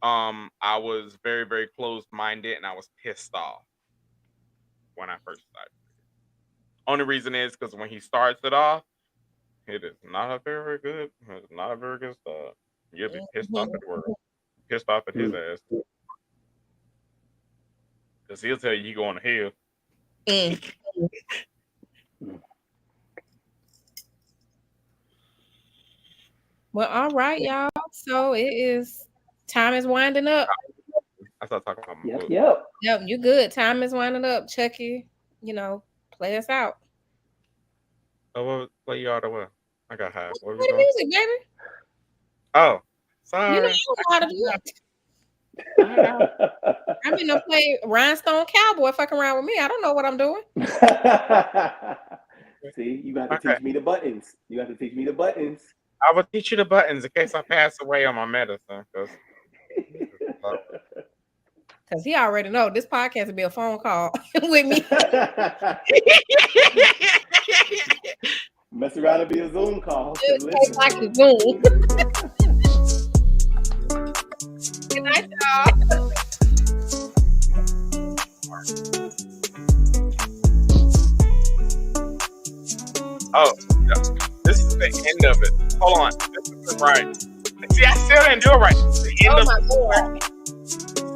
I was very, very closed-minded and I was pissed off when I first started. Only reason is because when he starts it off, it is not a very good start. You'll be pissed off at the world. Pissed off at his ass. Because he'll tell you going to hell. Well, all right, y'all. So time is winding up. I start talking about my book. Yep. Yep, you good. Time is winding up. Chucky, play us out. Oh, what play you all the way? I got high. What Play the music, baby. Oh, sorry. You know how to do it. I'm gonna play Rhinestone Cowboy fucking around with me. I don't know what I'm doing. See, you got to teach me the buttons. I will teach you the buttons in case I pass away on my medicine. Because he already know this podcast will be a phone call with me. Mess around and be a Zoom call. It's like a Zoom. Good night, y'all. Oh, yeah. This is the end of it. Hold on. This is right. See, I still didn't do it right. The end of the song.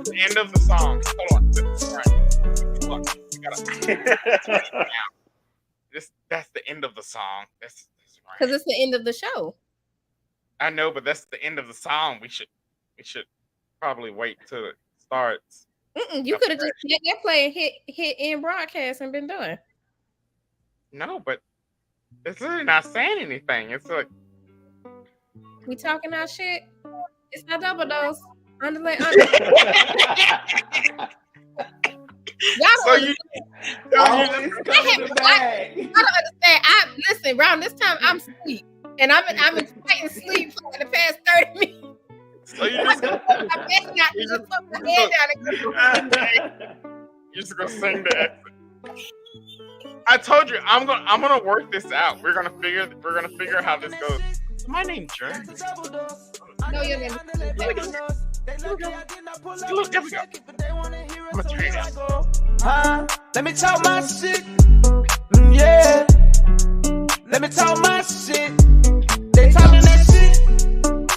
The end of the song. Hold on. This is right. Look, you gotta that's the end of the song. That's right. Because it's the end of the show. I know, but that's the end of the song. We should probably wait till it starts. You could have just let that play and hit end broadcast and been done. No, but it's really not saying anything. It's like we talking our shit. It's not double dose. Underlay. Y'all So you I don't understand. Listen, around this time I'm asleep. And I've been fighting sleep for the past 30 minutes. So you just put my head down and you're just gonna sing the exit. I told you I'm gonna work this out. We're gonna figure how this goes. My name's Jerry. No, your name. Look, there we go. I'm gonna turn it out. Let me talk my shit. Yeah. Let me talk my shit. They talking that shit.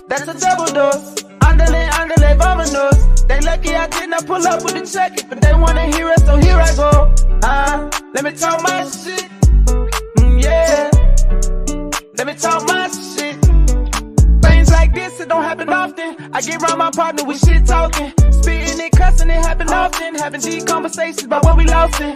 That's a double dose. Underlay, vominos. They lucky I did not pull up with the check, but they wanna hear it, so here I go. Let me talk my shit. Yeah. Let me talk my shit. Things like this, it don't happen often. I get around my partner with shit talking. Spitting it, cussing, it happen often. Having deep conversations about what we lost in.